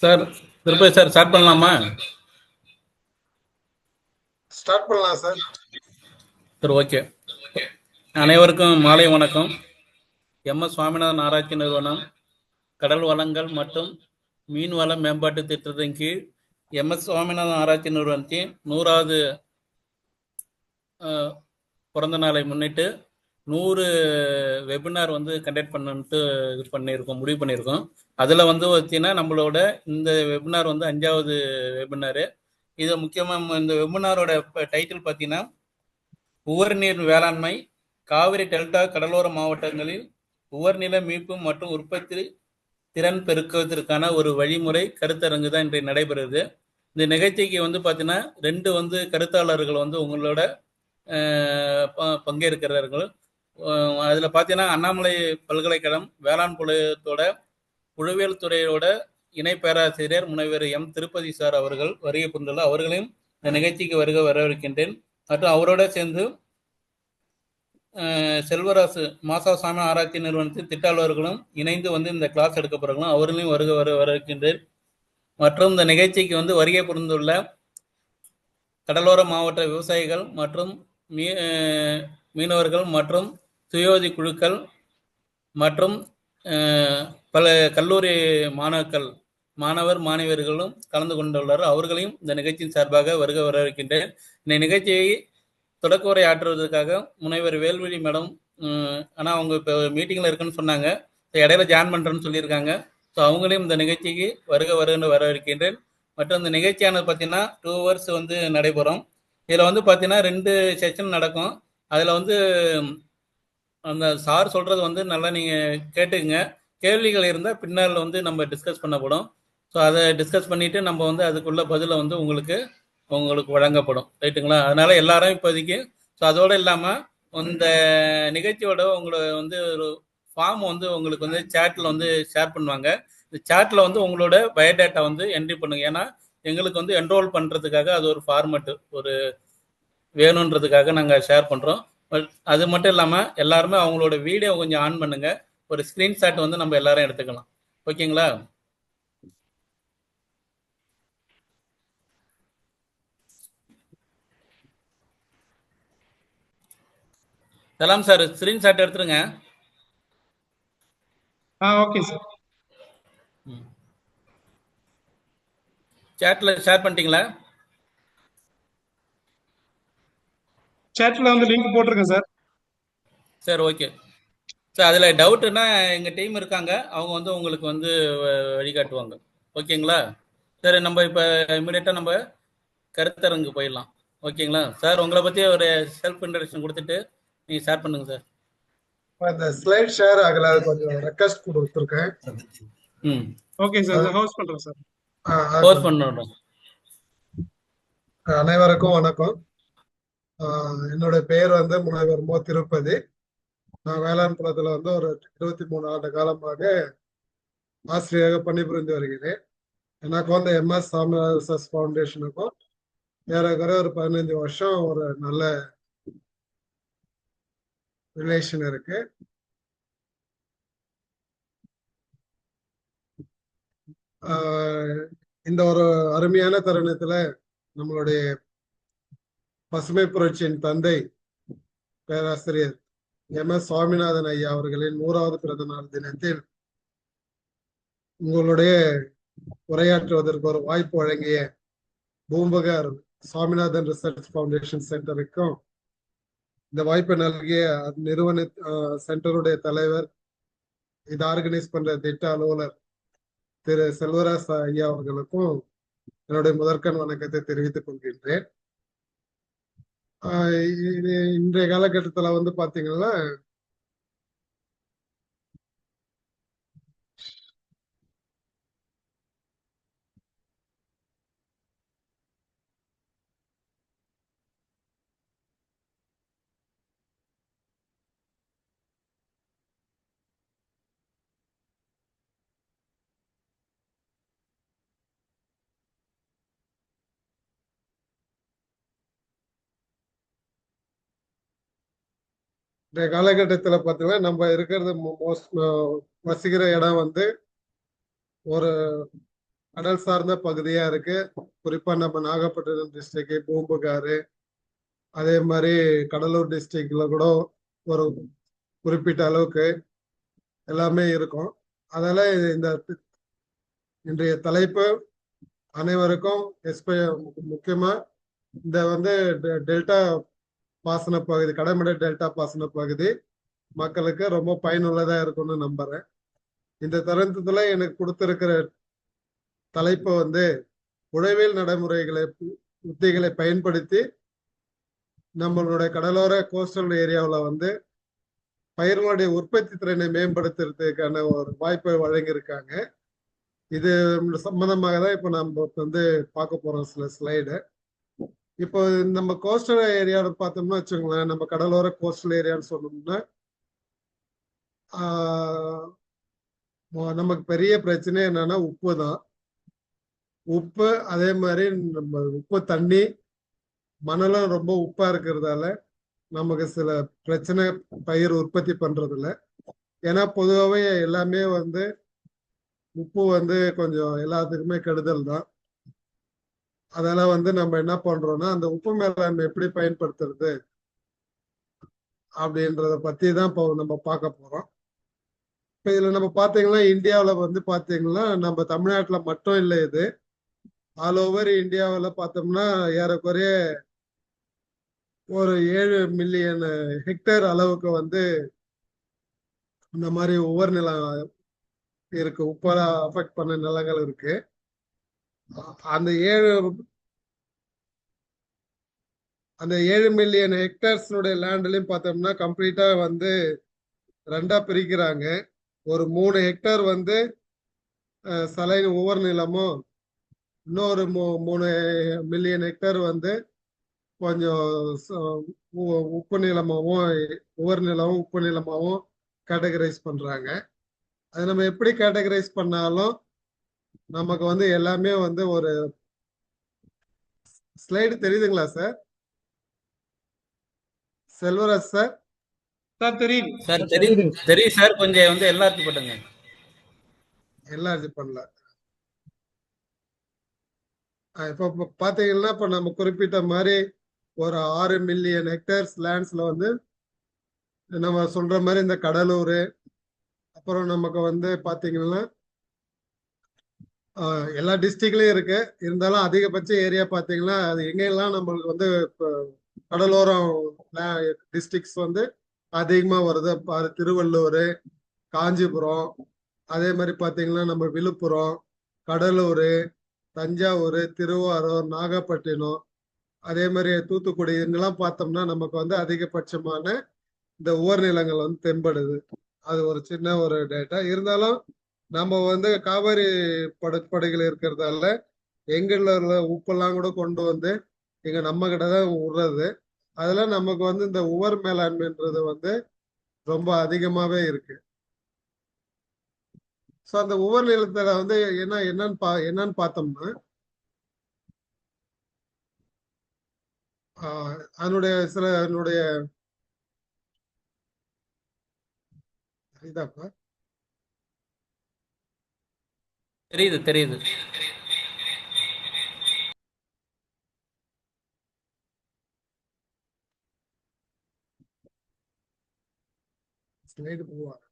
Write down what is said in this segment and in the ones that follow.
Sir Tirupati sir start பண்ணலாமா? Start பண்ணலாம் sir. சரி, ஓகே. அனைவருக்கும் மாலை வணக்கம். எம்எஸ் சுவாமிநாதன் ஆராய்ச்சி நிறுவனம் கடல் வளங்கள் மற்றும் மீன்வள மேம்பாட்டு திட்டத்தின் கீழ் எம்எஸ் சுவாமிநாதன் ஆராய்ச்சி நிறுவனத்தின் 100வது பிறந்த நாளை முன்னிட்டு 100 வெபினார் வந்து கண்டக்ட் பண்ணணுன்ட்டு முடிவு பண்ணியிருக்கோம். அதில் வந்து பார்த்தீங்கன்னா நம்மளோட இந்த வெபினார் வந்து 5வது வெபினாரு. இது முக்கியமாக இந்த வெபினாரோட டைட்டில் பார்த்தீங்கன்னா உவர்நீர் வேளாண்மை காவிரி டெல்டா கடலோர மாவட்டங்களில் உவர்நில மீட்பு மற்றும் உற்பத்தி திறன் பெருக்குவதற்கான ஒரு வழிமுறை கருத்தரங்கு தான் இன்றைய நடைபெறுது. இந்த நிகழ்ச்சிக்கு வந்து பார்த்தீங்கன்னா 2 வந்து கருத்தாளர்கள் வந்து உங்களோட பங்கேற்கிறார்கள். அதில் பார்த்தீங்கன்னா அண்ணாமலை பல்கலைக்கழகம் வேளாண் புலத்தோட உழவியல் துறையோட இணை பேராசிரியர் முனைவர் எம் திருப்பதி சார் அவர்கள் வருகை புரிந்துள்ளார். அவர்களையும் இந்த நிகழ்ச்சிக்கு வரவேற்கின்றேன். மற்றும் அவரோட சேர்ந்து செல்வராசு மாசா சாமி ஆராய்ச்சி நிறுவனத்தின் திட்ட அலுவலர்களும் இணைந்து வந்து இந்த கிளாஸ் எடுக்க போறாங்களும் அவர்களையும் வரவேற்கின்றேன். மற்றும் இந்த நிகழ்ச்சிக்கு வந்து வருகை புரிந்துள்ள கடலோர மாவட்ட விவசாயிகள் மற்றும் மீனவர்கள் மற்றும் சுயோதி குழுக்கள் மற்றும் பல கல்லூரி மாணவர் மாணவியர்களும் கலந்து கொண்டுள்ளார். அவர்களையும் இந்த நிகழ்ச்சியின் சார்பாக வரவேற்கின்றேன். இந்த நிகழ்ச்சியை தொடக்க உரை ஆற்றுவதற்காக முனைவர் வேல்விழி மேடம், ஆனால் அவங்க இப்போ மீட்டிங்கில் இருக்குன்னு சொன்னாங்க, இடையில ஜாயின் பண்ணுறேன்னு சொல்லியிருக்காங்க. ஸோ அவங்களையும் இந்த நிகழ்ச்சிக்கு வரவேற்கின்றேன். மற்றும் இந்த நிகழ்ச்சியானது பார்த்தீங்கன்னா 2 hours வந்து நடைபெறும். இதில் வந்து பார்த்தீங்கன்னா 2 செஷன் நடக்கும். அதில் வந்து அந்த சார் சொல்கிறது வந்து நல்லா நீங்கள் கேட்டுக்குங்க. கேள்விகள் இருந்தால் பின்னால் வந்து நம்ம டிஸ்கஸ் பண்ணப்படும். ஸோ அதை டிஸ்கஸ் பண்ணிவிட்டு நம்ம வந்து அதுக்குள்ள பதிலை வந்து உங்களுக்கு வழங்கப்படும். ரைட்டுங்களா? அதனால எல்லாரும் இப்போதைக்கு ஸோ அதோடு இல்லாமல் இந்த நிகழ்ச்சியோட உங்களை வந்து ஒரு ஃபார்ம் வந்து உங்களுக்கு வந்து சேட்டில் வந்து ஷேர் பண்ணுவாங்க. இந்த சேட்டில் வந்து உங்களோட பயோடேட்டா வந்து என்ட்ரி பண்ணுங்க. ஏன்னா எங்களுக்கு வந்து என்ரோல் பண்ணுறதுக்காக அது ஒரு ஃபார்மெட்டு ஒரு வேணுன்றதுக்காக நாங்கள் ஷேர் பண்ணுறோம். அது மட்டும் இல்லாமல் எல்லாருமே அவங்களோட வீடியோ கொஞ்சம் ஆன் பண்ணுங்க. ஒரு ஸ்க்ரீன்ஷாட் வந்து நம்ம எல்லாரும் எடுத்துக்கலாம். ஓகேங்களா? சலாம் சார், ஸ்க்ரீன்ஷாட் எடுத்துருங்க. Okay sir. சேட்ல ஷேர் பண்ணிட்டீங்களா? சேட்ல வந்து லிங்க் போட்டிருக்கேன் சார். சரி, ஓகே சார். அதில் டவுட்டுன்னா எங்கள் டீம் இருக்காங்க, அவங்க வந்து உங்களுக்கு வந்து வழிகாட்டுவாங்க. ஓகேங்களா? சரி, நம்ம இப்போ இமீடியட்டாக நம்ம கருத்தரங்கு போயிடலாம். ஓகேங்களா சார்? உங்களை பற்றி ஒரு செல்ஃப் இன்ட்ரடக்ஷன் கொடுத்துட்டு நீங்கள் ஷேர் பண்ணுங்க சார். இந்த ஸ்லைட் ஷேர் ஆகல, கொஞ்சம் ரெக்வெஸ்ட் கொடுத்துருக்கேன். ஓகே சார், ஹோஸ்ட் பண்றேன் சார். ஹோஸ்ட் பண்ணணும். அனைவருக்கும் வணக்கம். என்னோட பெயர் வந்து முனைவர் மோ திருப்பதி. நான் வேளாண் புலத்துல வந்து ஒரு 23 ஆண்டு காலமாக ஆசிரியராக பணிபுரிந்து வருகிறேன். எனக்கு வந்து எம்எஸ் சாமிநாதன் ரிசர்ச் ஃபவுண்டேஷனுக்கும் ஏறக்குறைய ஒரு 15 வருஷம் ஒரு நல்ல ரிலேஷன் இருக்கு. இந்த ஒரு அருமையான தருணத்துல நம்மளுடைய பசுமை புரட்சியின் தந்தை பேராசிரியர் எம்எஸ் சுவாமிநாதன் ஐயா அவர்களின் 100வது பிறந்த நாள் தினத்தில் உங்களுடைய உரையாற்றுவதற்கு ஒரு வாய்ப்பு வழங்கிய பூம்புகார் சுவாமிநாதன் ரிசர்ச் ஃபவுண்டேஷன் சென்டருக்கும் இந்த வாய்ப்பை நல்கிய நிறுவன சென்டருடைய தலைவர், இதை ஆர்கனைஸ் பண்ற திட்ட அலுவலர் திரு செல்வராஜ் ஐயா அவர்களுக்கும் என்னுடைய முதற்கண் வணக்கத்தை தெரிவித்துக் கொள்கின்றேன். இன்றைய காலகட்டத்துல வந்து பாத்தீங்கன்னா இந்த காலகட்டத்துல பாத்தீங்கன்னா நம்ம இருக்கிறது வசிக்கிற இடம் வந்து ஒரு கடல் சார்ந்த பகுதியா இருக்கு. குறிப்பா நம்ம நாகப்பட்டினம் டிஸ்ட்ரிக்ட், பூம்புகார், அதே மாதிரி கடலூர் டிஸ்ட்ரிக்ட்ல கூட ஒரு குறிப்பிட்ட அளவுக்கு எல்லாமே இருக்கும். அதனால இந்த இன்றைய தலைப்பு அனைவருக்கும் முக்கியமா இந்த டெல்டா பாசன பகுதி, கடமடை டெல்டா பாசன பகுதி மக்களுக்கு ரொம்ப பயனுள்ளதா இருக்கும்னு நம்புறேன். இந்த தருணத்துல எனக்கு கொடுத்திருக்கிற தலைப்பு உழவியல் நடைமுறைகளை, உத்திகளை பயன்படுத்தி நம்மளுடைய கடலோர கோஸ்டல் ஏரியாவில் பயிர்களுடைய உற்பத்தி திறனை மேம்படுத்துறதுக்கான ஒரு வாய்ப்பை வழங்கியிருக்காங்க. இது சம்பந்தமாக தான் இப்போ நம்ம பார்க்க போறோம் சில ஸ்லைடு. இப்போ நம்ம கோஸ்டல் ஏரியாவில் பார்த்தோம்னா வச்சுக்கோங்களேன், நம்ம கடலோர கோஸ்டல் ஏரியான்னு சொன்னோம்னா நமக்கு பெரிய பிரச்சனை என்னன்னா உப்பு தான். உப்பு, அதே மாதிரி நம்ம உப்பு தண்ணி, மணலும் ரொம்ப உப்பா இருக்கிறதால நமக்கு சில பிரச்சனை பயிர் உற்பத்தி பண்றதில்ல. ஏன்னா பொதுவாகவே எல்லாமே உப்பு கொஞ்சம் எல்லாத்துக்குமே கெடுதல் தான். அதெல்லாம் நம்ம என்ன பண்றோம்னா அந்த உப்பு மேலாண்மை எப்படி பயன்படுத்துறது அப்படின்றத பத்தி தான் இப்போ நம்ம பார்க்க போறோம். இப்போ இதுல நம்ம பார்த்தீங்கன்னா இந்தியாவில் பார்த்தீங்கன்னா நம்ம தமிழ்நாட்டுல மட்டும் இல்லை, இது ஆல் ஓவர் இந்தியாவில் பார்த்தோம்னா ஏறக்குறைய ஒரு 7 மில்லியன் ஹெக்டேர் அளவுக்கு இந்த மாதிரி உவர் நிலம் இருக்கு, உப்பால அஃபெக்ட் பண்ண நிலங்கள் இருக்கு. அந்த 7 மில்லியன் ஹெக்டேர்ஸ்னுடைய லேண்ட்லயும் பார்த்தோம்னா கம்ப்ளீட்டா ரெண்டா பிரிக்கிறாங்க. ஒரு 3 ஹெக்டேர் சலைன் உவர் நிலமும், இன்னொரு 3 மில்லியன் ஹெக்டேர் கொஞ்சம் உப்பு நிலமாவும், உவர் நிலமும் உப்பு நிலமாவும் கேட்டகரைஸ் பண்றாங்க. அது நம்ம எப்படி கேட்டகரைஸ் பண்ணாலும் நமக்கு எல்லாமே ஒரு ஸ்லைடு தெரியுதுங்களா சார்? செல்வராஜ் சார். சார் தெரியுது சார் தெரியுது தெரியும் சார். கொஞ்சம் எல்லாத்தையும் போட்டுங்க. எல்லாம் இது பண்ணல. இப்போ பாத்தீங்கன்னா இப்ப நம்ம குறிப்பிட்ட மாதிரி ஒரு 6 மில்லியன் ஹெக்டேர்ஸ் லேண்ட்ஸ்ல நம்ம சொல்ற மாதிரி இந்த கடலூர், அப்புறம் நமக்கு பாத்தீங்கன்னா எல்லா டிஸ்ட்ரிக்ட்லயும் இருக்கு. இருந்தாலும் அதிகபட்ச ஏரியா பாத்தீங்கன்னா அது எங்கெல்லாம் நம்மளுக்கு கடலோரம் டிஸ்ட்ரிக்ட்ஸ் அதிகமா வருது பாரு, திருவள்ளூர், காஞ்சிபுரம், அதே மாதிரி பாத்தீங்கன்னா நம்ம விழுப்புரம், கடலூர், தஞ்சாவூர், திருவாரூர், நாகப்பட்டினம், அதே மாதிரி தூத்துக்குடி, இதெல்லாம் பார்த்தோம்னா நமக்கு அதிகபட்சமான இந்த உவர்நிலங்கள் தென்படுது. அது ஒரு சின்ன ஒரு டேட்டா. இருந்தாலும் நம்ம காவிரி படுகைகள் இருக்கிறதால எங்கள்ல உப்பெல்லாம் கூட கொண்டு இங்க நம்ம கிட்ட தான் விடுறது. அதெல்லாம் நமக்கு இந்த உவர் மேலாண்மைன்றது ரொம்ப அதிகமாவே இருக்கு. ஸோ அந்த உவர் நிலத்துல என்னன்னு பார்த்தோம்னா அதனுடைய சில என்னுடைய இதாப்பா தெரியுது தெரியுது. ஸ்லைடு போவாங்க.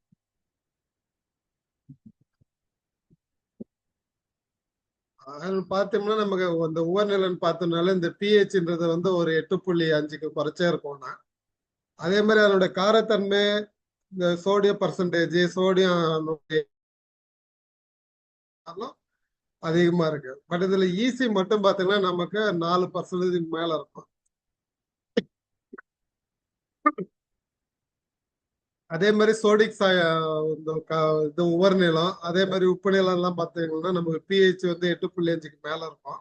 பார்த்தோம்னா நமக்கு அந்த உவர்நிலைன்னு பார்த்தோம்னால இந்த பிஹெச்ன்றது ஒரு 8.5க்கு குறைச்சே இருக்கும்னா, அதே மாதிரி அதனுடைய காரத்தன்மை, இந்த சோடியம் பர்சன்டேஜ், சோடியம் அதிகமா இருக்கு. பட் இதுல ஈசி மட்டும் பாத்தீங்கன்னா நமக்கு 4% மேல இருக்கும். அதே மாதிரி சோடிக் இந்த உவர் நிலம், அதே மாதிரி உப்பு நிலம் எல்லாம் பாத்தீங்கன்னா நமக்கு பிஹெச் 8.5க்கு மேல இருக்கும்.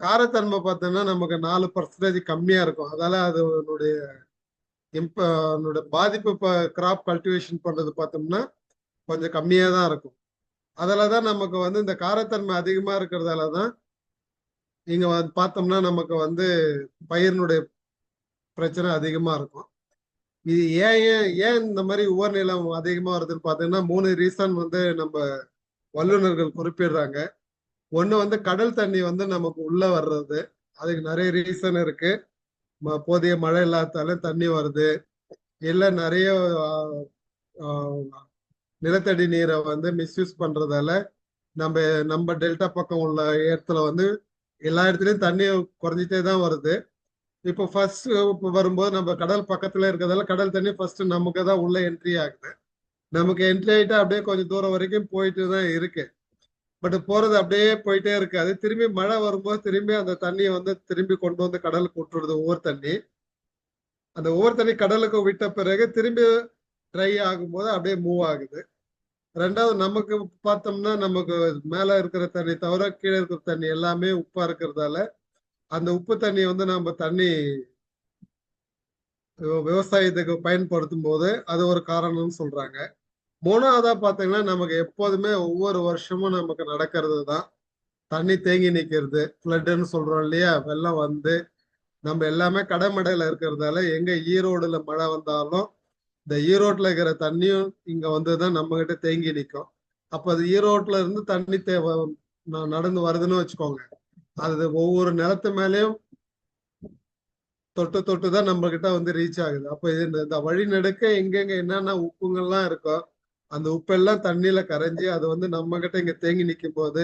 காரத்தன்மை பார்த்தோம்னா நமக்கு 4% கம்மியா இருக்கும். அதால அதனுடைய பாதிப்பு கிராப் கல்டிவேஷன் பண்றது பார்த்தோம்னா கொஞ்சம் கம்மியா தான் இருக்கும். அதுலதான் நமக்கு இந்த காரத்தன்மை அதிகமா இருக்கிறதாலதான் இங்க பார்த்தோம்னா நமக்கு பயிரினுடைய பிரச்சனை அதிகமா இருக்கும். இது ஏன் இந்த மாதிரி உவர் நிலம் அதிகமா வருதுன்னு பார்த்தீங்கன்னா 3 ரீசன் நம்ம வல்லுநர்கள் குறிப்பிடுறாங்க. ஒண்ணு வந்து கடல் தண்ணி வந்து நமக்கு உள்ள வர்றது, அதுக்கு நிறைய ரீசன் இருக்கு. போதிய மழை இல்லாதால தண்ணி வருது, இல்ல நிறைய ஆஹ், ஆஹ், நிலத்தடி நீரை வந்து மிஸ்யூஸ் பண்றதால நம்ம நம்ம டெல்டா பக்கம் உள்ள இடத்துல வந்து எல்லா இடத்துலயும் தண்ணி குறைஞ்சிட்டே தான் வருது. இப்போ ஃபர்ஸ்ட் வரும்போது நம்ம கடல் பக்கத்துல இருக்கிறதால கடல் தண்ணி ஃபர்ஸ்ட் நமக்கு தான் உள்ள என்ட்ரி ஆகுது. நமக்கு என்ட்ரி ஆயிட்டா அப்படியே கொஞ்சம் தூரம் வரைக்கும் போயிட்டு தான் இருக்கு. பட் போறது அப்படியே போயிட்டே இருக்கு. அது திரும்பி மழை வரும்போது திரும்பி அந்த தண்ணியை வந்து திரும்பி கொண்டு வந்து கடலுக்கு விட்டுருது. ஒவ்வொரு தண்ணி அந்த ஒவ்வொரு தண்ணி கடலுக்கு விட்ட பிறகு திரும்பி ட்ரை ஆகும்போது அப்படியே மூவ் ஆகுது. ரெண்டாவது நமக்கு பார்த்தோம்னா நமக்கு மேல இருக்கிற தண்ணி தவிர கீழே இருக்கிற தண்ணி எல்லாமே உப்பா இருக்கிறதால அந்த உப்பு தண்ணி வந்து நம்ம தண்ணி விவசாயத்துக்கு பயன்படுத்தும் போது அது ஒரு காரணம்னு சொல்றாங்க. மூணாவதா பாத்தீங்கன்னா நமக்கு எப்போதுமே ஒவ்வொரு வருஷமும் நமக்கு நடக்கிறது தான் தண்ணி தேங்கி நிக்கிறது, ஃப்ளட்னு சொல்றோம் இல்லையா? வெள்ளம் வந்து நம்ம எல்லாமே கடமடையில இருக்கிறதால எங்க ஈரோடுல மழை வந்தாலும் இந்த ஈரோட்ல இருக்கிற தண்ணியும் இங்க வந்துதான் நம்ம கிட்ட தேங்கி நிற்கும். அப்ப அது ஈரோட்ல இருந்து தண்ணி தேவை நடந்து வருதுன்னு வச்சுக்கோங்க. அது ஒவ்வொரு நிலத்து மேலேயும் தொட்டு தொட்டு தான் நம்ம கிட்ட வந்து ரீச் ஆகுது. அப்ப இந்த வழிநெடுக்க எங்கெங்க என்னென்ன உப்புங்கள்லாம் இருக்கோ அந்த உப்பெல்லாம் தண்ணியில கரைஞ்சி அது வந்து நம்ம கிட்ட இங்க தேங்கி நிற்கும் போது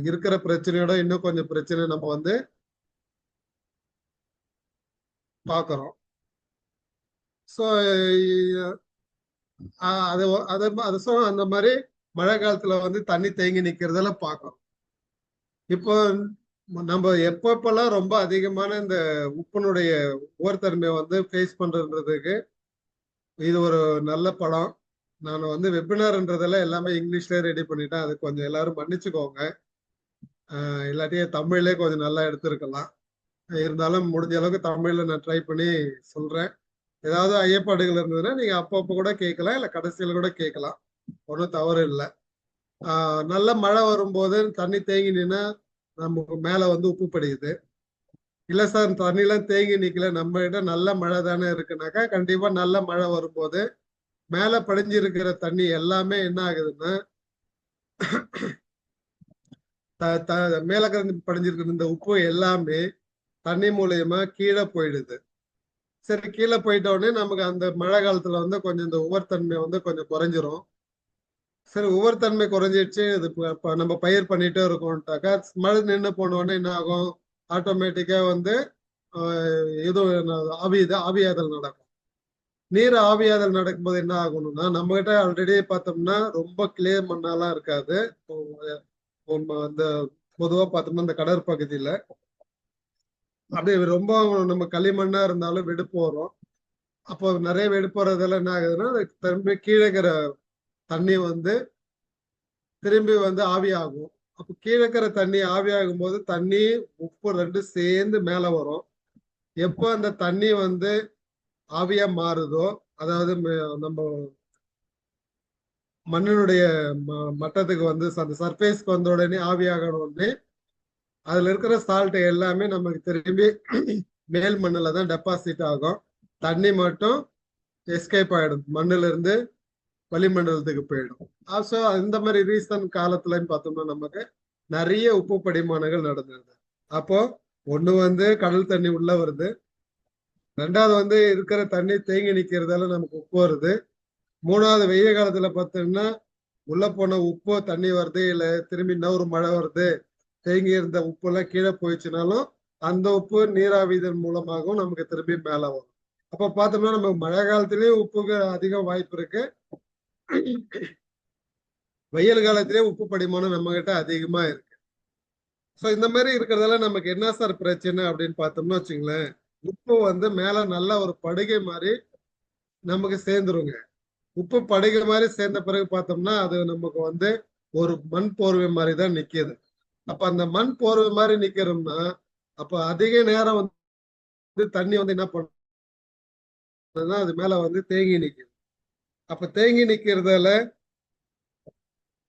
இருக்கிற பிரச்சனையோட இன்னும் கொஞ்சம் பிரச்சனை நம்ம வந்து பாக்குறோம். ஸோ அது அது அது ஸோ அந்த மாதிரி மழை காலத்துல வந்து தண்ணி தேங்கி நிக்கிறதெல்லாம் பார்க்கறோம். இப்போ நம்ம எப்பப்பெல்லாம் ரொம்ப அதிகமான இந்த உப்பினுடைய உவர்த்தன்மையை வந்து ஃபேஸ் பண்றதுக்கு இது ஒரு நல்ல படம். நான் வந்து வெபினார்ன்றதெல்லாம் எல்லாமே இங்கிலீஷ்லயே ரெடி பண்ணிட்டேன். அது கொஞ்சம் எல்லாரும் மன்னிச்சுக்கோங்க. இல்லாட்டியே தமிழ்லே கொஞ்சம் நல்லா எடுத்திருக்கலாம். இருந்தாலும் முடிஞ்ச அளவுக்கு தமிழ்ல நான் ட்ரை பண்ணி சொல்றேன். ஏதாவது ஐயப்பாடுகள் இருந்ததுன்னா நீங்க அப்பப்போ கூட கேட்கலாம், இல்ல கடைசியில கூட கேட்கலாம். ஒன்றும் தவறு இல்லை. நல்ல மழை வரும்போது தண்ணி தேங்கி நின்னா நமக்கு மேல வந்து உப்பு படியுது. இல்ல சார் தண்ணிலாம் தேங்கி நிக்கல, நம்ம கிட்ட நல்ல மழை தானே இருக்குனாக்கா கண்டிப்பா நல்ல மழை வரும்போது மேல படிஞ்சிருக்கிற தண்ணி எல்லாமே என்ன ஆகுதுன்னா மேல படிஞ்சிருக்கிற இந்த உப்பு எல்லாமே தண்ணி மூலியமா கீழே போயிடுது. சரி, கீழே போயிட்ட உடனே நமக்கு அந்த மழை காலத்துல வந்து கொஞ்சம் இந்த உவர்த்தன்மை வந்து கொஞ்சம் குறைஞ்சிரும். சரி, உவர்த்தன்மை குறைஞ்சிடுச்சு, இது நம்ம பயிர் பண்ணிட்டே இருக்கோம்ட்டாக்கா மழை நின்று போன உடனே என்ன ஆகும்? ஆட்டோமேட்டிக்கா வந்து ஏதோ ஆவியாதல் நடக்கும். நீர் ஆவியாதல் நடக்கும்போது என்ன ஆகணும்னா நம்ம கிட்ட ஆல்ரெடி பார்த்தோம்னா ரொம்ப கிளியர் மண்ணாலாம் இருக்காது. அந்த பொதுவா பார்த்தோம்னா இந்த கடற்பகுதியில அப்படியே ரொம்ப நம்ம களிமண்ணா இருந்தாலும் வெடிப்பு வரும். அப்போ நிறைய வெடிப்பு வர்றதெல்லாம் என்ன ஆகுதுன்னா திரும்பி கீழே இருக்கிற தண்ணி வந்து திரும்பி வந்து ஆவியாகும். அப்போ கீழே இருக்கிற தண்ணி ஆவியாகும் போது தண்ணி உப்பு ரெண்டும் சேர்ந்து மேல வரும். எப்போ அந்த தண்ணி வந்து ஆவியா மாறுதோ, அதாவது நம்ம மண்ணினுடைய மட்டத்துக்கு வந்து அந்த சர்ஃபேஸ்க்கு வந்த உடனே ஆவியாகன உடனே அதுல இருக்கிற சால்ட் எல்லாமே நமக்கு திரும்பி மேல் மண்ணுல தான் டெபாசிட் ஆகும். தண்ணி மட்டும் எஸ்கேப் ஆயிடும், மண்ணுல இருந்து வளிமண்டலத்துக்கு போயிடும். ஸோ இந்த மாதிரி ரீசன் காலத்துலன்னு பார்த்தோம்னா நமக்கு நிறைய உப்பு படிமானங்கள் நடந்தது. அப்போ ஒண்ணு வந்து கடல் தண்ணி உள்ள வருது, ரெண்டாவது வந்து இருக்கிற தண்ணி தேங்கி நிக்கிறதால நமக்கு உப்பு வருது, மூணாவது வெய்ய காலத்துல பார்த்தோம்னா உள்ள போன உப்பு தண்ணி வருது, இல்ல திரும்பி இன்னொரு மழை வருது, தேங்கி இருந்த உப்பு எல்லாம் கீழே போயிடுச்சுனாலும் அந்த உப்பு நீராவிதன் மூலமாகவும் நமக்கு திரும்பி மேல வரும். அப்ப பார்த்தோம்னா நம்ம மழை காலத்திலயும் உப்புக்கு அதிக வாய்ப்பு இருக்கு, வெயில் காலத்திலேயே உப்பு படிமானம் நம்ம கிட்ட அதிகமா இருக்கு. ஸோ இந்த மாதிரி இருக்கிறதால நமக்கு என்ன சார் பிரச்சனை அப்படின்னு பார்த்தோம்னா வச்சுங்களேன், உப்பு வந்து மேல நல்ல ஒரு படுகை மாதிரி நமக்கு சேர்ந்துருங்க. உப்பு படுகை மாதிரி சேர்ந்த பிறகு பார்த்தோம்னா அது நமக்கு வந்து ஒரு மண் போர்வை மாதிரி தான் நிக்குது. அப்ப அந்த மண் போர்வை மாதிரி நிக்கிறோம்னா அப்ப அதிக நேரம் வந்து தண்ணி வந்து என்ன பண்ணுதுன்னா அது மேல வந்து தேங்கி நிக்குது. அப்ப தேங்கி நிக்கிறதால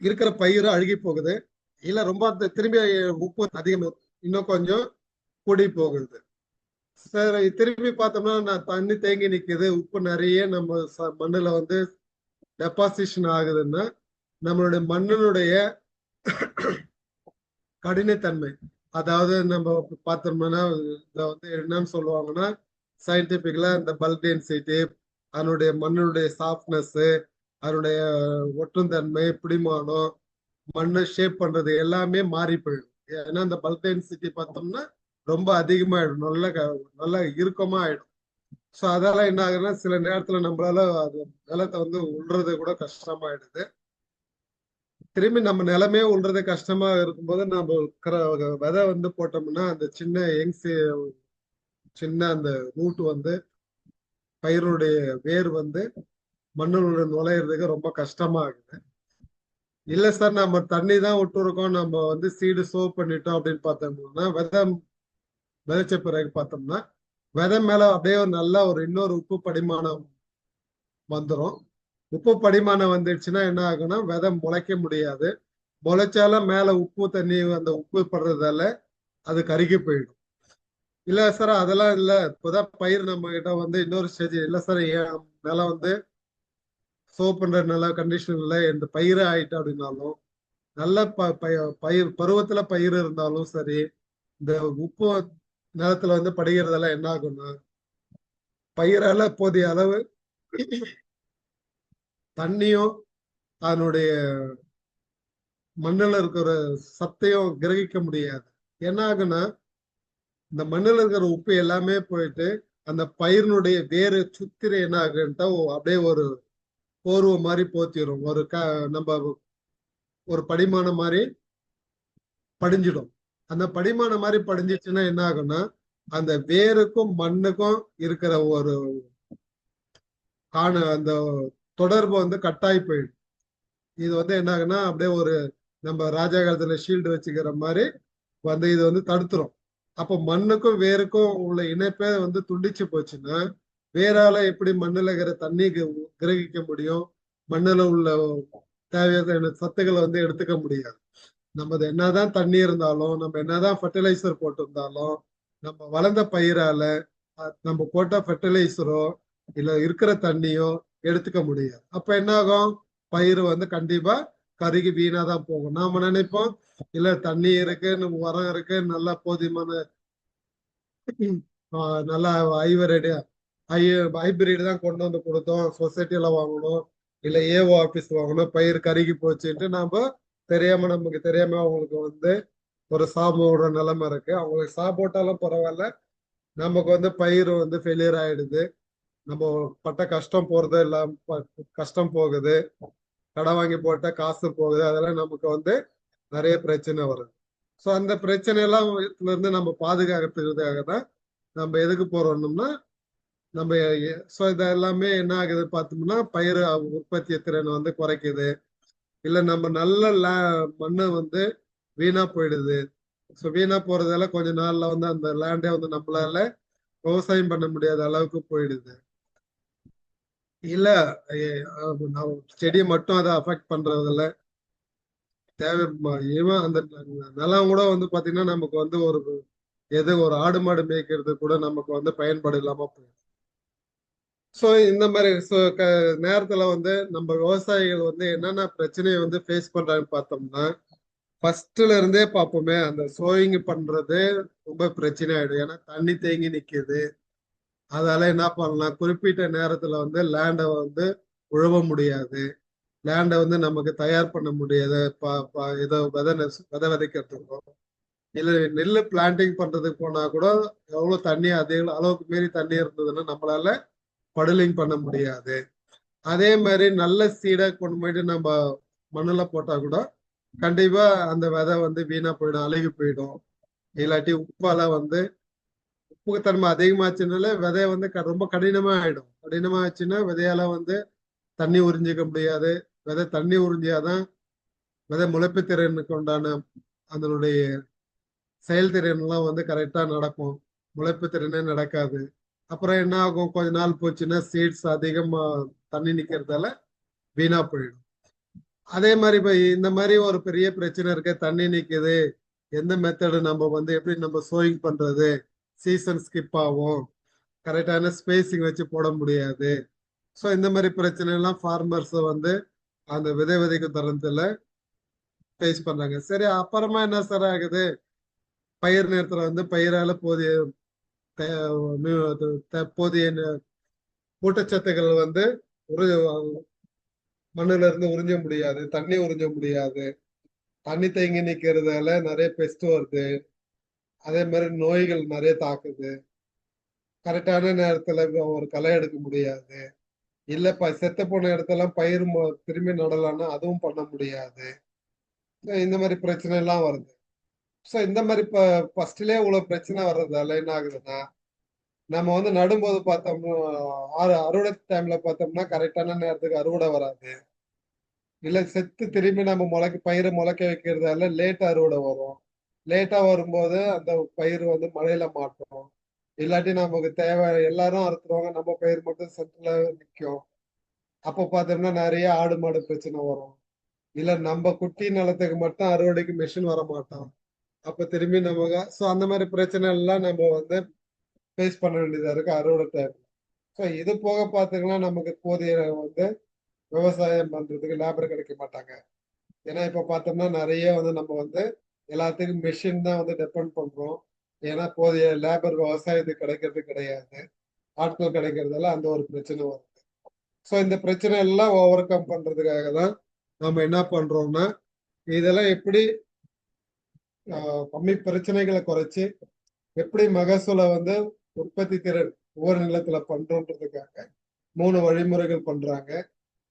இருக்கிற பயிர் அழுகி போகுது, இல்ல ரொம்ப திரும்பி உப்பு அதிகம் இன்னும் கொஞ்சம் கூடி போகுது. சரி, திரும்பி பார்த்தோம்னா நான் தண்ணி தேங்கி நிக்குது, உப்பு நிறைய நம்ம மண்ணுல வந்து டெபாசிஷன் ஆகுதுன்னா நம்மளுடைய மண்ணினுடைய கடினத்தன்மை, அதாவது நம்ம பார்த்தோம்னா இதை வந்து என்னன்னு சொல்லுவாங்கன்னா சயின்டிபிக்ல இந்த பல்க் டென்சிட்டி, அதனுடைய மண்ணுடைய சாஃப்ட்னஸ், அதனுடைய ஒட்டும் தன்மை, பிடிமானம், மண்ணை ஷேப் பண்றது எல்லாமே மாறி போயிடும். ஏன்னா இந்த பல்க் டென்சிட்டி பார்த்தோம்னா ரொம்ப அதிகமாயிடும், நல்லா இறுக்கமா ஆயிடும். ஸோ அதெல்லாம் என்ன ஆகுதுன்னா சில நேரத்துல நம்மளால அது நிலத்தை வந்து உள்றது கூட கஷ்டமாயிடுது. திரும்பி நம்ம நிலமே உள்றது கஷ்டமா இருக்கும்போது நம்ம விதை வந்து போட்டோம்னா அந்த சின்ன அந்த ரூட் வந்து பயிர்களுடைய வேர் வந்து மண்ணுள்ள நுழையிறதுக்கு ரொம்ப கஷ்டமா இருக்குது. இல்ல சார் நம்ம தண்ணி தான் விட்டுருக்கோம், நம்ம வந்து சீடு சோ பண்ணிட்டோம் அப்படின்னு பார்த்தோம்னா விதைச்ச பிறகு பார்த்தோம்னா விதை மேல அப்படியே ஒரு இன்னொரு உப்பு படிமானம் வந்துடும். உப்பு படிமானம் வந்துடுச்சுன்னா என்ன ஆகும்னா விதை முளைக்க முடியாது. முளைச்சாலும் மேல உப்பு தண்ணி அந்த உப்பு படுறதால அது கருகி போயிடும். இல்ல சார் அதெல்லாம் இல்ல, இப்போதான் பயிர் நம்ம கிட்ட வந்து இன்னொரு ஸ்டேஜ் இல்ல சார், என் நிலம் வந்து சோ பண்ற நல்ல கண்டிஷன் இல்லை, இந்த பயிர் ஆயிட்டு அப்படின்னாலும் நல்ல பயிர் பருவத்துல பயிர் இருந்தாலும் சரி, இந்த உப்பு நிலத்துல வந்து படுகிறதெல்லாம் என்ன ஆகும்னா பயிரால போதிய அளவு தண்ணியும் அதனுடைய மண்ணுல இருக்கிற சத்தையும் கிரகிக்க முடியாது. என்ன ஆகுன்னா இந்த மண்ணுல இருக்கிற உப்பு எல்லாமே போயிட்டு அந்த பயிரினுடைய வேறு சுத்திர என்ன ஆகுன்ட்டா அப்படியே ஒரு போர்வை மாதிரி போத்திரும், நம்ம ஒரு படிமானம் மாதிரி படிஞ்சிடும். அந்த படிமானம் மாதிரி படிஞ்சிச்சுன்னா என்ன ஆகும்னா அந்த வேருக்கும் மண்ணுக்கும் இருக்கிற ஒரு அந்த தொடர்பு வந்து கட்டாயி போயிடும். இது வந்து என்ன ஆகுன்னா அப்படியே நம்ம ராஜா காலத்துல ஷீல்டு வச்சுக்கிற மாதிரி வந்து இது வந்து தடுத்துரும். அப்போ மண்ணுக்கும் வேருக்கும் உள்ள இணைப்பே வந்து துண்டிச்சு போச்சுன்னா வேறால எப்படி மண்ணுல இருக்கிற தண்ணி கிரகிக்க முடியும், மண்ணுல உள்ள தேவையான சத்துக்களை வந்து எடுத்துக்க முடியாது. நம்ம என்னதான் தண்ணி இருந்தாலும், நம்ம என்னதான் ஃபர்டிலைசர் போட்டிருந்தாலும், நம்ம வளர்ந்த பயிரால நம்ம போட்ட ஃபர்டிலைசரோ இல்ல இருக்கிற தண்ணியோ எடுத்துக்க முடியாது. அப்ப என்ன ஆகும், பயிர் வந்து கண்டிப்பா கருகி வீணா தான் போகும். நாம நினைப்போம் இல்ல தண்ணி இருக்கு, நம்ம உரம் இருக்கு, நல்லா போதுமான நல்லா ஹைபிரிட் தான் கொண்டு வந்து கொடுத்தோம், சொசைட்டில வாங்கணும் இல்ல ஏஓ ஆபீஸ் வாங்கணும், பயிர் கருகி போச்சுன்ட்டு நாம நமக்கு தெரியாம அவங்களுக்கு வந்து ஒரு சாபோட நிலைமை இருக்கு. அவங்களுக்கு சாப்பிட்டாலும் பரவாயில்ல, நமக்கு வந்து பயிர் வந்து ஃபெயிலியர் ஆயிடுது, நம்ம பட்ட கஷ்டம் போறது எல்லாம் கஷ்டம் போகுது, கடன் வாங்கி போட்ட காசு போகுது, அதெல்லாம் நமக்கு வந்து நிறைய பிரச்சனை வருது. ஸோ அந்த பிரச்சனை எல்லாம் இருந்து நம்ம பாதுகாக்கிறதுக்காக தான் நம்ம எதுக்கு போறோம்னா நம்ம ஸோ இதெல்லாமே என்ன ஆகுது பார்த்தோம்னா பயிர் உற்பத்தி திறனை வந்து குறைக்குது. இல்லை நம்ம நல்ல மண்ணை வந்து வீணா போயிடுது. ஸோ வீணா போறதால கொஞ்ச நாள்ல வந்து அந்த லேண்டே வந்து நம்மளால விவசாயம் பண்ண முடியாத அளவுக்கு போயிடுது. இல்ல செடியை மட்டும் அதை அஃபெக்ட் பண்றதில்ல, தேவை ஈவன் அந்த நிலம் கூட வந்து பாத்தீங்கன்னா நமக்கு வந்து ஒரு ஆடு மாடு மேய்க்கிறது கூட நமக்கு வந்து பயன்பாடு இல்லாம போயிடும். ஸோ இந்த மாதிரி நேரத்துல வந்து நம்ம விவசாயிகள் வந்து என்னென்ன பிரச்சனையை வந்து ஃபேஸ் பண்றாங்கன்னு பார்த்தோம்னா ஃபர்ஸ்ட்ல இருந்தே பார்ப்போமே, அந்த சோயிங் பண்றது ரொம்ப பிரச்சனை ஆயிடும். ஏன்னா தண்ணி தேங்கி நிக்குது. அதால என்ன பண்ணலாம், குறிப்பிட்ட நேரத்துல வந்து லேண்டை வந்து உழவ முடியாது, லேண்டை வந்து நமக்கு தயார் பண்ண முடியாது. ஏதோ விதை விதைக்கிறதுக்கோ இல்ல நெல் பிளான்டிங் பண்றதுக்கு போனா கூட எவ்வளவு தண்ணி அதிக அளவுக்கு மீறி தண்ணி இருந்ததுன்னா நம்மளால படுலிங் பண்ண முடியாது. அதே மாதிரி நல்ல சீடை கொண்டு போயிட்டு நம்ம மண்ணுல போட்டா கூட கண்டிப்பா அந்த விதை வந்து வீணா போயிடும், அழுகி போயிடும். இல்லாட்டி உப்பால வந்து உப்புத்தன்மை அதிகமாச்சுனால விதைய வந்து ரொம்ப கடினமா ஆயிடும். கடினமா ஆச்சுன்னா விதையால வந்து தண்ணி உறிஞ்சிக்க முடியாது. விதை தண்ணி உறிஞ்சியாதான் விதை முளைப்பு திறனுக்கு உண்டான அதனுடைய செயல்திறன் எல்லாம் வந்து கரெக்டா நடக்கும். முளைப்பு திறனே நடக்காது. அப்புறம் என்ன ஆகும், கொஞ்ச நாள் போச்சுன்னா சீட்ஸ் அதிகமா தண்ணி நிக்கிறதால வீணா போயிடும். அதே மாதிரி இப்ப இந்த மாதிரி ஒரு பெரிய பிரச்சனை இருக்கு, தண்ணி நிக்குது, எந்த மெத்தடு நம்ம வந்து எப்படி நம்ம சோயிங் பண்றது, சீசன் ஸ்கிப் ஆகும், கரெக்டான ஸ்பேசிங் வச்சு போட முடியாது. ஸோ இந்த மாதிரி பிரச்சனை எல்லாம் ஃபார்மர்ஸ் வந்து அந்த விதை விதைக்கும் தருணத்துல ஃபேஸ் பண்றாங்க. சரி, அப்புறமா என்ன சார் ஆகுது? பயிர் நேரத்துல வந்து பயிரால போதிய போதிய ஊட்டச்சத்துக்கள் வந்து உரு மண்ணுல இருந்து உறிஞ்ச முடியாது, தண்ணி உறிஞ்ச முடியாது. தண்ணி தேங்கி நிக்கிறதால நிறைய பெஸ்ட் வருது. அதே மாதிரி நோய்கள் நிறைய தாக்குது. கரெக்டான நேரத்துல ஒரு களை எடுக்க முடியாது. இல்ல செத்து போன இடத்துல பயிர் திரும்பி நடலாம்னா அதுவும் பண்ண முடியாது. இந்த மாதிரி பிரச்சனை எல்லாம் வருது. சோ இந்த மாதிரி ஃபர்ஸ்ட்லயே இவ்வளவு பிரச்சனை வர்றதால என்ன ஆகுதுன்னா, நம்ம வந்து நடும்போது பார்த்தோம்னா அறுவடை டைம்ல பார்த்தோம்னா கரெக்டான நேரத்துக்கு அறுவடை வராது. இல்ல செத்து திரும்பி நம்ம பயிரை முளைக்க வைக்கிறதால லேட்டா அறுவடை வரும். லேட்டா வரும்போது அந்த பயிர் வந்து மழையில மாட்டோம். இல்லாட்டி நமக்கு தேவை எல்லாரும் அறுத்துருவாங்க, நம்ம பயிர் மட்டும் சென்ட்ல நிக்கும். அப்ப பார்த்தோம்னா நிறைய ஆடு மாடு பிரச்சனை வரும். இல்ல நம்ம குட்டி நிலத்துக்கு மட்டும் அறுவடைக்கு மிஷின் வர மாட்டோம். அப்ப திரும்பி நமக்கு அந்த மாதிரி பிரச்சனை எல்லாம் நம்ம வந்து ஃபேஸ் பண்ண வேண்டியதா இருக்கு அறுவடை டைம். ஸோ இது போக பாத்தீங்கன்னா நமக்கு போதிய வந்து விவசாயம் பண்றதுக்கு லேபர் கிடைக்க மாட்டாங்க. ஏன்னா இப்ப பார்த்தோம்னா நிறைய வந்து நம்ம வந்து எல்லாத்துக்கும் மெஷின் தான் வந்து டிபெண்ட் பண்றோம். ஏன்னா போதிய லேபர் விவசாயத்துக்கு கிடைக்கிறது கிடையாது. ஆட்கள் கிடைக்கிறதால அந்த ஒரு பிரச்சனை வரும். ஸோ இந்த பிரச்சனை எல்லாம் ஓவர் கம் பண்றதுக்காக தான் நம்ம என்ன பண்றோம்னா, இதெல்லாம் எப்படி கம்மி பிரச்சனைகளை குறைச்சு எப்படி மகசூலை வந்து உற்பத்தி திறன் ஒவ்வொரு நிலத்துல பண்றோன்றதுக்காக 3 வழிமுறைகள் பண்றாங்க.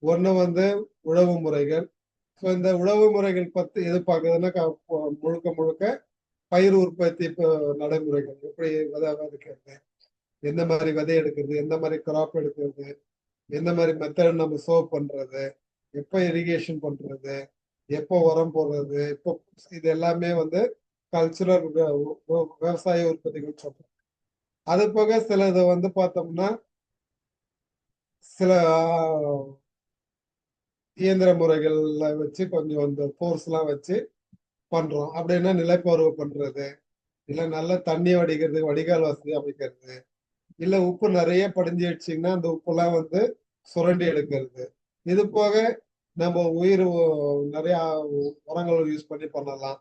ஒண்ணு வந்து உழவு முறைகள். ஸோ இந்த உழவு முறைகள் பத்தி எது பார்க்குதுன்னா முழுக்க முழுக்க பயிர் உற்பத்தி இப்போ நடைமுறைகள் எப்படி விதை விதைக்கிறது, எந்த மாதிரி விதை எடுக்கிறது, எந்த மாதிரி கிராப் எடுக்கிறது, எந்த மாதிரி மெத்தட் நம்ம சோவ் பண்றது, எப்போ இரிகேஷன் பண்றது, எப்போ உரம் போடுறது, இப்போ இது எல்லாமே வந்து கல்ச்சுரல் விவசாய உற்பத்திகள் சொல்றோம். அது போக சிலது வந்து பார்த்தோம்னா சில இயந்திர முறைகள்ல வச்சு கொஞ்சம் இந்த ஃபோர்ஸ் எல்லாம் வச்சு பண்றோம். அப்படின்னா நிலப்பருவ பண்றது, இல்ல நல்ல தண்ணி வடிக்கிறதுக்கு வடிகால் வசதி அமைக்கிறது, இல்ல உப்பு நிறைய படிஞ்சிடுச்சிங்கன்னா அந்த உப்பெல்லாம் வந்து சுரண்டி எடுக்கிறது. இது போக நம்ம நிறைய உரங்கள் யூஸ் பண்ணி பண்ணலாம்.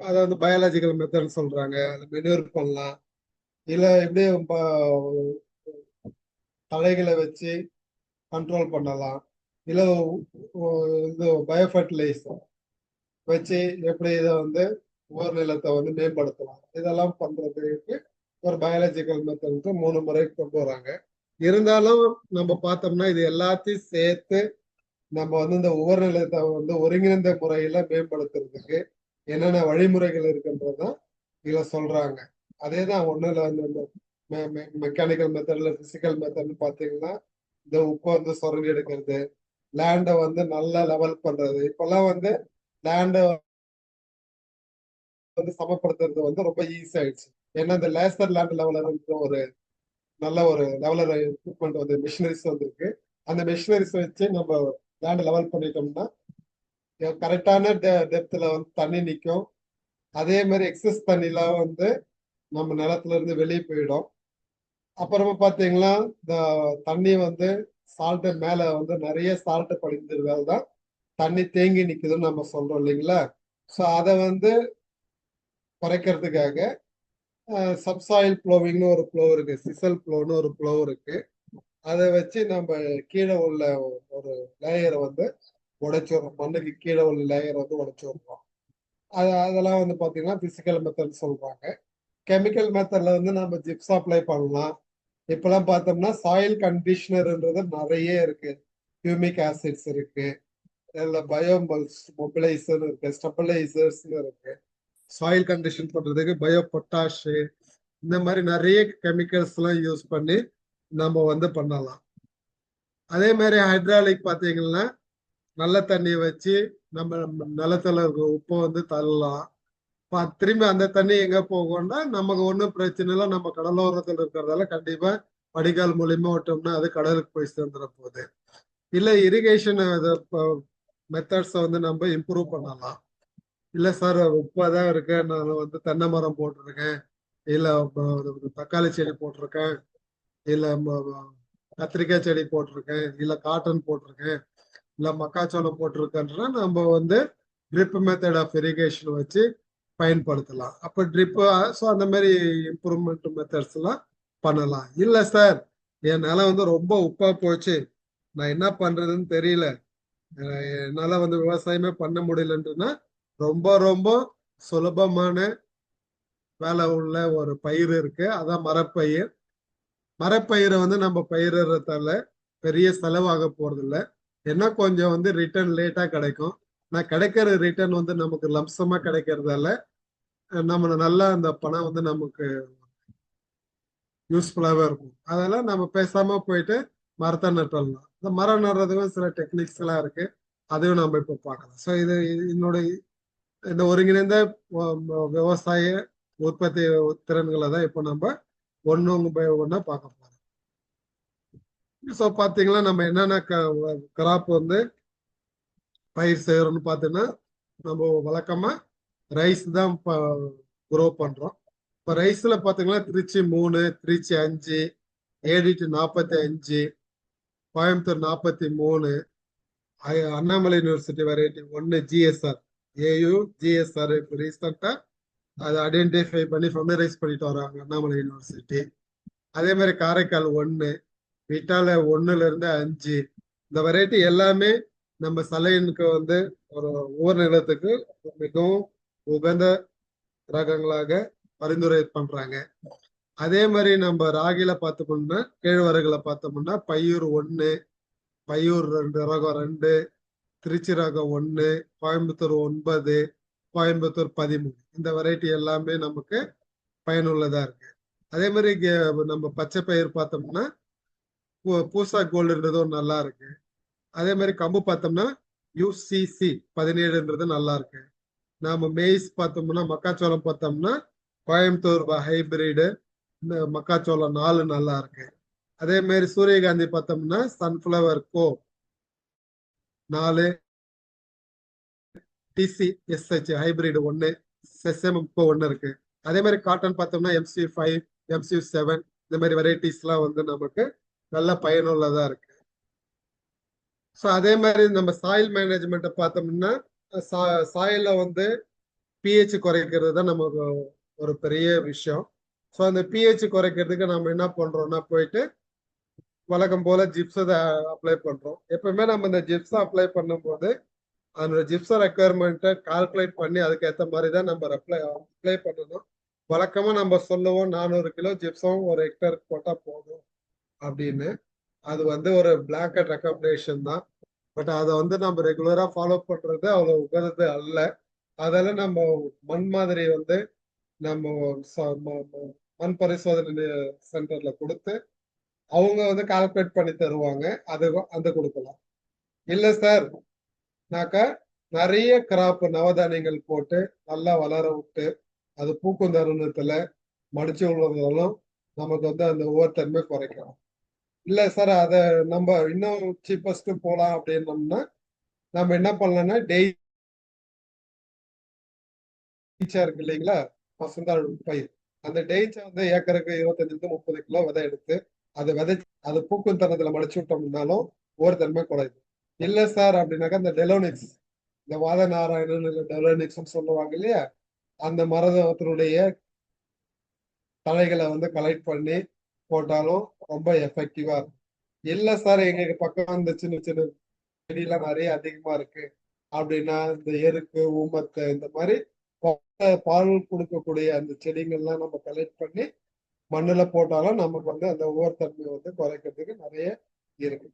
அதை வந்து பயாலஜிக்கல் மெத்தட் சொல்றாங்க. மெனூர் பண்ணலாம். இல்ல எப்படி தழைகளை வச்சு கண்ட்ரோல் பண்ணலாம். இல்ல இது பயோ ஃபர்டிலைசர் வச்சு எப்படி இதை வந்து உவர் நிலத்தை வந்து மேம்படுத்தலாம். இதெல்லாம் பண்றதுக்கு ஒரு பயாலஜிக்கல் மெத்தட் 3 முறை கொண்டு வராங்க. இருந்தாலும் நம்ம பார்த்தோம்னா இது எல்லாத்தையும் சேர்த்து நம்ம வந்து இந்த உவர் நிலத்தை வந்து ஒருங்கிணைந்த முறையில மேம்படுத்துறதுக்கு என்னென்ன வழிமுறைகள் இருக்குன்றதுதான் இதுல சொல்றாங்க. அதே தான் ஒண்ணுல வந்து மெக்கானிக்கல் மெத்தட்ல பிசிக்கல் மெத்தட்னு பாத்தீங்கன்னா இந்த உப்பை வந்து சுரண்டி எடுக்கிறது, லேண்டை வந்து நல்லா லெவல் பண்றது. இப்பெல்லாம் வந்து லேண்டை வந்து சமப்படுத்துறது வந்து ரொம்ப ஈஸி ஆயிடுச்சு. ஏன்னா இந்த லேசர் லேண்ட் லெவலர் ஒரு நல்ல ஒரு லெவலர் எக்யூப்மெண்ட் வந்து மிஷினரிஸ் வந்திருக்கு. அந்த மிஷினரிஸ் வச்சு நம்ம லேண்ட் லெவல் பண்ணிட்டோம்னா கரெக்டான டெப்த்ல வந்து தண்ணி நிற்கும். அதே மாதிரி எக்ஸஸ் தண்ணிலாம் வந்து நம்ம நிலத்துல இருந்து வெளியே போயிடும். அப்புறமா பாத்தீங்கன்னா இந்த தண்ணி வந்து சால்ட் மேல வந்து நிறைய சால்ட் படிந்ததால தான் தண்ணி தேங்கி நிக்குதுன்னு நம்ம சொல்றோம் இல்லைங்களா. ஸோ அதை வந்து குறைக்கிறதுக்காக சப்சாயில் ப்ளோவிங்னு ஒரு ப்ளோ இருக்கு, சிசல் ப்ளோன்னு ஒரு ப்ளோ இருக்கு. அதை வச்சு நம்ம கீழே உள்ள ஒரு லேயரை வந்து உடைச்சிடுறோம். மண்ணுக்கு கீழே உள்ள லேயரை வந்து உடைச்சிடுறோம். அதெல்லாம் வந்து பாத்தீங்கன்னா பிசிக்கல் மெத்தட் சொல்றாங்க. கெமிக்கல் மெத்தட்ல வந்து நம்ம ஜிப்ஸ் அப்ளை பண்ணலாம். இப்பெல்லாம் பார்த்தோம்னா சாயில் கண்டிஷனர்ன்றது நிறைய இருக்கு. ஹியூமிக் ஆசிட்ஸ் இருக்கு, இல்ல மொபிலைசர் இருக்கு, ஸ்டெபிலைசர்ஸ் இருக்கு. சாயில் கண்டிஷன் பண்றதுக்கு பயோ பொட்டாஷ், இந்த மாதிரி நிறைய கெமிக்கல்ஸ் எல்லாம் யூஸ் பண்ணி நம்ம வந்து பண்ணலாம். அதே மாதிரி ஹைட்ராலிக் பாத்தீங்கன்னா நல்ல தண்ணியை வச்சு நம்ம நிலத்துல உப்பை வந்து தள்ளலாம். திரும்பி அந்த தண்ணி எங்க போகும்னா நமக்கு ஒன்றும் பிரச்சனை இல்லை. நம்ம கடலோரத்தில் இருக்கிறதால கண்டிப்பா வடிகால் மூலியமா விட்டோம்னா அது கடலுக்கு போய் சேர்ந்துட போகுது. இல்ல இரிகேஷன் மெத்தட்ஸை வந்து நம்ம இம்ப்ரூவ் பண்ணலாம். இல்ல சார் உப்பாதான் இருக்கு, நான் வந்து தென்னை மரம் போட்டிருக்கேன், இல்ல தக்காளி செடி போட்டிருக்கேன், இல்ல கத்திரிக்காய் செடி போட்டிருக்கேன், இல்ல காட்டன் போட்டிருக்கேன், இல்ல மக்காச்சோளம் போட்டிருக்கோம்னா நம்ம வந்து ட்ரிப் மெத்தட் ஆஃப் இரிகேஷன் வச்சு பயன்படுத்தலாம். அப்ப ட்ரிப் ஸோ அந்த மாதிரி இம்ப்ரூவ்மெண்ட் மெத்தட்ஸ் எல்லாம் பண்ணலாம். இல்ல சார், என் நிலம் வந்து ரொம்ப உப்பா போச்சு, நான் என்ன பண்றதுன்னு தெரியல, என்னால வந்து விவசாயமே பண்ண முடியலன்றதுன்னா ரொம்ப ரொம்ப சுலபமான வேலை உள்ள ஒரு பயிர் இருக்கு, அதான் மரப்பயிர். மரப்பயிரை வந்து நம்ம பயிரிடுறதால பெரிய செலவாக போறது இல்ல. என்ன கொஞ்சம் வந்து ரிட்டர்ன் லேட்டா கிடைக்கும். நான் கிடைக்கிற ரிட்டர்ன் வந்து நமக்கு லம்சமா கிடைக்கிறதால நம்ம நல்லா அந்த பணம் வந்து நமக்கு யூஸ்ஃபுல்லாவே இருக்கும். அதெல்லாம் நம்ம பேசாம போயிட்டு மரத்தை நட்டுடலாம். இந்த மரம் நடுறதுக்கும் சில டெக்னிக்ஸ் எல்லாம் இருக்கு, அதையும் நம்ம இப்ப பார்க்கலாம். ஸோ என்னோட இந்த ஒருங்கிணைந்த விவசாய உற்பத்தி திறன்களை தான் இப்ப நம்ம ஒண்ணு பை ஒண்ணா பார்க்க போறோம். ஸோ பாத்தீங்கன்னா நம்ம என்னென்ன கிராப் வந்து பயிர் செய்யறோம்னு பார்த்தீங்கன்னா, நம்ம வழக்கமா ரைஸ் தான் குரோ பண்றோம். இப்ப ரைஸ்ல பாத்தீங்கன்னா Trichy 3, Trichy 5, ADT 45, Coimbatore 43, Annamalai university variety 1 GSR, AU GSR இப்போ ரீசெண்டா அதை ஐடென்டிஃபை பண்ணி ஃபெமிலரைஸ் பண்ணிட்டு வராங்க அண்ணாமலை யூனிவர்சிட்டி. அதே மாதிரி காரைக்கால் 1, விட்டால 1 to 5. இந்த வெரைட்டி எல்லாமே நம்ம சலைனுக்கு வந்து ஒரு ஊர் நிலத்துக்கு மிகவும் உகந்த ரகங்களாக பரிந்துரை பண்றாங்க. அதே மாதிரி நம்ம ராகில பார்த்தோம்னா, கேழ்வரகுல பார்த்தோம்னா பையூர் 1, பையூர் 2 ரகம் 2, திருச்சி ரகம் 1, கோயம்புத்தூர் 9, கோயம்புத்தூர் 13. இந்த வெரைட்டி எல்லாமே நமக்கு பயனுள்ளதா இருக்கு. அதே மாதிரி நம்ம பச்சை பயிர் பார்த்தோம்னா பூசா கோல்டுன்றது ஒரு நல்லா இருக்கு. அதே மாதிரி கம்பு பார்த்தோம்னா யூசிசி 17ன்றது நல்லா இருக்கு. நாம மெய்ஸ் பார்த்தோம்னா மக்காச்சோளம் பார்த்தோம்னா கோயம்புத்தூர் ஹைபிரிடு இந்த மக்காச்சோளம் 4 நல்லா இருக்கு. அதே மாதிரி சூரியகாந்தி பார்த்தோம்னா சன்ஃபிளவர் கோ 4, டிசி எஸ்ஹெச் ஹைபிரிட் 1, செசமம் கோ 1 இருக்கு. அதே மாதிரி காட்டன் பார்த்தோம்னா MC5, MC7 இந்த மாதிரி வெரைட்டிஸ் எல்லாம் வந்து நமக்கு நல்ல பயனுள்ளதா இருக்கு. ஸோ அதே மாதிரி நம்ம சாயில் மேனேஜ்மெண்ட்டை பார்த்தோம்னா சாயில வந்து பிஹெச் குறைக்கிறது தான் நமக்கு ஒரு பெரிய விஷயம். ஸோ அந்த பிஹெச் குறைக்கிறதுக்கு நம்ம என்ன பண்றோம்னா போயிட்டு வழக்கம் போல ஜிப்ஸை அப்ளை பண்றோம். எப்பவுமே நம்ம இந்த ஜிப்ஸை அப்ளை பண்ணும்போது அந்த ஜிப்ஸம் ரெக்குயர்மெண்ட்டை கால்குலேட் பண்ணி அதுக்கேற்ற மாதிரி தான் நம்ம அப்ளை பண்ணணும். வழக்கமா நம்ம சொல்லுவோம் 400 கிலோ ஜிப்ஸம் ஒரு ஹெக்டருக்கு போட்டா போதும் அப்படின்னு. அது வந்து ஒரு பிளாங்கெட் ரெக்கமெண்டேஷன் தான். பட் அதை வந்து நம்ம ரெகுலரா ஃபாலோ பண்றது அவ்வளவு உகந்தது அல்ல. அதால நம்ம மண் மாதிரி வந்து நம்ம மண் பரிசோதனை சென்டர்ல கொடுத்து அவங்க வந்து கால்குலேட் பண்ணி தருவாங்க, அது அந்த கொடுக்கலாம். இல்ல சார், நாக்கா நிறைய கிராப் நவதானியங்கள் போட்டு நல்லா வளர விட்டு அது பூக்கும் தருணத்துல மடிச்சு விடுறதாலும் நமக்கு வந்து அந்த உவர்த்தன்மை குறைக்கலாம். இல்ல சார், அதை நம்ம இன்னும் சீப்பஸ்ட் போலாம் அப்படின்னோம்னா நம்ம என்ன பண்ணலாம்னா டெய்ச்சா இருக்கு இல்லைங்களா, பசுந்தாள் பயிர். அந்த டெய்ச்சை வந்து ஏக்கருக்கு 25 to 30 கிலோ விதை எடுத்து அதை விதைச்சு அது பூக்கும் தருணத்துல மடிச்சு விட்டோம்னாலும் உவர்த்தன்மை குறையுது. இல்ல சார் அப்படின்னாக்கா இந்த டெலோனிக்ஸ், இந்த வாத நாராயணன் இல்ல டெலோனிக்ஸ் சொல்லுவாங்க இல்லையா, அந்த மரத்தினுடைய தழைகளை வந்து கலெக்ட் பண்ணி போட்டாலும் ரொம்ப எஃபெக்டிவா இருக்கும். இல்ல சார், எங்களுக்கு பக்கம் இந்த சின்ன சின்ன செடியெல்லாம் நிறைய அதிகமா இருக்கு அப்படின்னா இந்த எருக்கு ஊமத்தை இந்த மாதிரி பால் கொடுக்கக்கூடிய அந்த செடிகள்லாம் நம்ம கலெக்ட் பண்ணி மண்ணுல போட்டாலும் நமக்கு வந்து அந்த உவர்த்தன்மை வந்து குறைக்கிறதுக்கு நிறைய இருக்கு.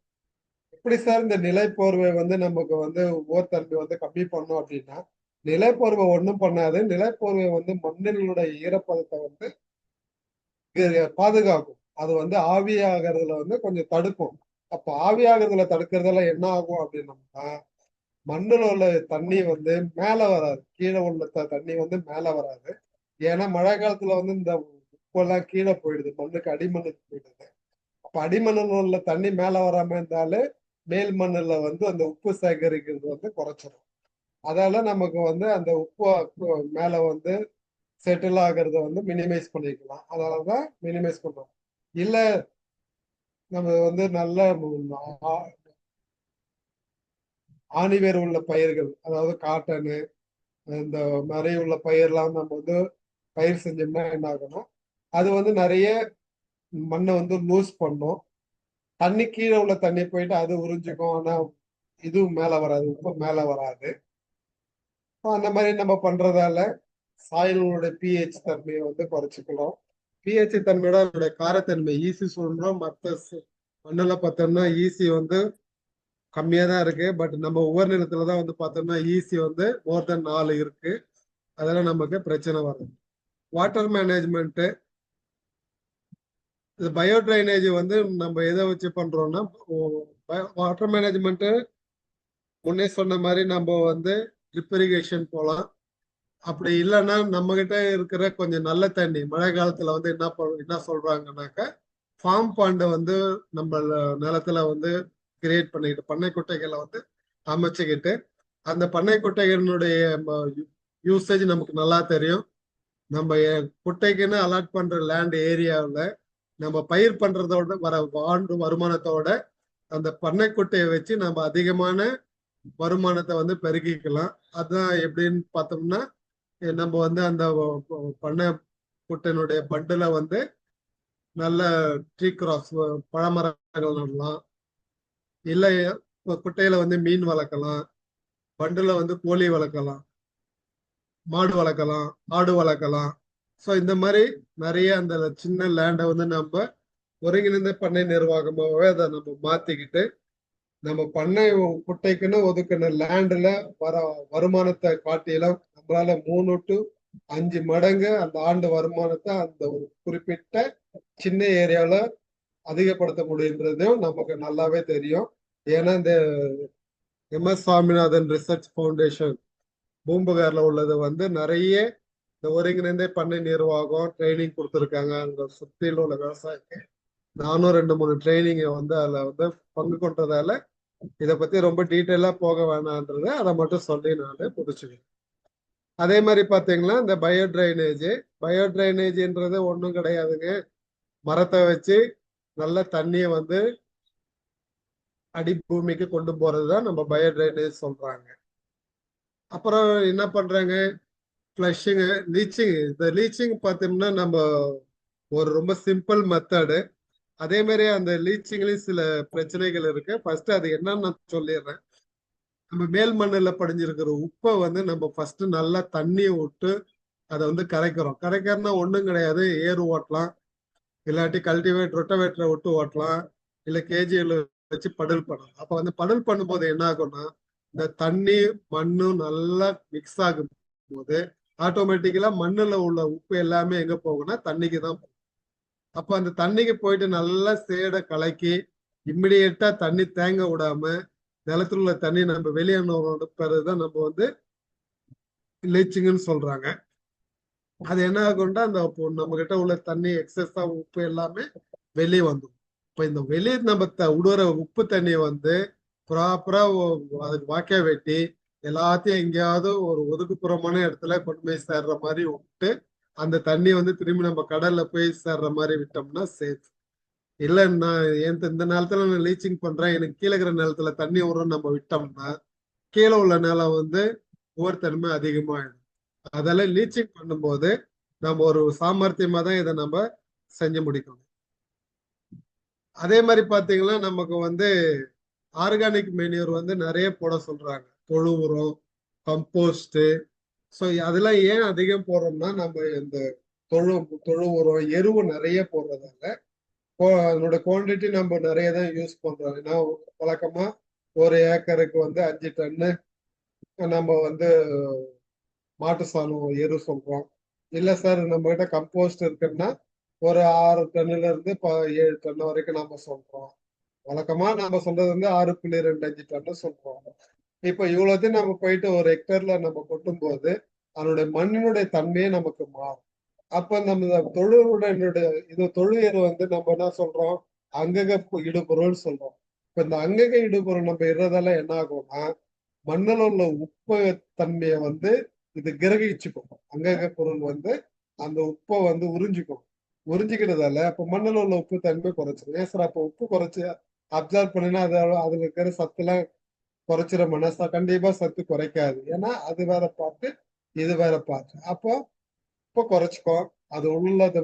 எப்படி சார் இந்த நிலைப்போர்வை வந்து நமக்கு வந்து உவர்த்தன்மை வந்து கம்மி பண்ணும் அப்படின்னா, நிலைப்போர்வை ஒண்ணும் பண்ணாது. நிலைப்போர்வை வந்து மண்ணினுடைய ஈரப்பதத்தை வந்து பாதுகாக்கும். அது வந்து ஆவியாகிறதுல வந்து கொஞ்சம் தடுக்கும். அப்ப ஆவியாகிறதுல தடுக்கிறதுல என்ன ஆகும் அப்படின்னம்னா, மண்ணுல உள்ள தண்ணி வந்து மேல வராது, கீழே உள்ள தண்ணி வந்து மேல வராது. ஏன்னா மழை காலத்துல வந்து இந்த உப்பெல்லாம் கீழே போயிடுது, மண்ணுக்கு அடிமண்ணுக்கு போயிடுது. அப்ப அடிமண்ணுல உள்ள தண்ணி மேல வராம இருந்தாலே மேல் மண்ணுல வந்து அந்த உப்பு சேகரிக்கிறது வந்து குறைச்சிடும். அதால நமக்கு வந்து அந்த உப்பு மேல வந்து செட்டில் ஆகிறத வந்து மினிமைஸ் பண்ணிக்கலாம். அதனாலதான் மினிமைஸ் பண்றோம். இல்ல நம்ம வந்து நல்ல ஆணிவேர் உள்ள பயிர்கள், அதாவது காட்டனு இந்த மாதிரி உள்ள பயிர்லாம் நம்ம வந்து பயிர் செஞ்சோம்னா என்ன ஆகும்னா அது வந்து நிறைய மண்ணை வந்து லூஸ் பண்ணும். தண்ணி கீழே உள்ள தண்ணி போயிட்டு அது உறிஞ்சிக்கும். ஆனா இதுவும் மேல வராது, உப்பு மேல வராது. அந்த மாதிரி நம்ம பண்றதால சாயிலோட பிஹெச் தன்மையை வந்து குறைச்சிக்கலாம். பிஹெச் தன்மையோட அதோட காரத்தன்மை ஈஸி சொல்றோம். மண்ணுல பார்த்தோம்னா ஈஸி வந்து கம்மியா தான் இருக்கு. பட் நம்ம ஒவ்வொரு நிலத்துல தான் வந்து பார்த்தோம்னா ஈஸி வந்து மோர் தென் 4 இருக்கு. அதெல்லாம் நமக்கு பிரச்சனை வரும். வாட்டர் மேனேஜ்மெண்ட், இது பயோ ட்ரைனேஜ் வந்து நம்ம எதை வச்சு பண்றோம்னா வாட்டர் மேனேஜ்மெண்ட் முன்னே சொன்ன மாதிரி நம்ம வந்து ட்ரிப் இரிகேஷன் போலாம். அப்படி இல்லைன்னா நம்ம கிட்ட இருக்கிற கொஞ்சம் நல்ல தண்ணி மழை காலத்துல வந்து என்ன சொல்றாங்கன்னாக்கா ஃபார்ம் பாண்டை வந்து நம்ம நிலத்துல வந்து கிரியேட் பண்ணிக்கிட்டு பண்ணை குட்டைகளை வந்து அமைச்சுக்கிட்டு அந்த பண்ணை குட்டைகளினுடைய யூசேஜ் நமக்கு நல்லா தெரியும். நம்ம குட்டைக்குன்னு அலாட் பண்ற லேண்ட் ஏரியாவில் நம்ம பயிர் பண்றதோட வர ஆண்டு வருமானத்தோட அந்த பண்ணை குட்டையை வச்சு நம்ம அதிகமான வருமானத்தை வந்து பெருக்கிக்கலாம். அதுதான் எப்படின்னு பார்த்தோம்னா நம்ம வந்து அந்த பண்ணை குட்டையினுடைய பண்டுல வந்து நல்ல ட்ரீ கிராப்ஸ் பழமரங்கள் நடலாம், இல்லை குட்டையில வந்து மீன் வளர்க்கலாம், பண்டுல வந்து கோழி வளர்க்கலாம், மாடு வளர்க்கலாம், ஆடு வளர்க்கலாம். ஸோ இந்த மாதிரி நிறைய அந்த சின்ன லேண்டை வந்து நம்ம ஒருங்கிணைந்த பண்ணை நிர்வாகமாகவே அதை நம்ம மாத்திக்கிட்டு நம்ம பண்ணை குட்டைக்குன்னு ஒதுக்கின லேண்ட்ல வர வருமானத்தை காட்டிலும் நம்மளால 3 to 5 மடங்கு அந்த ஆண்டு வருமானத்தை அந்த ஒரு குறிப்பிட்ட சின்ன ஏரியால அதிகப்படுத்த முடியுன்றதும் நமக்கு நல்லாவே தெரியும். ஏன்னா இந்த எம்எஸ் சுவாமிநாதன் ரிசர்ச் ஃபவுண்டேஷன் பூம்புகார்ல உள்ளது வந்து நிறைய இந்த ஒருங்கிணைந்த பண்ணை நிர்வாகம் ட்ரைனிங் கொடுத்துருக்காங்க. அங்க சுத்தியில் உள்ள விவசாயிக்கு நானும் 2-3 ட்ரைனிங்கை வந்து அதுல வந்து பங்கு கொண்டதால இதை பத்தி ரொம்ப டீட்டெயிலா போக வேணான்றது அதை மட்டும் சொல்லி நான் முடிச்சுக்கிறேன். அதே மாதிரி பாத்தீங்கன்னா இந்த பயோ ட்ரைனேஜ்ன்றது ஒன்றும் கிடையாதுங்க. மரத்தை வச்சு நல்ல தண்ணியை வந்து அடி பூமிக்கு கொண்டு போறதுதான் நம்ம பயோ ட்ரைனேஜ் சொல்றாங்க. அப்புறம் என்ன பண்றாங்க, ஃப்ளஷிங், லீச்சிங். இந்த லீச்சிங் பார்த்தோம்னா நம்ம ஒரு ரொம்ப சிம்பிள் மெத்தடு. அதே மாதிரி அந்த லீச்சிங்லயும் சில பிரச்சனைகள் இருக்கு. ஃபர்ஸ்ட் அது என்னன்னு நான் சொல்லிடுறேன். நம்ம மேல் மண்ணுல படிஞ்சிருக்கிற உப்பை வந்து நம்ம ஃபர்ஸ்ட் நல்லா தண்ணியை விட்டு அதை வந்து கரைக்கிறோம். கரைக்கிறதுனா ஒண்ணும் கிடையாது, ஏறு ஓட்டலாம், இல்லாட்டி ரொட்டவேட்டரை விட்டு ஓட்டலாம், இல்ல கேஜியில் வச்சு படல் பண்ணலாம். அப்ப வந்து படல் பண்ணும்போது என்ன ஆகும்னா இந்த தண்ணி மண்ணும் நல்லா மிக்ஸ் ஆகும் போது ஆட்டோமேட்டிக்கலா மண்ணுல உள்ள உப்பு எல்லாமே எங்க போகும்னா தண்ணிக்கு தான் போகும். அப்ப அந்த தண்ணிக்கு போயிட்டு நல்லா சேடை கலக்கி இம்மிடியட்டா தண்ணி தேங்க விடாம நிலத்துல உள்ள தண்ணி நம்ம வெளியேறோட பிறகுதான் நம்ம வந்து லீச்சிங்னு சொல்றாங்க. அது என்ன ஆகும்னா அந்த நம்ம கிட்ட உள்ள தண்ணி எக்ஸஸா உப்பு எல்லாமே வெளியே வந்துடும். இப்ப இந்த வெளியே நம்ம விடுற உப்பு தண்ணியை வந்து ப்ராப்பரா அதுக்கு வாக்கியா வெட்டி எல்லாத்தையும் எங்கேயாவது ஒரு ஒதுக்குப்புறமான இடத்துல கொண்டு போய் சேர்ற மாதிரி விட்டு அந்த தண்ணி வந்து திரும்பி நம்ம கடல்ல போய் சேர்ற மாதிரி விட்டோம்னா சேஃப். இல்ல நான் இந்த நேரத்துல நான் லீச்சிங் பண்றேன், எனக்கு கீழே இருக்கிற நிலத்துல தண்ணி விடுறோம் நம்ம விட்டோம்னா கீழே உள்ள நிலம் வந்து உவர்த்தன்மை அதிகமாயிடும். அதெல்லாம் லீச்சிங் பண்ணும்போது நம்ம ஒரு சாமர்த்தியமா தான் இதை நம்ம செஞ்சு முடிக்கணும். அதே மாதிரி பாத்தீங்கன்னா நமக்கு வந்து ஆர்கானிக் மெனியூர் வந்து நிறைய போட சொல்றாங்க, தொழு உரம், கம்போஸ்ட். ஸோ அதெல்லாம் ஏன் அதிகம் போடுறோம்னா நம்ம இந்த தொழு உரம் எருவு நிறைய போடுறதால அதனோட குவான்டிட்டி நம்ம நிறைய தான் யூஸ் பண்றோம். ஏன்னா வழக்கமா ஒரு ஏக்கருக்கு வந்து 5 டன்னு நம்ம வந்து மாட்டு சாணம் எரு சொல்றோம். இல்ல சார் நம்ம கிட்ட கம்போஸ்ட் இருக்குன்னா ஒரு 6 டன்னுல இருந்து 7 டன் வரைக்கும் நம்ம சொல்றோம். வழக்கமா நம்ம சொல்றது வந்து 6.25 டன் சொல்றோம். இப்ப இவ்வளவுத்தையும் நம்ம போயிட்டு ஒரு ஹெக்டர்ல நம்ம கொட்டும் போது அதனுடைய மண்ணினுடைய தன்மையே நமக்கு மாறும். அப்ப நம்ம தொழு எரு வந்து நம்ம என்ன சொல்றோம், அங்கக இடுபொருள் சொல்றோம். இப்ப இந்த அங்கக இடுபொருள் நம்ம இடுறதால என்ன ஆகும்னா மண்ணில் உள்ள உப்பு தன்மையை வந்து இது கிரகிச்சுக்கும். அங்கக பொருள் வந்து அந்த உப்பை வந்து உறிஞ்சிக்கிறதால அப்ப மண்ணில் உள்ள உப்பு தன்மை குறைச்சிடும். ஏன் சார் அப்ப உப்பு குறைச்சு அப்சர்வ் பண்ணினா அதுல இருக்கிற சத்துலாம் குறைச்சிருமோன்னா கண்டிப்பா சத்து குறைக்காது. ஏன்னா அது வேற பார்த்து, இது வேற பார்த்து. அப்போ இப்போ குறைச்சிக்கோ. அது உள்ளது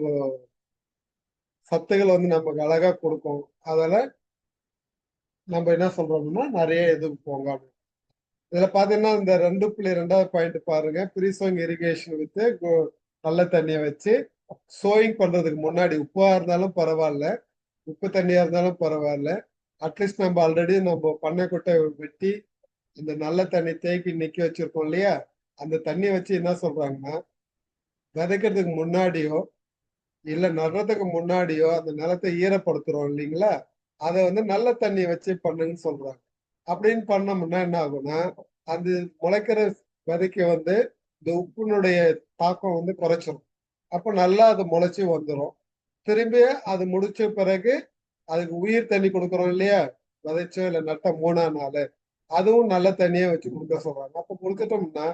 சத்துக்கள் வந்து நமக்கு அழகா கொடுக்கும். அதில நம்ம என்ன சொல்றோம்னா, நிறைய இது போங்க. இதுல பாத்தீங்கன்னா இந்த 2.2வது பாயிண்ட் பாருங்க. ப்ரீ சோயிங் இரிகேஷன் வித் நல்ல தண்ணியை வச்சு சோயிங் பண்றதுக்கு முன்னாடி உப்பா இருந்தாலும் பரவாயில்ல, உப்பு தண்ணியா இருந்தாலும் பரவாயில்ல, அட்லீஸ்ட் நம்ம ஆல்ரெடி நம்ம பண்ணை கொட்டை வெட்டி இந்த நல்ல தண்ணி தேக்கி நிக்க வச்சிருக்கோம் இல்லையா, அந்த தண்ணியை வச்சு என்ன சொல்றாங்கன்னா, விதைக்கிறதுக்கு முன்னாடியோ இல்ல நடுறதுக்கு முன்னாடியோ அந்த நிலத்தை ஈரப்படுத்துறோம் இல்லைங்களா, அதை வந்து நல்ல தண்ணி வச்சு பண்ணுன்னு சொல்றாங்க. அப்படின்னு பண்ணோம்னா என்ன ஆகும்னா, அது முளைக்கிற விதைக்கு வந்து இந்த உப்பினுடைய தாக்கம் வந்து குறைச்சிரும். அப்ப நல்லா அது முளைச்சு வந்துரும். திரும்பி அது முடிச்ச பிறகு அதுக்கு உயிர் தண்ணி கொடுக்குறோம் இல்லையா, விதைச்சோ இல்ல நட்ட 3ஆம் நாள், அதுவும் நல்ல தண்ணியே வச்சு கொடுக்க சொல்றாங்க. அப்ப கொடுத்துட்டோம்னா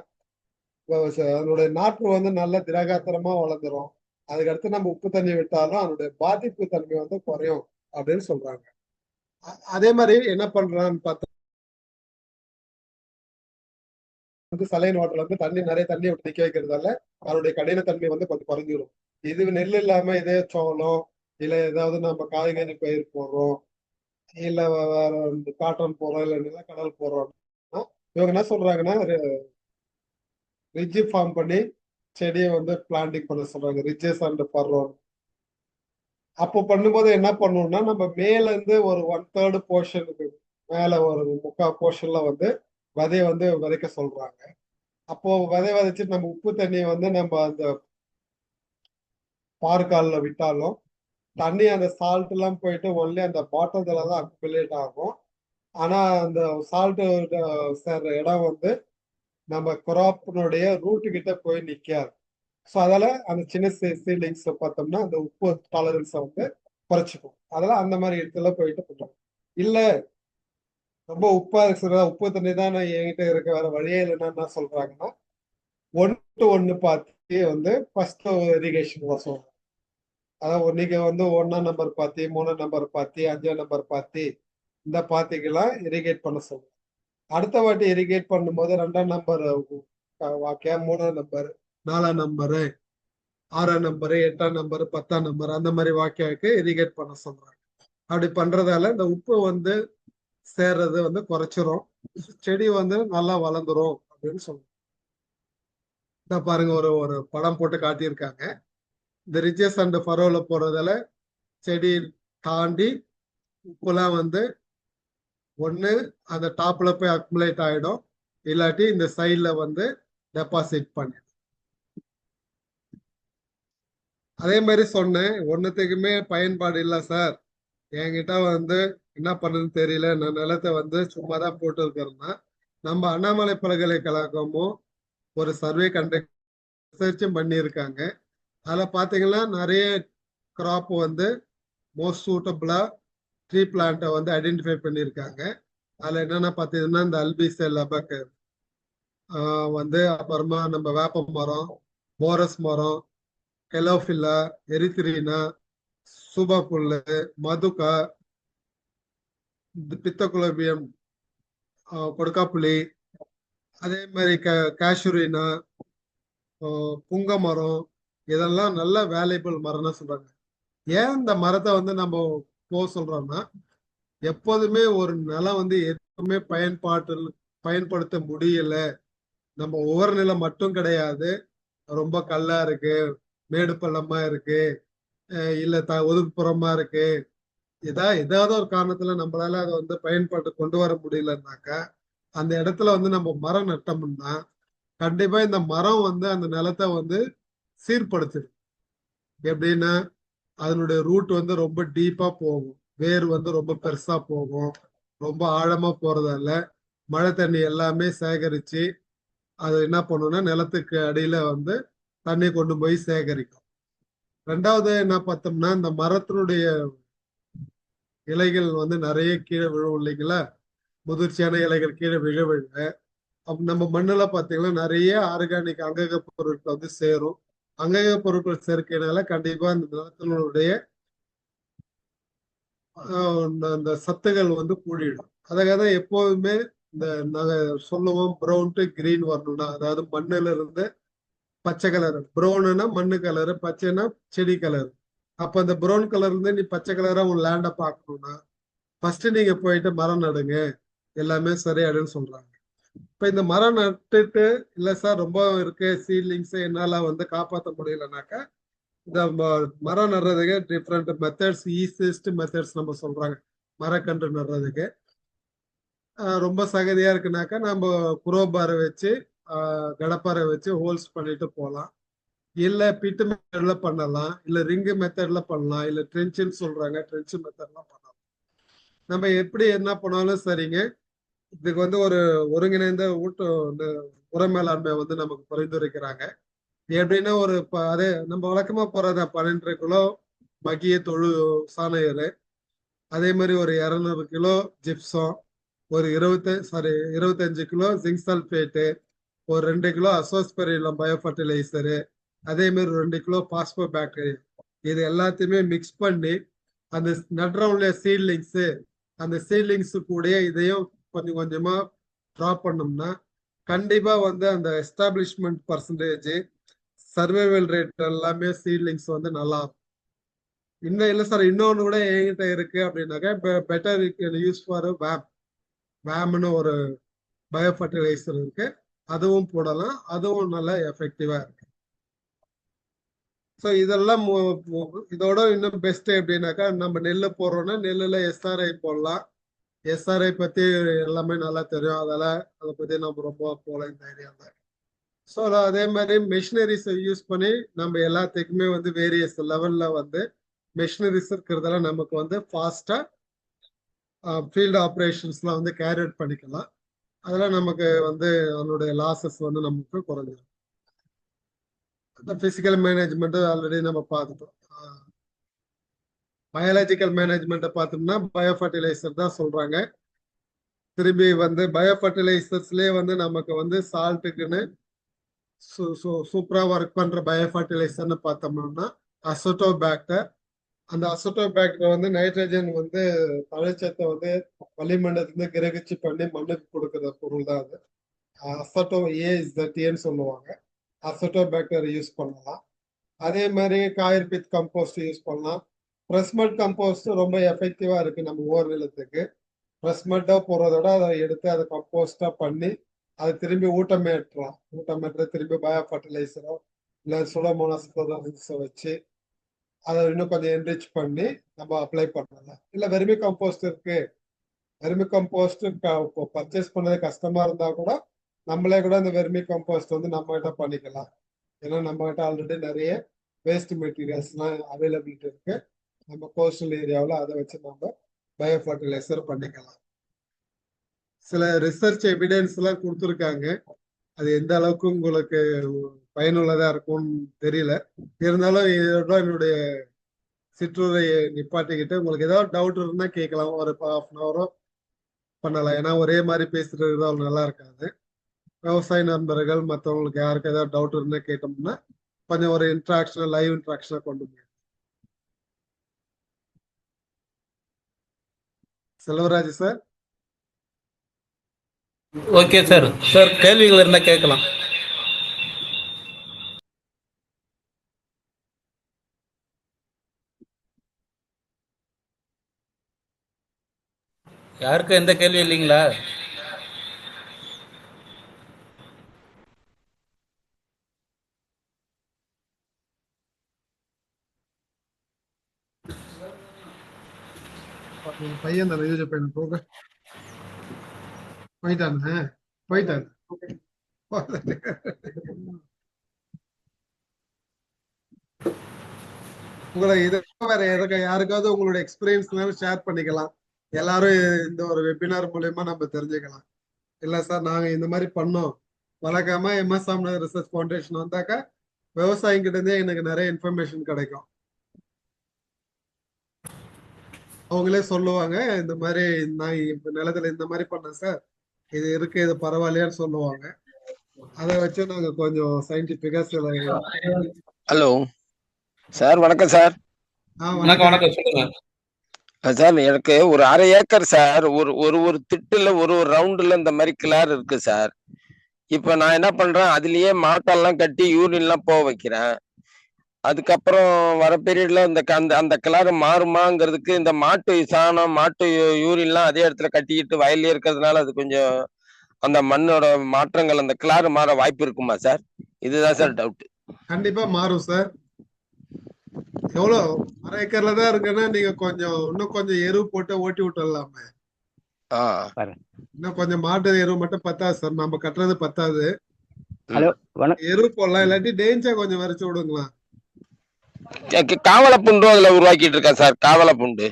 அதனுடைய நாற்று வந்து நல்ல திரகாத்திரமா வளர்ந்துரும். அதுக்கடுத்து நம்ம உப்பு தண்ணி விட்டாலும் அதனுடைய பாதிப்பு தன்மை வந்து குறையும் அப்படின்னு சொல்றாங்க. அதே மாதிரி என்ன பண்றான்னு பார்த்தா வந்து சலைன் வாட்டர்ல வந்து தண்ணி நிறைய தண்ணி விட்டு நிக்க வைக்கிறதால அதனுடைய கடினத்தன்மை வந்து கொஞ்சம் குறைஞ்சிரும். இது நெல் இல்லாம இதே சோளம் இல்ல ஏதாவது நம்ம காய்கறி பயிர் போடுறோம், இல்ல வேற காட்டன் போடுறோம், இல்ல நிலக்கடல் போடுறோம்னா இவங்க என்ன சொல்றாங்கன்னா ரிட்ஜ் ஃபார்ம் பண்ணி செடியை வந்து பிளான்டிங் பண்ண சொல்றாங்க. ரிட்ஜஸ் அண்ட் பர்றோம். அப்போ பண்ணும்போது என்ன பண்ணணும்னா நம்ம மேல இருந்து ஒரு 1/3 போர்ஷனுக்கு மேல ஒரு 3/4 போர்ஷன்ல வந்து விதைய வந்து விதைக்க சொல்றாங்க. அப்போ விதை விதைச்சு நம்ம உப்பு தண்ணியை வந்து நம்ம அந்த பாற்கால்ல விட்டாலும் தண்ணி அந்த சால்ட் எல்லாம் போயிட்டு ஒன்லி அந்த பாட்டத்துல தான் அக்குமுலேட் ஆகும். ஆனா அந்த சால்ட் சேர்ற இடம் வந்து நம்ம கிராப்னுடைய ரூட்டு கிட்ட போய் நிக்காது. ஸோ அதால அந்த சின்ன சீட்லிங்ஸ் பார்த்தோம்னா அந்த உப்பு டாலரன்ஸை வந்து குறைச்சிக்கும். அதெல்லாம் அந்த மாதிரி இடத்துல போயிட்டு பண்றோம். இல்ல ரொம்ப உப்பா இருக்கிறதா உப்பு தண்ணி தான் நான் என்கிட்ட இருக்க வேற வழியே இல்லைன்னா என்ன சொல்றாங்கன்னா 1:1 பார்த்து வந்து ஃபர்ஸ்ட் இரிகேஷன் சொல்றாங்க. அதாவது நீங்க வந்து 1ஆம் நம்பர் பாத்தி, 3ஆம் நம்பர் பாத்தி, 5ஆம் நம்பர் பாத்தி, இந்த பாத்திக்கெல்லாம் இரிகேட் பண்ண சொல்லுங்க. அடுத்த வாட்டி இரிகேட் பண்ணும்போது 2ஆம் நம்பர் வாக்கியா, 3ஆம் நம்பர், 4ஆம் நம்பரு, 6ஆம் நம்பரு, 8ஆம் நம்பர், 10ஆம் நம்பர் அந்த மாதிரி வாக்கியாவுக்கு இரிகேட் பண்ண சொல்றாங்க. அப்படி பண்றதால இந்த உப்பு வந்து சேர்றது வந்து குறைச்சிரும், செடி வந்து நல்லா வளர்ந்துரும் அப்படின்னு சொல்லுவாங்க. பாருங்க ஒரு ஒரு படம் போட்டு காட்டியிருக்காங்க. இந்த ரிச்சஸ் அண்ட் ஃபரோல போறதால செடி தாண்டி உப்புலாம் வந்து ஒண்ணு அந்த டாப்ல போய் அக்குமுலேட் ஆயிடும், இல்லாட்டி இந்த சைட்ல வந்து டெபாசிட் பண்ணி. அதே மாதிரி சொன்னேன், ஒன்னுத்துக்குமே பயன்பாடு இல்லை சார், என்கிட்ட வந்து என்ன பண்ணுன்னு தெரியல, நான் நிலத்தை வந்து சும்மா தான் போட்டு இருக்கிறேன்னா, நம்ம அண்ணாமலை பல்கலைக்கழகமும் ஒரு சர்வே கண்டக்ட் ரிசர்ச்சும் பண்ணியிருக்காங்க. அதில் பார்த்தீங்கன்னா நிறைய கிராப் வந்து மோஸ்ட் சூட்டபிளா ட்ரீ பிளான்ட்டை வந்து ஐடென்டிஃபை பண்ணியிருக்காங்க. அதில் என்னென்ன பார்த்தீங்கன்னா இந்த அல்பிசே லபக்கு வந்து, அப்புறமா நம்ம வேப்ப மரம், போரஸ் மரம், கெலோஃபில்லா, எரித்ரீனா, சூபா புல்லு, மதுக்கா, பித்தகுலோபியம், கொடுக்காப்புளி, அதே மாதிரி காஷுரினா, புங்க மரம், இதெல்லாம் நல்ல வேல்யூபிள் மரம்னு சொல்றாங்க. ஏன் இந்த மரத்தை வந்து நம்ம போக சொல்றோம்னா, எப்போதுமே ஒரு நிலம் வந்து எதுவுமே பயன்படுத்த முடியல, நம்ம ஒவ்வொரு நிலம் மட்டும் கிடையாது, ரொம்ப கல்லா இருக்கு, மேடு பள்ளமா இருக்கு, இல்ல ஒதுக்குப்புறமா இருக்கு, ஏதாவது ஒரு காரணத்துல நம்மளால அதை வந்து பயன்பாட்டு கொண்டு வர முடியலன்னாக்கா அந்த இடத்துல வந்து நம்ம மரம் நட்டோம்னா கண்டிப்பா இந்த மரம் வந்து அந்த நிலத்தை வந்து சீர்படுத்துது. எப்படின்னா அதனுடைய ரூட் வந்து ரொம்ப டீப்பா போகும், வேர் வந்து ரொம்ப பெருசா போகும், ரொம்ப ஆழமா போறதால மழை தண்ணி எல்லாமே சேகரிச்சு அது என்ன பண்ணும்னா நிலத்துக்கு அடியில வந்து தண்ணி கொண்டு போய் சேகரிக்கும். ரெண்டாவது என்ன பார்த்தோம்னா இந்த மரத்தினுடைய இலைகள் வந்து நிறைய கீழே விழும் இல்லைங்களா, முதிர்ச்சியான இலைகள் கீழே விழ விழ நம்ம மண்ணுல பாத்தீங்கன்னா நிறைய ஆர்கானிக் அங்கக பொருட்கள் வந்து சேரும். அங்கக பொருட்கள் சேர்க்கையினால கண்டிப்பா அந்த நிலத்தினுடைய அந்த சத்துகள் வந்து கூடிடும். அதுக்காக தான் எப்போதுமே இந்த நாங்க சொல்லுவோம் ப்ரௌன் டு கிரீன் வரணும்னா, அதாவது மண்ணுல இருந்து பச்சை கலர். ப்ரௌன்னா மண்ணு கலரு, பச்சைன்னா செடி கலர். அப்ப அந்த ப்ரௌன் கலர்ல இருந்து நீ பச்சை கலரா உன் லேண்ட பார்க்கணும்னா ஃபர்ஸ்ட் நீங்க போயிட்டு மரம் நடுங்க, எல்லாமே சரியாயிடும்னு சொல்றாங்க. இப்ப இந்த மரம் நட்டுட்டு இல்ல சார் ரொம்ப இருக்கு சீட்லிங்ஸ் என்னால வந்து காப்பாற்ற முடியலனாக்கா, இந்த மரம் நடுறதுக்கு டிஃப்ரெண்ட் மெத்தட்ஸ், ஈஸியஸ்ட் மெத்தட்ஸ் நம்ம சொல்றாங்க மரக்கன்று நடுறதுக்கு. ரொம்ப சகதியா இருக்குனாக்கா நம்ம குரோபாரை வச்சு கடப்பாரை வச்சு ஹோல்ஸ் பண்ணிட்டு போகலாம். இல்ல பிட்டு மெத்தட்ல பண்ணலாம், இல்ல ரிங்கு மெத்தட்ல பண்ணலாம், இல்ல ட்ரென்ச்சுன்னு சொல்றாங்க ட்ரென்ச் மெத்தட்லாம் பண்ணலாம். நம்ம எப்படி என்ன பண்ணாலும் சரிங்க. இதுக்கு வந்து ஒரு ஒருங்கிணைந்த இந்த உர மேலாண்மை வந்து நமக்கு பரிந்துரைக்கிறாங்க. எப்படின்னா ஒரு அதே நம்ம வழக்கமா போறத 12 கிலோ மகிய சாண எரு, அதே மாதிரி ஒரு 200 கிலோ ஜிப்சம், ஒரு 25 கிலோ ஜிங்க் சல்பேட்டு, ஒரு 2 கிலோ அசோஸ்பெரிலம் பயோ ஃபர்டிலைசரு, அதே மாதிரி 2 கிலோ பாஸ்போ பாக்டீரியா, இது எல்லாத்தையுமே மிக்ஸ் பண்ணி அந்த நடுறவுள்ள சீட்லிங்ஸ், அந்த சீட்லிங்ஸ் கூட இதையும் கொஞ்சம் கொஞ்சமா ட்ராப் பண்ணோம்னா கண்டிப்பா வந்து அந்த எஸ்டாப்ளிஷ்மெண்ட் பர்சன்டேஜ், சர்வைவல் ரேட் எல்லாமே சீட்லிங்ஸ் வந்து நல்லா இருக்கும். இன்னும் இல்லை சார், இன்னொன்று கூட என்கிட்ட இருக்கு அப்படின்னாக்கா, பெட்டர் யூஸ் ஃபார் வேம்னு ஒரு பயோ ஃபர்டிலைசர் இருக்கு, அதுவும் போடலாம், அதுவும் நல்லா எஃபெக்டிவா இருக்கு. ஸோ இதெல்லாம் இதோட இன்னும் பெஸ்ட் எப்படின்னாக்கா, நம்ம நெல் போடுறோம்னா நெல்லுல எஸ்ஆர்ஐ போடலாம். எஸ்ஆர்ஐ பத்தி எல்லாமே நல்லா தெரியும், அதை பத்தி நம்ம ரொம்ப போல இந்த ஏரியாவில். ஸோ அதே மாதிரி மெஷினரிஸ் யூஸ் பண்ணி நம்ம எல்லாத்துக்குமே வந்து வேரியஸ் லெவல்ல வந்து மெஷினரிஸ் இருக்கிறதால நமக்கு வந்து ஃபாஸ்டா ஃபீல்டு ஆப்ரேஷன்ஸ்லாம் வந்து கேரி அவுட் பண்ணிக்கலாம். அதெல்லாம் நமக்கு வந்து அதனுடைய லாசஸ் வந்து நமக்கு குறைஞ்சிடும். பிசிக்கல் மேனேஜ்மெண்ட் ஆல்ரெடி நம்ம பார்த்துட்டோம். பயாலஜிக்கல் மேனேஜ்மெண்ட்டை பார்த்தோம்னா பயோ ஃபர்டிலைசர் தான் சொல்றாங்க. திரும்பி வந்து பயோ ஃபர்டிலைசர்ஸ்லேயே வந்து நமக்கு வந்து சால்ட்டுக்குன்னு சூப்பரா ஒர்க் பண்ற பயோ ஃபர்டிலைசர்னு பார்த்தோம்னா அசோட்டோபாக்டர். அந்த அசோட்டோபாக்டர் வந்து நைட்ரஜன் வந்து தழைச்சத்தை வந்து வளிமண்டலத்துல கிரகிச்சு பண்ணி மண்ணுக்கு கொடுக்குற பொருள் தான் அது. அசோட்டோ ஏன்னு சொல்லுவாங்க. அசோட்டோபாக்டர் யூஸ் பண்ணலாம். அதே மாதிரி காயர்பித் கம்போஸ்ட் யூஸ் பண்ணலாம். பிரஸ்மட் கம்போஸ்ட் ரொம்ப எஃபெக்டிவா இருக்கு நம்ம ஓர் நிலத்துக்கு. பிரஸ்மட்டா போடுறதோட அதை எடுத்து அதை கம்போஸ்டா பண்ணி அதை திரும்பி ஊட்டமேற்ற திரும்பி பயோ ஃபர்டிலைசரோ இல்லை சுடமோனாஸ் வச்சு அதை இன்னும் கொஞ்சம் என்ரிச் பண்ணி நம்ம அப்ளை பண்ணலாம். இல்லை வெர்மி கம்போஸ்ட் இருக்கு, வெர்மி கம்போஸ்ட் பர்ச்சேஸ் பண்ணது கஷ்டமா இருந்தா கூட நம்மளே கூட இந்த வெர்மி கம்போஸ்ட் வந்து நம்ம கிட்ட பண்ணிக்கலாம். ஏன்னா நம்ம கிட்ட ஆல்ரெடி நிறைய வேஸ்ட் மெட்டீரியல்ஸ்லாம் அவைலபிலிட்டி இருக்கு. நம்ம கோஸ்டல் ஏரியாவில் அதை வச்சு நம்ம பயோ ஃபர்டிலைசர் பண்ணிக்கலாம். சில ரிசர்ச் எவிடன்ஸ் எல்லாம் கொடுத்துருக்காங்க, அது எந்த அளவுக்கு உங்களுக்கு பயனுள்ளதா இருக்கும்னு தெரியல. இருந்தாலும் இதோட என்னுடைய சிற்றுரையை நிப்பாட்டிக்கிட்டு உங்களுக்கு ஏதாவது டவுட் இருந்தா கேட்கலாம். ஒரு ½ அன் ஹவரோ பண்ணலாம், ஏன்னா ஒரே மாதிரி பேசுறது தான் நல்லா இருக்காது. விவசாய நண்பர்கள் மற்றவங்களுக்கு யாருக்கு ஏதாவது டவுட் இருந்தா கேட்டோம்னா கொஞ்சம் ஒரு லைவ் இன்ட்ராக்ஷனை கொண்டு போய். Selvaraj sir. Okay sir. Sir கேள்விகள் இருந்தால் கேட்கலாம். யாருக்கும் எந்த கேள்வி இல்லைங்களா? பையன் தானே யூஜ பையன் போக போயிட்டானே போயிட்டான். உங்களை இதை வேற யாருக்காவது உங்களோட எக்ஸ்பீரியன்ஸ் ஷேர் பண்ணிக்கலாம். எல்லாரும் இந்த ஒரு வெபினார் மூலயமா நம்ம தெரிஞ்சுக்கலாம். இல்ல சார் நாங்க இந்த மாதிரி பண்ணோம், வழக்கமா எம்எஸ் சாமிநாதன் ரிசர்ச் ஃபவுண்டேஷன் வந்தாக்கா விவசாயிகிட்ட இருந்தே எனக்கு நிறைய இன்ஃபர்மேஷன் கிடைக்கும். அவங்களே சொல்லுவாங்க இந்த மாதிரி நான் இப்ப நிலத்துல இந்த மாதிரி பண்ணேன் சார், இது இருக்கு இது பரவாயில்லையான்னு சொல்லுவாங்க. அதை வச்சு நாங்க கொஞ்சம் சயின்டிபிக்கா சில. ஹலோ சார், வணக்கம் சார். வணக்கம். சொல்லுங்க. சார் எனக்கு ஒரு 1/2 ஏக்கர் சார். ஒரு ஒரு ஒரு திட்டுல ஒரு ஒரு ரவுண்டுல இந்த மாதிரி கிளார் இருக்கு சார். இப்ப நான் என்ன பண்றேன், அதுலயே மாட்டெல்லாம் கட்டி யூரின்லாம் போக வைக்கிறேன். அதுக்கப்புறம் வர பீரியட்ல அந்த அந்த கிளார் மாறுமாங்கிறதுக்கு இந்த மாட்டு சாணம், மாட்டு யூரின்லாம் அதே இடத்துல கட்டிக்கிட்டு வயல்லயே இருக்கிறதுனால அது கொஞ்சம் அந்த மண்ணோட மாற்றங்கள் அந்த கிளார் மாற வாய்ப்பு இருக்குமா சார்? இதுதான் சார் டவுட். கண்டிப்பா மாறும் சார். எவ்வளவு 1/2 ஏக்கர்ல தான் இருக்குன்னா நீங்க இன்னும் கொஞ்சம் எரு போட்டு ஓட்டி விட்டுடலாமே. ஆ. இன்னும் கொஞ்சம் மாட்டு எரு மட்டும் பத்தாது சார், நம்ம கட்டுறது பத்தாது. ஹலோ வணக்கம். எரு போடலாம், இல்லாட்டி டேஞ்சா கொஞ்சம் வரைச்சு விடுங்களா. காவலை புண்டும் அதுல உருவாக்கிட்டு இருக்கேன் சார். காவலை புண்டு.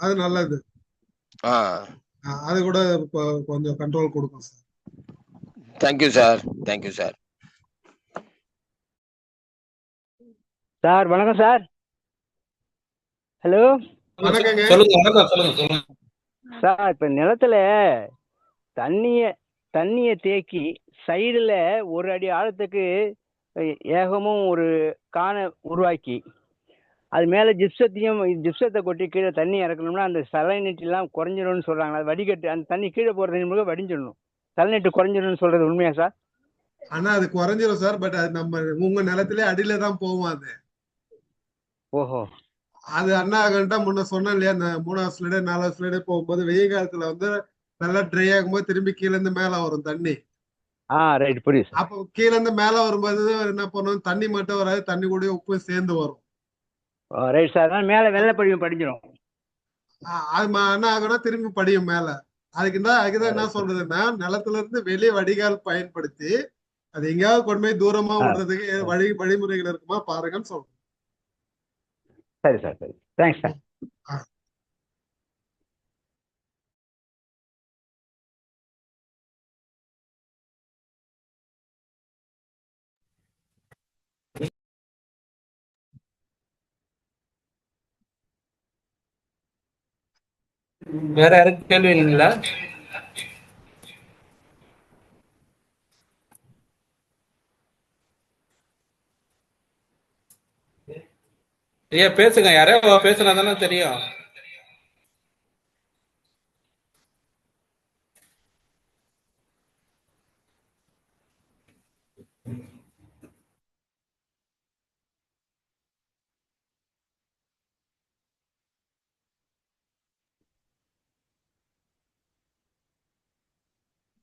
அது நல்லது. ஆ. அது கூட கொஞ்சம் கண்ட்ரோல் கொடுக்கும் sir. Thank you sir. Thank you sir. Sir வணக்கம் சார். ஹலோ வணக்கங்க. சொல்லுங்க. சார், இப்ப நிலத்துல தண்ணிய தேக்கி சைடுல 1 அடி ஆழத்துக்கு ஏகமும் ஒரு காணை உருவாக்கி அது மேல ஜிப்சத்தை கொட்டி கீழே தண்ணி இறக்கணும்னா அந்த சலனிட்டி எல்லாம் குறைஞ்சிடும்னு சொல்றாங்க. அது வடிகட்டு அந்த தண்ணி கீழே போற தண்ணி முழுக்க வடிஞ்சிடணும். சலனிட்டு குறைஞ்சிடும்னு சொல்றது உண்மையா சார்? ஆனா அது குறைஞ்சிரும் சார். பட் அது நம்ம உங்க நிலத்திலே அடியில தான் போகும் அது. ஓஹோ. அது என்ன ஆகும்ட்டா, முன்ன சொன்னேன் இல்லையா, அந்த 3வது ஸ்லைடு 4வது ஸ்லைடு போகும்போது வெயில் காலத்துல வந்து நல்லா ட்ரை ஆகும்போது திரும்பி கீழ இருந்து மேல வரும் தண்ணி. ரைட், புரியுது. அப்போ கீழ இருந்து மேல வரும்போது என்ன பண்ணும், தண்ணி மட்டும் வராது, தண்ணி கூட உப்பு சேர்ந்து வரும். Right sir. மேல வெள்ளை படிஞ்சிடும். அது என்ன ஆகும்னா திரும்பி படியும் மேல. அதுக்குதான் என்ன சொல்றதுன்னா, நிலத்துல இருந்து வெளியே வடிகால் பயன்படுத்தி அது எங்கேயாவது கொண்டு போய் தூரமா விடுறதுக்கு வழிமுறைகள் இருக்குமா பாருங்கன்னு சொல்றேன். சரி சார், சரி. Thanks sir. வேற யாருக்கு கேள்வி இல்லைங்களா? ஐயா பேசுங்க. யாரையா பேசுனா தானே தெரியும்.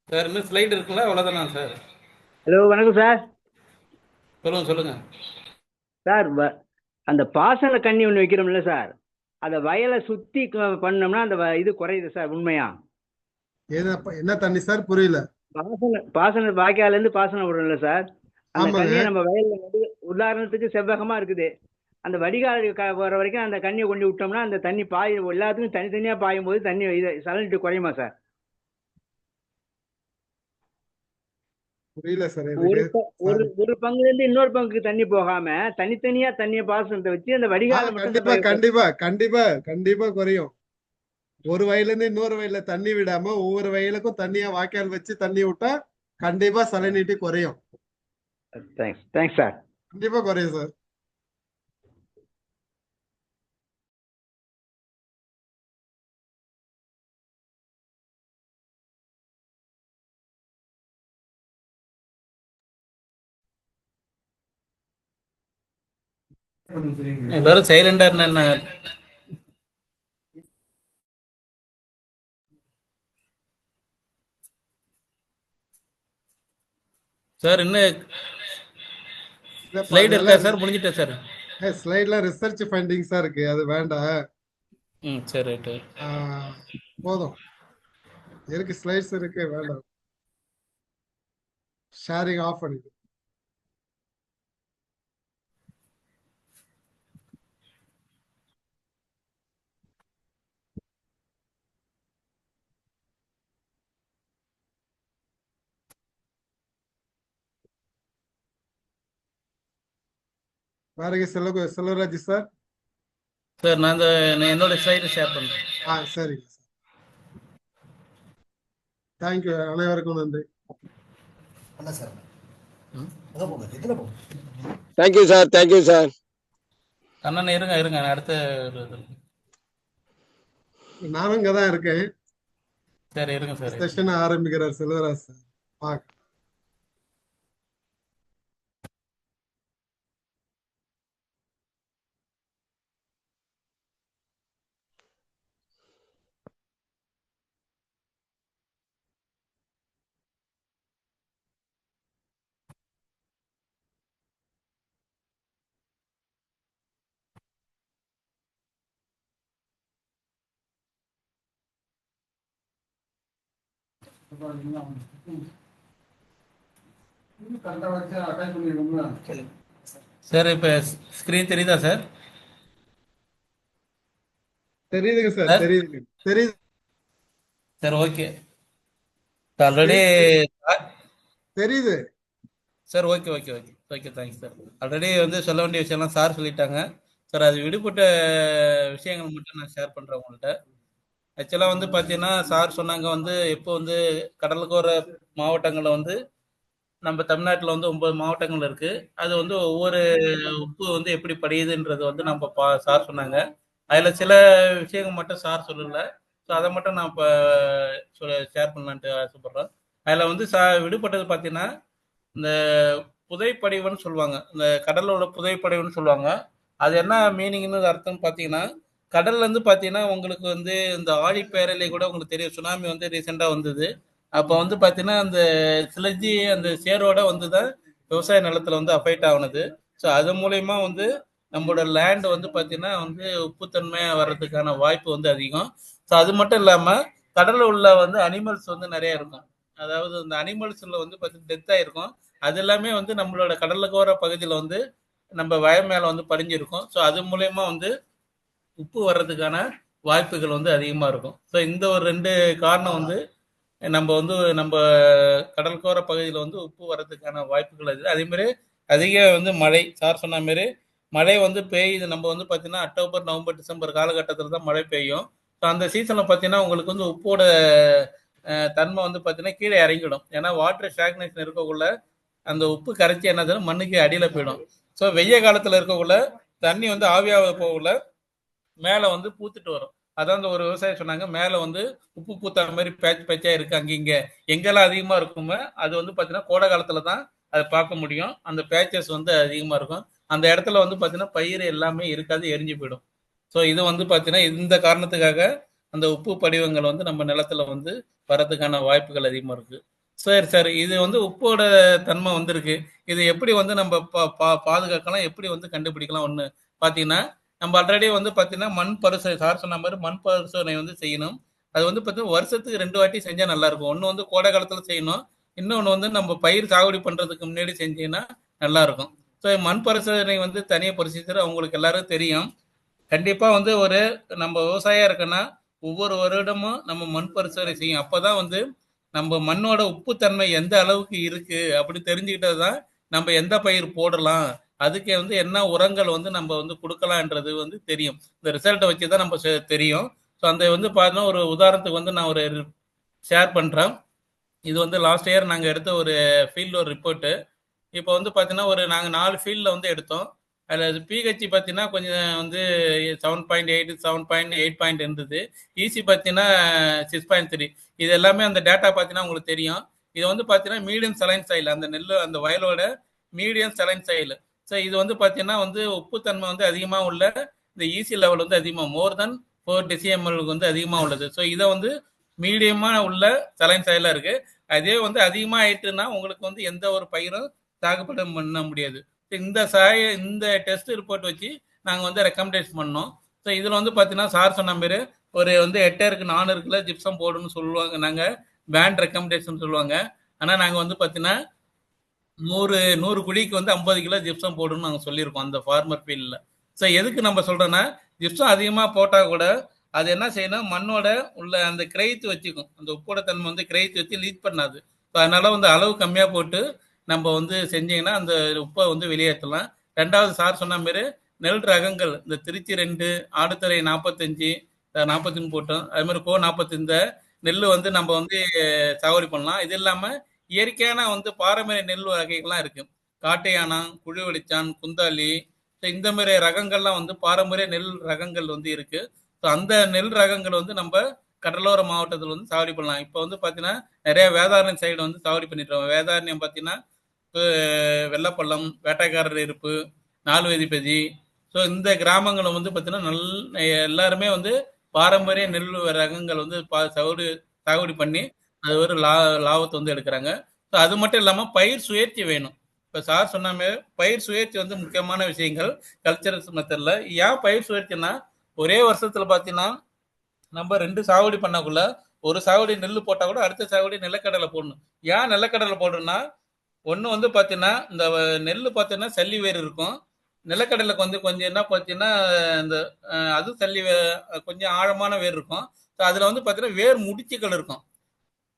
சார் இன்னும் ஸ்லைட் இருக்குங்களா? அவ்வளோதானா சார்? ஹலோ வணக்கம் சார். சொல்லுங்க சார், அந்த பாசன கண்ணி ஒன்று வைக்கிறோம்ல சார், அதை வயலை சுத்தி பண்ணோம்னா அந்த இது குறையுது சார், உண்மையா? என்ன தண்ணி சார்? புரியல. பாசன வாய்க்கால இருந்து பாசனம் விடுறோம்ல சார், அந்த கண்ணியை நம்ம வயல்ல உதாரணத்துக்கு செவ்வகமா இருக்குது, அந்த வடிகால் வர வரைக்கும் அந்த கண்ணியை கொண்டு விட்டோம்னா அந்த தண்ணி எல்லாத்துக்கும் தனித்தனியா பாயும் போது தண்ணி சலனிட்டு குறையுமா சார்? புரியல சார். ஒரு பங்குல இருந்து இன்னொரு பங்குக்கு தண்ணி போகாம தனித்தனியா தண்ணிய பாசனத்தை வச்சு அந்த வடிகால கண்டிப்பா குறையும். ஒரு வயல்ல இருந்து இன்னொரு வயல்ல தண்ணி விடாம ஒவ்வொரு வயலுக்கும் தண்ணியா வாய்க்கால் வச்சு தண்ணி விட்டா கண்டிப்பா சலனிட்டி குறையும். Thanks sir. கண்டிப்பா குறையும் சார். எல்லாரும் சைலண்டா இருந்தா சார்? இன்னும் ஸ்லைடு இருக்கா சார்? முடிஞ்சிட்டா சார்? ஸ்லைட்ல ரிசர்ச் ஃபைண்டிங்ஸா இருக்கு, அது வேண்டாம். சரி ரைட்டு. போதும். இருக்கு, ஸ்லைட்ஸ் இருக்கு, வேண்டாம். ஷேரிங் ஆஃப் பண்ணிடு. பாருங்க செல்வராஜ் சார். சார் நான் என்னோட ஸ்லைடு ஷேர் பண்றேன். சரிங்க சார். தேங்க்யூ. அனைவருக்கும் நன்றி. Thank you sir. Thank you sir. அண்ணன் இருங்க அடுத்த நானும் இங்கதான் இருக்கேன். சரி இருங்க சார். செஷன் ஆரம்பிக்கிறார் செல்வராஜ் சார். பார்க்க. சார் இப்ப ஸ்கிரீன் தெரியுதா சார்? தெரியுதுங்க சார், சார் தெரியுதுங்க, தெரியுது. Sir okay. ஆல்ரெடி தெரியுது. Sir okay okay okay okay thanks sir. Already வந்து சொல்ல வேண்டிய விஷயம்லாம் சார் சொல்லிட்டாங்க சார். அது விடுபட்ட விஷயங்கள் மட்டும் நான் ஷேர் பண்ணுறேன் உங்கள்கிட்ட. ஆக்சுவலாக வந்து பார்த்தீங்கன்னா சார் சொன்னாங்க வந்து இப்போ வந்து கடலுக்கோர மாவட்டங்களில் வந்து நம்ம தமிழ்நாட்டில் வந்து 9 மாவட்டங்கள் இருக்கு. அது வந்து ஒவ்வொரு உப்பு வந்து எப்படி படியுதுன்றது வந்து நம்ம சார் சொன்னாங்க. அதில் சில விஷயங்கள் மட்டும் சார் சொல்லல. ஸோ அதை மட்டும் நான் இப்போ ஷேர் பண்ணலான்ட்டு ஆசைப்படுறேன். அதில் வந்து விடுபட்டது பார்த்தீங்கன்னா இந்த புதைப்படிவுன்னு சொல்லுவாங்க. இந்த கடலோட புதைப்படிவுன்னு சொல்லுவாங்க. அது என்ன மீனிங்னு அர்த்தம் பார்த்தீங்கன்னா, கடல்ல இருந்து பார்த்தீங்கன்னா உங்களுக்கு வந்து இந்த ஆழிப்பேரலை கூட உங்களுக்கு தெரியும். சுனாமி வந்து ரீசெண்டாக வந்தது. அப்போ வந்து பார்த்தீங்கன்னா அந்த சிலந்தி அந்த சேரோட வந்து தான் விவசாய நிலத்துல வந்து அஃபெக்ட் ஆகுனது. ஸோ அது மூலயமா வந்து நம்மளோட லேண்ட் வந்து பார்த்தீங்கன்னா வந்து உப்புத்தன்மையாக வர்றதுக்கான வாய்ப்பு வந்து அதிகம். ஸோ அது மட்டும் இல்லாமல் கடலில் உள்ள வந்து அனிமல்ஸ் வந்து நிறைய இருக்கும். அதாவது இந்த அனிமல்ஸ்ல வந்து பார்த்தீங்கன்னா டெத் ஆயிருக்கும். அது எல்லாமே வந்து நம்மளோட கடலுக்கோர பகுதியில் வந்து நம்ம வயல் மேலே வந்து படிஞ்சிருக்கும். ஸோ அது மூலயமா வந்து உப்பு வர்றதுக்கான வாய்ப்புகள் வந்து அதிகமாக இருக்கும். ஸோ இந்த ஒரு 2 காரணம் வந்து நம்ம கடற்கோர பகுதியில் வந்து உப்பு வர்றதுக்கான வாய்ப்புகள் இருக்குது. அதே மாதிரி அதிக வந்து மழை சார் சொன்ன மாதிரி மழை வந்து பெய்யுது. நம்ம வந்து பார்த்தீங்கன்னா அக்டோபர் நவம்பர் டிசம்பர் காலகட்டத்தில் தான் மழை பெய்யும். ஸோ அந்த சீசனில் பார்த்தீங்கன்னா உங்களுக்கு வந்து உப்போட தன்மை வந்து பார்த்தீங்கன்னா கீழே இறங்கிடும். ஏன்னா வாட்டர் ஸ்டாக்னேஷன் இருக்கக்குள்ள அந்த உப்பு கரைச்சி என்னது மண்ணுக்கு அடியில் போயிடும். ஸோ வெய்ய காலத்தில் இருக்கக்குள்ள தண்ணி வந்து ஆவியாக போகக்குள்ள மேலே வந்து பூத்துட்டு வரும். அதான் அந்த ஒரு விவசாயி சொன்னாங்க, மேலே வந்து உப்பு பூத்த மாதிரி பேட்ச் பேட்சா இருக்கு அங்கே இங்கே. எங்கெல்லாம் அதிகமாக இருக்குமோ அது வந்து பார்த்தீங்கன்னா கோடை காலத்தில் தான் அதை பார்க்க முடியும். அந்த பேச்சஸ் வந்து அதிகமாக இருக்கும். அந்த இடத்துல வந்து பார்த்தீங்கன்னா பயிர் எல்லாமே இருக்காது, எரிஞ்சு போயிடும். ஸோ இது வந்து பார்த்தீங்கன்னா இந்த காரணத்துக்காக அந்த உப்பு படிவங்கள் வந்து நம்ம நிலத்துல வந்து வரதுக்கான வாய்ப்புகள் அதிகமாக இருக்கு. சரி சார், இது வந்து உப்போட தன்மை வந்திருக்கு. இது எப்படி வந்து நம்ம பாதுகாக்கலாம், எப்படி வந்து கண்டுபிடிக்கலாம்? ஒன்று பார்த்தீங்கன்னா நம்ம ஆல்ரெடி வந்து பார்த்தீங்கன்னா மண் பரிசோதனை சார் சொன்ன மாதிரி மண் பரிசோதனை வந்து செய்யணும். அது வந்து பார்த்தீங்கன்னா வருஷத்துக்கு 2 வாட்டி செஞ்சால் நல்லா இருக்கும். ஒன்று வந்து கோடை காலத்தில் செய்யணும், இன்னொன்று வந்து நம்ம பயிர் சாகுபடி பண்ணுறதுக்கு முன்னாடி செஞ்சீங்கன்னா நல்லா இருக்கும். ஸோ மண் பரிசோதனை வந்து தனியாக ப்ரொசீஜர் அவங்களுக்கு எல்லாரும் தெரியும். கண்டிப்பாக வந்து ஒரு நம்ம விவசாயம் இருக்குன்னா ஒவ்வொரு வருடமும் நம்ம மண் பரிசோதனை செய்யும். அப்போதான் வந்து நம்ம மண்ணோட உப்புத்தன்மை எந்த அளவுக்கு இருக்கு அப்படி தெரிஞ்சுக்கிட்டது தான் நம்ம எந்த பயிர் போடலாம், அதுக்கு வந்து என்ன உரங்கள் வந்து நம்ம வந்து கொடுக்கலான்றது வந்து தெரியும். இந்த ரிசல்ட்டை வச்சு தான் நம்ம தெரியும். ஸோ அந்த வந்து பார்த்தீங்கன்னா ஒரு உதாரணத்துக்கு வந்து நான் ஒரு ஷேர் பண்ணுறேன். இது வந்து லாஸ்ட் இயர் நாங்கள் எடுத்த ஒரு ஃபீல்டு ஒரு ரிப்போர்ட்டு. இப்போ வந்து பார்த்தீங்கன்னா ஒரு நாங்கள் 4 ஃபீல்டில் வந்து எடுத்தோம். அதில் பிஹெச் பார்த்தீங்கன்னா கொஞ்சம் வந்து 7.8 7.8 இருந்தது. ஈசி பார்த்தீங்கன்னா 6.3. இது எல்லாமே அந்த டேட்டா பார்த்தீங்கன்னா உங்களுக்கு தெரியும். இது வந்து பார்த்தீங்கன்னா மீடியம் சலைன் சாயில், அந்த நெல் அந்த வயலோட மீடியம் சலைன் சாயில். ஸோ இது வந்து பார்த்தீங்கன்னா வந்து உப்புத்தன்மை வந்து அதிகமாக உள்ள இந்த ஈசி லெவல் வந்து அதிகமாக மோர் தென் 4 டெசிஎம்எல் வந்து அதிகமாக உள்ளது. ஸோ இதை வந்து மீடியமாக உள்ள சலைன் சாயிலாக இருக்குது. அதே வந்து அதிகமாக ஆயிட்டுன்னா உங்களுக்கு வந்து எந்த ஒரு பயிரும் சாகுபடி பண்ண முடியாது. இந்த டெஸ்ட் ரிப்போர்ட் வச்சு நாங்கள் வந்து ரெக்கமெண்டேஷன் பண்ணோம். ஸோ இதில் வந்து பார்த்தீங்கன்னா சார் சொன்ன மாதிரி ஒரு வந்து ஹெக்டேருக்கு 400 கிலோ ஜிப்சம் போடணும்னு சொல்லுவாங்க. நாங்கள் பேண்ட் ரெக்கமெண்டேஷன் சொல்லுவாங்க. ஆனால் நாங்கள் வந்து பார்த்தீங்கன்னா 100 குழிக்கு வந்து 50 கிலோ ஜிப்சம் போடணும்னு நாங்கள் சொல்லியிருக்கோம் அந்த ஃபார்மர் ஃபீல்டில். ஸோ எதுக்கு நம்ம சொல்கிறோன்னா ஜிப்சம் அதிகமாக போட்டால் கூட அது என்ன செய்யணும், மண்ணோட உள்ள அந்த கிரைத்து வச்சுக்கும். அந்த உப்போட தன்மை வந்து கிரைத்து வச்சு லீக் பண்ணாது. ஸோ அதனால வந்து அளவு கம்மியாக போட்டு நம்ம வந்து செஞ்சீங்கன்னா அந்த உப்பை வந்து வெளியேற்றலாம். ரெண்டாவது சார் சொன்ன மாதிரி நெல் ரகங்கள் இந்த திருச்சி 2, ஆடுதுறை 45, 43 போட்டோம். அது மாதிரி 45 நெல் வந்து நம்ம வந்து சாகுபடி பண்ணலாம். இது இல்லாமல் இயற்கையான வந்து பாரம்பரிய நெல் வகைகள்லாம் இருக்கு. காட்டையானம், குழி வெளிச்சான், குந்தாலி, இந்த மாதிரி ரகங்கள்லாம் வந்து பாரம்பரிய நெல் ரகங்கள் வந்து இருக்கு. ஸோ ஸோ அந்த நெல் ரகங்கள் வந்து நம்ம கடலோர மாவட்டத்தில் வந்து சாகுபடி பண்ணலாம். இப்போ வந்து பார்த்தீங்கன்னா நிறைய வேதாரண்யம் சைடு வந்து சாகுபடி பண்ணிட்டு இருக்கோம். வேதாரண்யம் பார்த்தீங்கன்னா வெள்ளப்பள்ளம், வேட்டைக்காரர் இருப்பு, நாலுவதிப்பதி, ஸோ இந்த கிராமங்களும் வந்து பார்த்தீங்கன்னா எல்லாருமே வந்து பாரம்பரிய நெல் ரகங்கள் வந்து சாகுபடி பண்ணி அது ஒரு லாபத்தை வந்து எடுக்கிறாங்க. ஸோ அது மட்டும் இல்லாமல் பயிர் சுயேட்சை வேணும். இப்போ சார் சொன்னாமே பயிர் சுயேட்சை வந்து முக்கியமான விஷயங்கள் கல்ச்சரல் மெத்தடில். ஏன் பயிர் சுயேட்சைன்னா ஒரே வருஷத்தில் பார்த்தீங்கன்னா நம்ம 2 சாகுபடி பண்ணக்குள்ள ஒரு சாகுபடி நெல் போட்டால் கூட அடுத்த சாகுபடி நிலக்கடலை போடணும். ஏன் நிலக்கடலை போடணும்னா ஒன்று வந்து பார்த்தீங்கன்னா இந்த நெல் பார்த்தீங்கன்னா சல்லி வேர் இருக்கும். நிலக்கடலைக்கு வந்து கொஞ்சம் என்ன பார்த்தீங்கன்னா இந்த அது சல்லி கொஞ்சம் ஆழமான வேர் இருக்கும். ஸோ அதில் வந்து பார்த்தீங்கன்னா வேர் முடிச்சுகள் இருக்கும்.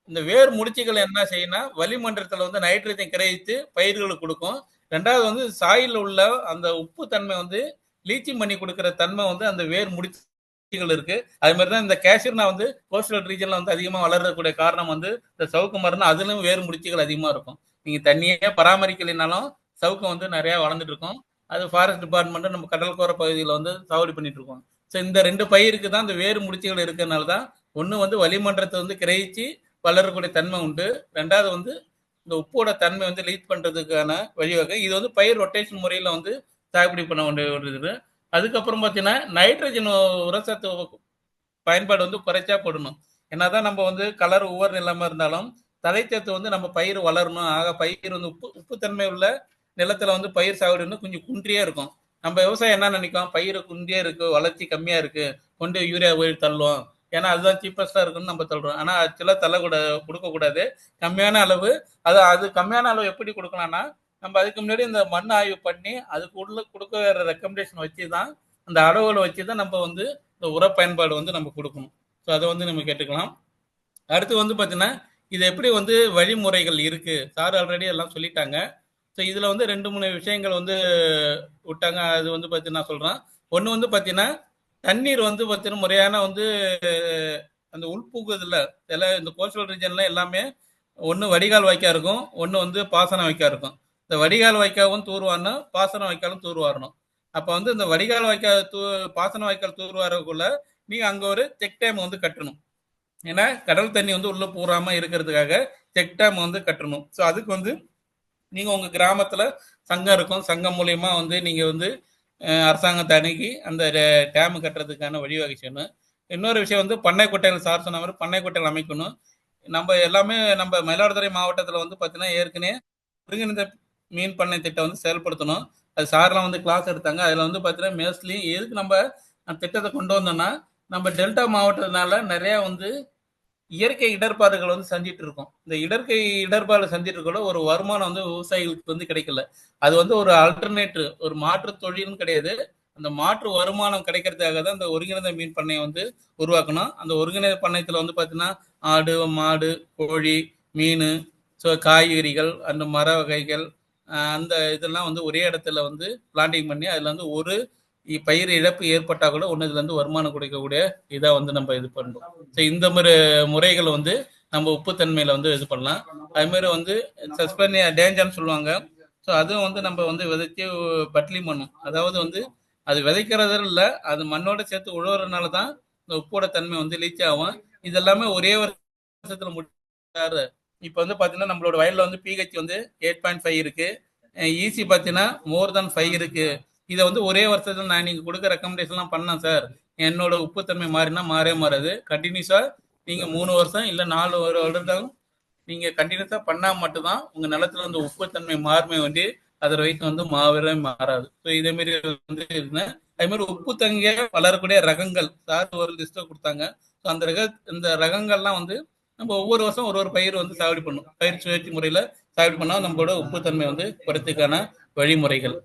இந்த வேர் முடிச்சுகள் என்ன செய்யணும்னா வளிமண்டலத்தில் வந்து நைட்ரஜன் கிரகித்து பயிர்களுக்கு கொடுக்கும். ரெண்டாவது வந்து சாயில் உள்ள அந்த உப்பு தன்மை வந்து லீச்சிங் பண்ணி கொடுக்குற தன்மை வந்து அந்த வேர் முடிச்சுகள் இருக்கு. அது மாதிரி தான் இந்த கேஷிர்னா வந்து கோஸ்டல் ரீஜன்ல வந்து அதிகமாக வளரக்கூடிய காரணம் வந்து இந்த சவுக்கு மரம், அதுலயும் வேர் முடிச்சுகள் அதிகமாக இருக்கும். நீங்க தண்ணியே பராமரிக்கலைனாலும் சவுக்கு வந்து நிறைய வளர்ந்துட்டு இருக்கும். அது ஃபாரஸ்ட் டிபார்ட்மெண்ட் நம்ம கடற்கோர பகுதியில் வந்து சாகுபடி பண்ணிட்டு இருக்கோம். ஸோ இந்த 2 பயிருக்கு தான் இந்த வேர் முடிச்சுகள் இருக்கிறதுனால தான் ஒன்று வந்து வளிமண்டலத்தை வந்து கிரகிச்சு வளரக்கூடிய தன்மை உண்டு. ரெண்டாவது வந்து இந்த உப்போட தன்மை வந்து லீட் பண்றதுக்கான வழிவகை. இது வந்து பயிர் ரொட்டேஷன் முறையில் வந்து சாகுபடி பண்ண வேண்டிய ஒரு இது. அதுக்கப்புறம் பார்த்தீங்கன்னா நைட்ரஜன் உரசத்து பயன்பாடு வந்து குறைச்சா போடணும். என்னதான் நம்ம வந்து கலர் ஒவ்வொரு நிலமா இருந்தாலும் தழைச்சத்து வந்து நம்ம பயிர் வளரணும். ஆக பயிர் வந்து உப்புத்தன்மை உள்ள நிலத்துல வந்து பயிர் சாகுபடி வந்து கொஞ்சம் குன்றியே இருக்கும். நம்ம விவசாயம் என்ன நினைக்கும், பயிர் குன்றியே இருக்கு, வளர்ச்சி கம்மியா இருக்கு, கொண்டு யூரியா போய் தள்ளுவோம், ஏன்னா அதுதான் சீப்பஸ்டா இருக்குன்னு நம்ம சொல்றோம். ஆனா ஆக்சுவலா கொடுக்கக்கூடாது. கம்மியான அளவு. அது கம்மியான அளவு எப்படி கொடுக்கலாம்னா நம்ம அதுக்கு முன்னாடி இந்த மண் ஆய்வு பண்ணி அதுக்கு உள்ள கொடுக்க ரெக்கமெண்டேஷன் வச்சு தான் அந்த அளவுகளை வச்சு தான் நம்ம வந்து இந்த உர பயன்பாடு வந்து நம்ம கொடுக்கணும். ஸோ அதை வந்து நம்ம கேட்டுக்கலாம். அடுத்து வந்து பார்த்தீங்கன்னா இது எப்படி வந்து வழிமுறைகள் இருக்கு, சார் ஆல்ரெடி எல்லாம் சொல்லிட்டாங்க. ஸோ இதில் வந்து 2-3 விஷயங்கள் வந்து விட்டாங்க. அது வந்து பார்த்தீங்கன்னா நான் சொல்கிறேன். ஒன்று வந்து பார்த்தீங்கன்னா தண்ணீர் வந்து பார்த்தீங்கன்னா முறையான வந்து அந்த உள்புகுதில் எல்லாம் இந்த கோஸ்டல் ரீஜன்ல எல்லாமே ஒன்று வடிகால் வாய்க்கா இருக்கும், ஒன்று வந்து பாசன வாய்க்கா இருக்கும். இந்த வடிகால் வாய்க்காவும் தூர்வாரணும், பாசன வாய்க்காலும் தூர்வாரணும். அப்போ வந்து இந்த வடிகால் வாய்க்கால் பாசன வாய்க்கால் தூர்வாரக்குள்ள நீங்கள் அங்கே ஒரு செக் டேம் வந்து கட்டணும். ஏன்னா கடல் தண்ணி வந்து உள்ள பூராம இருக்கிறதுக்காக செக் டேம் வந்து கட்டணும். ஸோ அதுக்கு வந்து நீங்கள் உங்கள் கிராமத்தில் சங்கம் இருக்கும், சங்கம் மூலயமா வந்து நீங்கள் வந்து அரசாங்கத்தை அணுகி அந்த டேம் கட்டுறதுக்கான வழிவகை செய்யணும். இன்னொரு விஷயம் வந்து பண்ணை குட்டைகள், சார் சொன்ன மாதிரி பண்ணை குட்டைகள் அமைக்கணும். நம்ம எல்லாமே நம்ம மயிலாடுதுறை மாவட்டத்தில் வந்து பார்த்தீங்கன்னா ஏற்கனவே ஒருங்கிணைந்த மீன் பண்ணை திட்டம் வந்து செயல்படுத்தணும். அது சார்லாம் வந்து கிளாஸ் எடுத்தாங்க. அதில் வந்து பார்த்தீங்கன்னா மேஸ்ட்லி எதுக்கு நம்ம அந்த திட்டத்தை கொண்டு வந்தோம்னா நம்ம டெல்டா மாவட்டத்தினால நிறைய வந்து இயற்கை இடர்பாடுகள் வந்து செஞ்சிட்டு இருக்கோம். இந்த இயற்கை இடர்பாடு செஞ்சிட்டு இருக்கோட ஒரு வருமானம் வந்து விவசாயிகளுக்கு வந்து கிடைக்கல. அது வந்து ஒரு ஆல்டர்னேட்டிவ், ஒரு மாற்று தொழிலும் கிடையாது. அந்த மாற்று வருமானம் கிடைக்கிறதுக்காக தான் இந்த ஒருங்கிணைந்த மீன் பண்ணையை வந்து உருவாக்கணும். அந்த ஒருங்கிணைந்த பண்ணையத்தில் வந்து பார்த்தீங்கன்னா ஆடு, மாடு, கோழி, மீன், ஸோ காய்கறிகள், அந்த மர வகைகள், அந்த இதெல்லாம் வந்து ஒரே இடத்துல வந்து பிளான்டிங் பண்ணி அதில் வந்து ஒரு பயிர் இழப்பு ஏற்பட்டால் கூட ஒன்று இதுல இருந்து வருமானம் கொடுக்கக்கூடிய இதை வந்து நம்ம இது பண்ணுறோம். ஸோ இந்த மாதிரி முறைகளை வந்து நம்ம உப்புத்தன்மையில வந்து இது பண்ணலாம். அது மாதிரி வந்து சஸ்பென்ட் டேஞ்சர்னு சொல்லுவாங்க. ஸோ அதுவும் வந்து நம்ம வந்து விதைச்சி பட்லி பண்ணும். அதாவது வந்து அது விதைக்கிறது இல்லை, அது மண்ணோட சேர்த்து உழுவுறதுனால தான் இந்த உப்போட தன்மை வந்து லீச் ஆகும். இது எல்லாமே ஒரே வருஷத்துல முடியாது. இப்போ வந்து பார்த்தீங்கன்னா நம்மளோட வயலில் வந்து பிஹெச் வந்து 8.5 இருக்கு, ஈசி பார்த்தீங்கன்னா more than 5 இருக்கு. இதை வந்து ஒரே வருஷத்துல நான் நீங்க கொடுக்க ரெக்கமெண்டேஷன்லாம் பண்ணேன் சார், என்னோட உப்புத்தன்மை மாறினா மாறாது. கண்டினியூஸா நீங்க 3 வருஷம் இல்லை 4 வருடம் நீங்க கண்டினியூஸா பண்ணா மட்டும்தான் உங்க நிலத்துல வந்து உப்புத்தன்மை மாறுமே வேண்டி அதோட வெயிட் வந்து மாறாது. ஸோ இதே மாதிரி வந்து இருந்தேன். அதே மாதிரி உப்பு தங்கிய வளரக்கூடிய ரகங்கள் சார் ஒரு லிஸ்ட்டை கொடுத்தாங்க. ஸோ இந்த ரகங்கள்லாம் வந்து நம்ம ஒவ்வொரு வருஷம் ஒரு பயிர் வந்து சாகுபடி பண்ணும். பயிர் சுழற்சி முறையில சாகுபடி பண்ணா நம்மளோட உப்புத்தன்மை வந்து குறைத்துக்கான வழிமுறைகள்.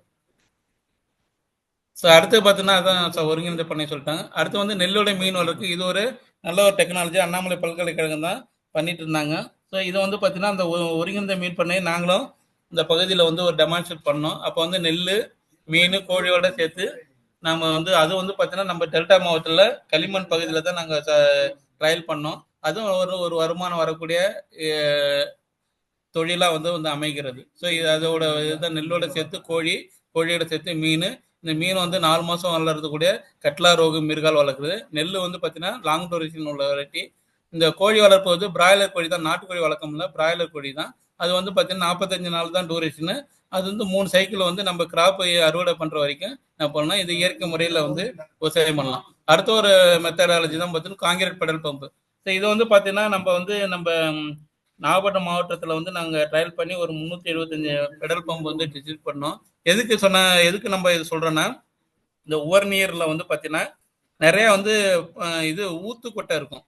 ஸோ அடுத்து பார்த்தீங்கன்னா அதான் ஒருங்கிணைந்த பண்ணை சொல்லிட்டாங்க. அடுத்து வந்து நெல்லோட மீன் வளர்க்கு இது ஒரு நல்ல ஒரு டெக்னாலஜி அண்ணாமலை பல்கலைக்கழகம் தான் பண்ணிட்டு இருந்தாங்க. ஸோ இதை வந்து பார்த்தீங்கன்னா அந்த ஒருங்கிணைந்த மீன் பண்ணையை நாங்களும் இந்த பகுதியில் வந்து ஒரு டெமான்ஸ்ட்ரேட் பண்ணோம். அப்போ வந்து நெல், மீன், கோழியோட சேர்த்து நம்ம வந்து அது வந்து பார்த்தீங்கன்னா நம்ம டெல்டா மாவட்டத்தில் களிமண் பகுதியில் தான் நாங்கள் ட்ரையல் பண்ணோம். அதுவும் ஒரு வருமானம் வரக்கூடிய தொழிலாக வந்து அமைகிறது. ஸோ இது அதோட இதுதான் நெல்லோட சேர்த்து கோழியோட சேர்த்து மீன், இந்த மீன் வந்து 4 மாசம் வளர்றதுக்கூடிய கட்லா ரோகு மிருகால் வளர்க்குறது. நெல் வந்து பார்த்தீங்கன்னா லாங் டூரேஷன் உள்ள வெரைட்டி. இந்த கோழி வளர்ப்பு வந்து பிராய்லர் கோழி தான், நாட்டுக்கோழி வளர்க்கல, பிராய்லர் கோழி தான். அது வந்து பார்த்தீங்கன்னா 45 நாள் தான் டூரேஷனு. அது வந்து 3 சைக்கிள் வந்து நம்ம கிராப் அறுவடை பண்ற வரைக்கும் என்ன பண்ணலாம், இது இயற்கை முறையில் வந்து விவசாயம் பண்ணலாம். அடுத்த ஒரு மெத்தடாலஜி தான் பார்த்தீங்கன்னா காங்கிரீட் பெடல் பம்பு. ஸோ இது வந்து பார்த்தீங்கன்னா நம்ம நாகப்பட்டினம் மாவட்டத்தில் வந்து நாங்கள் ட்ரையல் பண்ணி ஒரு 375 பெடல் பம்பு வந்து டிசைட் பண்ணோம். எதுக்கு நம்ம இது சொல்றோன்னா, இந்த உவர் நீர்ல வந்து பார்த்தீங்கன்னா நிறைய வந்து இது ஊத்துக்கொட்டை இருக்கும்.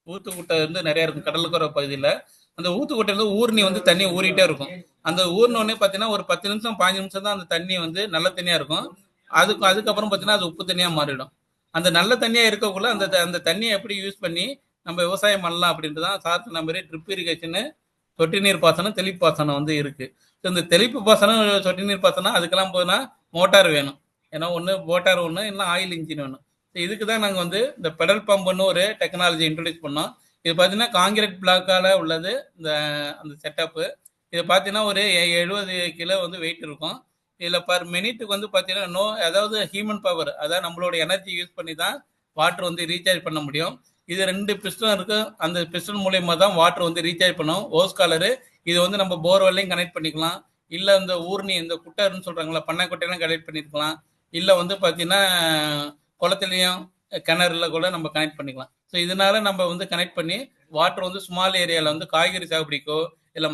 ஊத்துக்கொட்டை வந்து நிறைய இருக்கும் கடலுக்கரை பகுதியில். அந்த ஊத்துக்கொட்டையில ஊர்னி வந்து தண்ணி ஊறிட்டே இருக்கும். அந்த ஊர்னோடனே பார்த்தீங்கன்னா ஒரு 10 நிமிஷம் 15 நிமிஷம் தான் அந்த தண்ணி வந்து நல்ல தண்ணியா இருக்கும். அதுக்கப்புறம் பார்த்தீங்கன்னா அது உப்பு தண்ணியா மாறிடும். அந்த நல்ல தண்ணியா இருக்கக்குள்ள அந்த தண்ணியை எப்படி யூஸ் பண்ணி நம்ம விவசாயம் பண்ணலாம் அப்படின்ட்டு தான் சார் சொன்ன மாதிரி ட்ரிப் இரிகேஷனு, சொட்டு நீர் பாசனம், தெளிப்பு பாசனம் வந்து இருக்கு. இந்த தெளிப்பு பாசனம், சொட்டு நீர் பாசனம் அதுக்கெல்லாம் போனா மோட்டார் வேணும். ஏன்னா ஒன்று மோட்டார் ஒன்று, இல்லை ஆயில் இன்ஜின் வேணும். இதுக்கு தான் நாங்கள் வந்து இந்த பெடல் பம்புன்னு ஒரு டெக்னாலஜி இன்ட்ரடியூஸ் பண்ணோம். இது பார்த்தீங்கன்னா காங்கிரீட் பிளாக்கால உள்ளது அந்த செட்டப்பு. இது பார்த்தீங்கன்னா ஒரு 70 கிலோ வந்து வெயிட் இருக்கும். இதில் பர் மினிட்டுக்கு வந்து பார்த்தீங்கன்னா அதாவது ஹியூமன் பவர், அதாவது நம்மளோட எனர்ஜி யூஸ் பண்ணி தான் வாட்டர் வந்து ரீசார்ஜ் பண்ண முடியும். இது 2 பிஸ்டன் இருக்கு. அந்த பிஸ்டன் மூலயமா தான் வாட்டர் வந்து ரீசார்ஜ் பண்ணும். ஓஸ் காலரு இது வந்து நம்ம போர்வெல்லையும் கனெக்ட் பண்ணிக்கலாம். இல்லை இந்த ஊர்னி, இந்த குட்டைன்னு சொல்றாங்களா, பண்ணை குட்டையெல்லாம் கனெக்ட் பண்ணிருக்கலாம். இல்லை வந்து பார்த்தீங்கன்னா குளத்துலையும் கிணறுல கூட நம்ம கனெக்ட் பண்ணிக்கலாம். ஸோ இதனால நம்ம வந்து கனெக்ட் பண்ணி வாட்டர் வந்து ஸ்மால் ஏரியாவில் வந்து காய்கறி சாகுபடிக்கோ இல்லை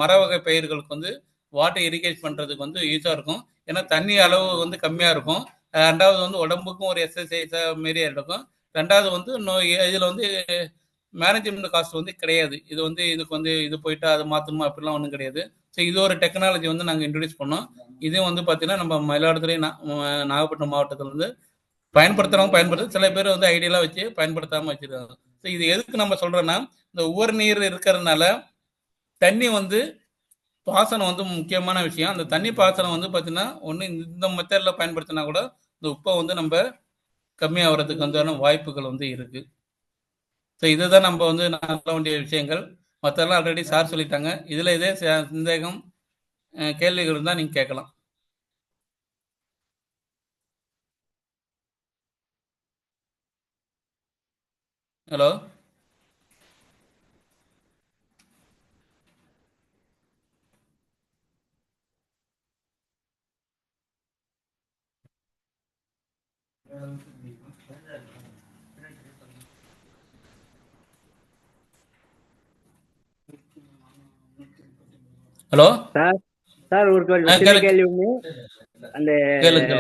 மர வகை பயிர்களுக்கு வந்து வாட்டர் இரிகேட் பண்ணுறதுக்கு வந்து யூஸாக இருக்கும். ஏன்னா தண்ணி அளவு வந்து கம்மியாக இருக்கும். ரெண்டாவது வந்து உடம்புக்கும் ஒரு எக்ஸசைஸாக மாரி இருக்கும். ரெண்டாவது வந்து இதில் வந்து மேனேஜ்மெண்ட் காஸ்ட் வந்து கிடையாது. இதுக்கு வந்து இது போயிட்டு அதை மாற்றணுமா அப்படிலாம் ஒன்றும் கிடையாது. ஸோ இது ஒரு டெக்னாலஜி வந்து நாங்கள் இன்ட்ரடியூஸ் பண்ணோம். இதுவும் வந்து பார்த்தீங்கன்னா நம்ம மயிலாடுதுறை நாகப்பட்டினம் மாவட்டத்தில் வந்து பயன்படுத்துறவங்க சில பேர் வந்து ஐடியெல்லாம் வச்சு பயன்படுத்தாமல் வச்சிருக்காங்க. ஸோ இது எதுக்கு நம்ம சொல்றோன்னா, இந்த உவர் நீர் இருக்கிறதுனால தண்ணி வந்து பாசனம் வந்து முக்கியமான விஷயம். அந்த தண்ணி பாசனம் வந்து பார்த்தீங்கன்னா ஒன்று இந்த மெத்தடில் பயன்படுத்தினா கூட இந்த உப்பை வந்து நம்ம கம்மியாகிறதுக்கு வந்தான வாய்ப்புகள் வந்து இருக்கு. ஸோ இதுதான் நம்ம வந்து சொல்ல வேண்டிய விஷயங்கள். மற்றெல்லாம் ஆல்ரெடி சார் சொல்லிட்டாங்க. இதில் இதே சந்தேகம் கேள்விகள் இருந்தால் நீங்கள் கேட்கலாம். ஹலோ ஹலோ சார் ஒரு சின்ன கேள்வி ஒன்று. அந்த கேளுங்க.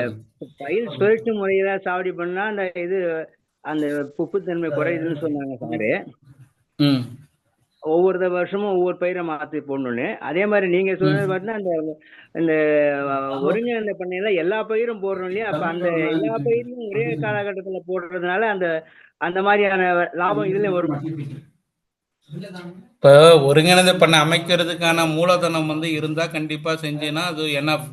பயிர் சுழற்சி முறையில சாவடி பண்ணா அந்த உப்புத்தன்மை குறையுதுன்னு சொன்னாங்க சாரு. ஒவ்வொரு வருஷமும் ஒவ்வொரு பயிரை மாற்றி போடணும்னு. அதே மாதிரி நீங்க சொன்னது பார்த்தீங்கன்னா இந்த ஒருங்கிணைந்த பண்ணையில எல்லா பயிரும் போடுறோம் இல்லையா? அப்ப அந்த எல்லா பயிரும் ஒரே காலகட்டத்தில் போடுறதுனால அந்த மாதிரியான லாபம் இதுல வரும். இப்போ ஒருங்கிணைந்த பண்ணை அமைக்கிறதுக்கான மூலதனம் வந்து இருந்தா கண்டிப்பா செஞ்சீங்கன்னா அது என்எஃப்.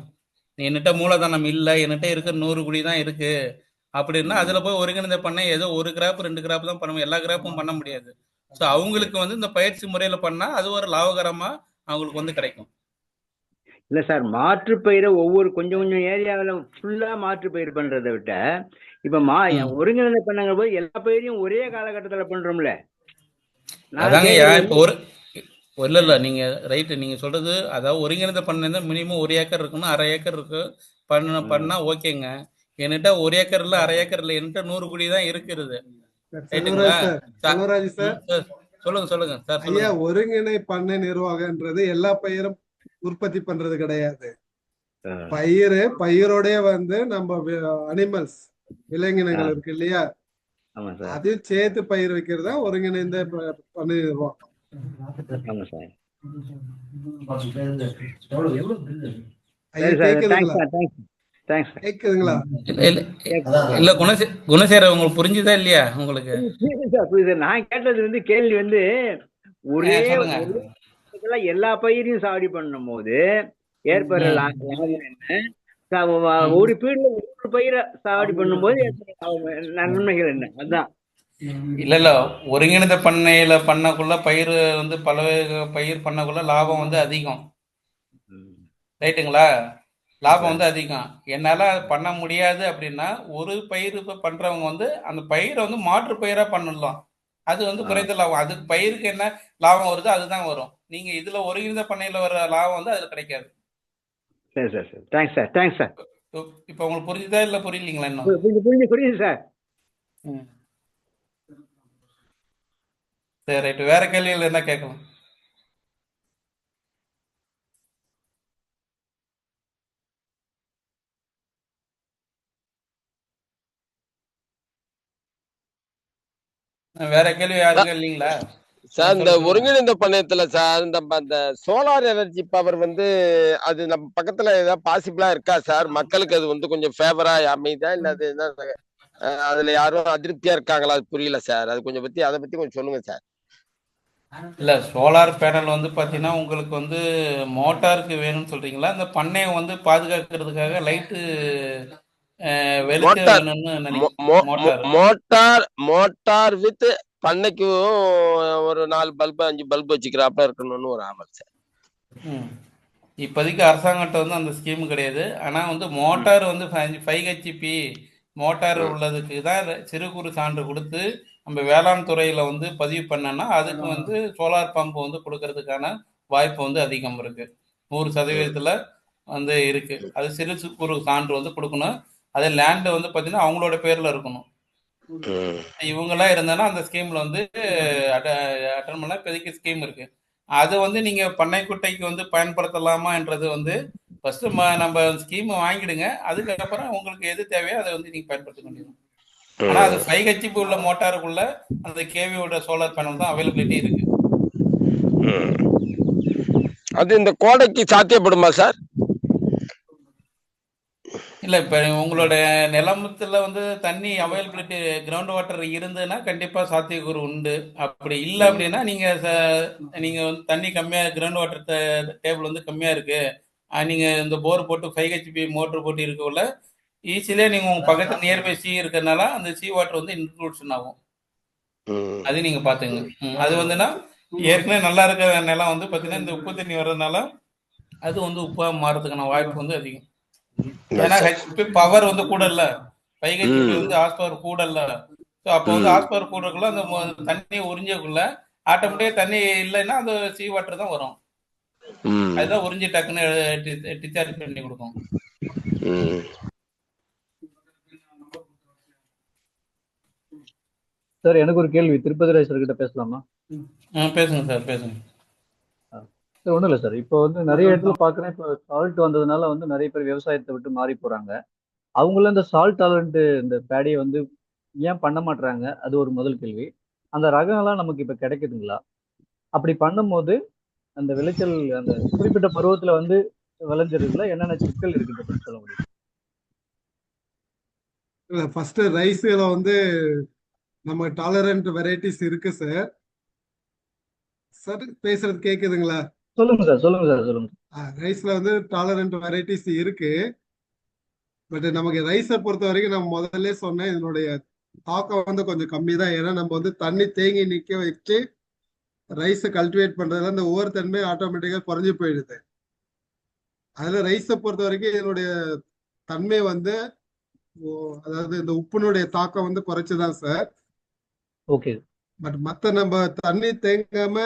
என்கிட்ட மூலதனம் இல்லை, என்கிட்ட இருக்க 100 குடி தான் இருக்கு அப்படின்னா அதுல போய் ஒருங்கிணைந்த பண்ணை ஏதோ 1 கிராப் 2 கிராப் தான் பண்ண, எல்லா கிராப்பும் பண்ண முடியாது. ஸோ அவங்களுக்கு வந்து இந்த பயிற்சி முறையில பண்ணா அது ஒரு லாபகரமா அவங்களுக்கு வந்து கிடைக்கும். இல்ல சார், மாற்று பயிரை கொஞ்சம் கொஞ்சம் ஏரியாவில் ஃபுல்லா மாற்று பயிர் பண்றதை விட்ட இப்ப ஒருங்கிணைந்த பண்ணாங்க போது எல்லா பயிரையும் ஒரே காலகட்டத்துல பண்றோம்ல. அதாங்க இப்போ இல்ல நீங்க ரைட்டு நீங்க சொல்றது. அதாவது ஒருங்கிணைந்த பண்ணை மினிமம் 1 ஏக்கர் இருக்கணும், 1/2 ஏக்கர் இருக்கு பண்ணா ஓகேங்க. என்கிட்ட 1 ஏக்கர் இல்ல 1/2 ஏக்கர் இல்ல, என்கிட்ட 100 குடி தான் இருக்கிறது. சொல்லுங்க சார். ஐயா, ஒருங்கிணை பண்ணை நிர்வாகம்ன்றது எல்லா பயிரும் உற்பத்தி பண்றது கிடையாது. பயிரோடைய வந்து நம்ம அனிமல்ஸ் விலங்கினங்கள் இருக்கு இல்லையா, அதையும் சேர்த்து பயிர் வைக்கிறதா ஒருங்கிணைந்த பண்ணை நிர்வாகம். கேக்குதுங்களா? இல்ல குணசேகர உங்களுக்கு புரிஞ்சுதா இல்லையா? உங்களுக்கு நான் கேட்டது கேள்வி ஒரே எல்லா பயிரையும் சாவடி பண்ணும் போது ஏற்படுற லாபம் என்ன, ஒரு பீரியட்ல ஒரு பயிரை சாவடி பண்ணும் போது நன்மைகள் என்ன, அதுதான். இல்ல ஒருங்கிணைந்த பண்ணையில பண்ணக்குள்ள பயிர் வந்து பல பயிர் பண்ணக்குள்ள லாபம் வந்து அதிகம். ரைட்டுங்களா? லாபம் வந்து அதிகம். என்னால அது பண்ண முடியாது அப்படின்னா, ஒரு பயிர் இப்ப பண்றவங்க வந்து அந்த பயிரை வந்து மாற்று பயிரா பண்ணலாம். அது வந்து குறைந்த லாபம். அதுக்கு பயிருக்கு என்ன லாபம் வருதோ அதுதான் வரும். நீங்க இதுல ஒருங்கிணைந்த பண்ணையில வர லாபம் வந்து அதுல கிடைக்காது. சரி சார் சரி தேங்க்ஸ் சார் தேங்க்ஸ் சார். இப்ப உங்களுக்கு புரிஞ்சுதா இல்ல புரியலீங்களா இன்னும்? புரியுது சார். ம். சரி ரைட். வேற கேள்விகள் என்ன கேட்கலாம்? வேற கேள்வி யாருக்கும் இல்லைங்களா? சார் இந்த சொல்லுங்க. ஒருங்கிணைந்த பண்ணையத்துல சார் அந்த சோலார் எனர்ஜி பவர் வந்து அது நம்ம பக்கத்துல ஏதாவது பாசிபிளா இருக்கா சார்? மக்களுக்கு அது வந்து கொஞ்சம் ஃபேவரா அமைதா இல்ல அது என்ன அதுல யாரும் அதிருப்தியா இருக்காங்களா? அது புரியல சார். அது கொஞ்சம் அதை பத்தி கொஞ்சம் சொல்லுங்க சார். இல்ல சோலார் பேனல் வந்து பாத்தீங்கன்னா உங்களுக்கு வந்து மோட்டாருக்கு வேணும்னு சொல்றீங்களா? இந்த பண்ணையை வந்து பாதுகாக்கிறதுக்காக லைட்டு வெளிச்சம் மோட்டார் வேணும்னு மோ- நினைக்கிறேன். மோ- மோ- மோட்டார். மோட்டார் மோட்டார் வித் பண்ணைக்கும் ஒரு 4 பல்பு 5 பல்பு வச்சுக்கிறாப்ப இருக்கணும்னு ஒரு ஆவல் சார். ம். இப்போதைக்கு அரசாங்கத்தை வந்து அந்த ஸ்கீம் கிடையாது. ஆனா வந்து மோட்டார் வந்து 5 HP மோட்டார் உள்ளதுக்கு தான் சிறு குறு சான்று கொடுத்து நம்ம வேளாண் துறையில வந்து பதிவு பண்ணனா அதுக்கு வந்து சோலார் பம்ப் வந்து கொடுக்கறதுக்கான வாய்ப்பு வந்து அதிகம் இருக்கு. 100% வந்து இருக்கு. அது சிறு குறு சான்று வந்து கொடுக்கணும். அதே லேண்ட் வந்து பார்த்தீங்கன்னா அவங்களோட பேர்ல இருக்கணும். இவங்கெல்லாம் இருந்தானா அந்த ஸ்கீம்ல வந்து அட்டன் பண்ண இப்போதைக்கு ஸ்கீம் இருக்கு. அது வந்து நீங்க பண்ணை குட்டைக்கு வந்து பயன்படுத்தலாமான்றது வந்து ஃபர்ஸ்ட் நம்ம ஸ்கீம் வாங்கிடுங்க. அதுக்கப்புறம் உங்களுக்கு எது தேவையோ அதை வந்து நீங்க பயன்படுத்த வேண்டியது. ஆனா அது 5 HP உள்ள மோட்டாருக்குள்ள அந்த கேவியோட சோலார் பேனல் தான் அவைலபிலிட்டி இருக்கு. அது இந்த கோடைக்கு சாத்தியப்படுமா சார்? இல்ல இப்ப உங்களோட நிலமத்துல வந்து தண்ணி அவைலபிலிட்டி கிரவுண்ட் வாட்டர் இருந்ததுன்னா கண்டிப்பா சாத்தியக்கூறு உண்டு. அப்படி இல்லை அப்படின்னா நீங்க வந்து தண்ணி கம்மியா கிரவுண்ட் வாட்டர் டேபிள் வந்து கம்மியா இருக்கு. நீங்க இந்த போர் போட்டு 5 HP மோட்டர் போட்டு இருக்கக்குள்ள ஈஸிலே நீங்க உங்க பக்கத்துல நியர்பை சி இருக்கிறதுனால அந்த சி வாட்டர் வந்து இன்க்ளூஷன் ஆகும். அது நீங்க பாத்துங்க. அது வந்துன்னா ஏற்கனவே நல்லா இருக்கிற நிலம் வந்து பாத்தீங்கன்னா இந்த உப்பு தண்ணி வர்றதுனால அது வந்து உப்பா மாறதுக்கான வாய்ப்பு வந்து அதிகம். ஏன்னா ஹெச்பி பவர் வந்து கூட இல்ல. 5 HP வந்து ஹார்ஸ் பவர் கூட இல்ல. ஸோ அப்போ வந்து ஹார்ஸ் பவர் கூட இருக்குள்ள அந்த தண்ணியை உறிஞ்சக்குள்ள ஆட்டோமேட்டிக்கா தண்ணி இல்லைன்னா அந்த சி வாட்டர் தான் வரும். அதுதான் உறிஞ்சி டக்குன்னு டிஸ்சார்ஜ் பண்ணி கொடுக்கும். சார் எனக்கு ஒரு கேள்வி திருப்பதி ராஜ் சார் கிட்ட பேசலாமா? பேசுங்க சார் பேசுங்க. சார் ஒன்றும் இல்லை சார், இப்போ வந்து நிறைய இடத்துல பார்க்குறேன், இப்போ சால்ட் வந்ததுனால வந்து நிறைய பேர் விவசாயத்தை விட்டு மாறி போறாங்க. அவங்கள இந்த சால்ட் டாலரண்ட் இந்த பேடியை வந்து ஏன் பண்ண மாட்டாங்க? அது ஒரு முதல் கேள்வி. அந்த ரகம்லாம் நமக்கு இப்போ கிடைக்குதுங்களா? அப்படி பண்ணும்போது அந்த விளைச்சல் அந்த குறிப்பிட்ட பருவத்துல வந்து விளைஞ்சிருக்குல என்னென்ன சிக்கல் இருக்குன்றத பத்தி சொல்ல முடியும்? இல்ல ஃபர்ஸ்ட் ரைஸ்ல வந்து நம்ம டாலரண்ட் வெரைட்டிஸ் இருக்கு சார். சார் பேசுறது கேக்குதுங்களா? சொல்லுங்க சார் சொல்லுங்க சார் சொல்லுங்க. ரைஸ்ல வந்து டாலரண்ட் வெரைட்டிஸ் இருக்கு. பட் நமக்கு ரைஸை பொறுத்த வரைக்கும் நம்ம முதல்ல சொன்னேன், இதனுடைய தாக்கம் வந்து கொஞ்சம் கம்மி தான். ஏன்னா நம்ம வந்து தண்ணி தேங்கி நிக்க வச்சு ரைஸை கல்டிவேட் பண்றதுல இந்த ஒவ்வொரு தன்மை ஆட்டோமேட்டிக்கா குறைஞ்சு போயிடுது. அதுல ரைஸை பொறுத்த வரைக்கும் இதனுடைய தன்மை வந்து அதாவது இந்த உப்புனுடைய தாக்கம் வந்து குறைச்சுதான் சார். ஓகே. பட் மத்த நம்ம தண்ணி தேங்காம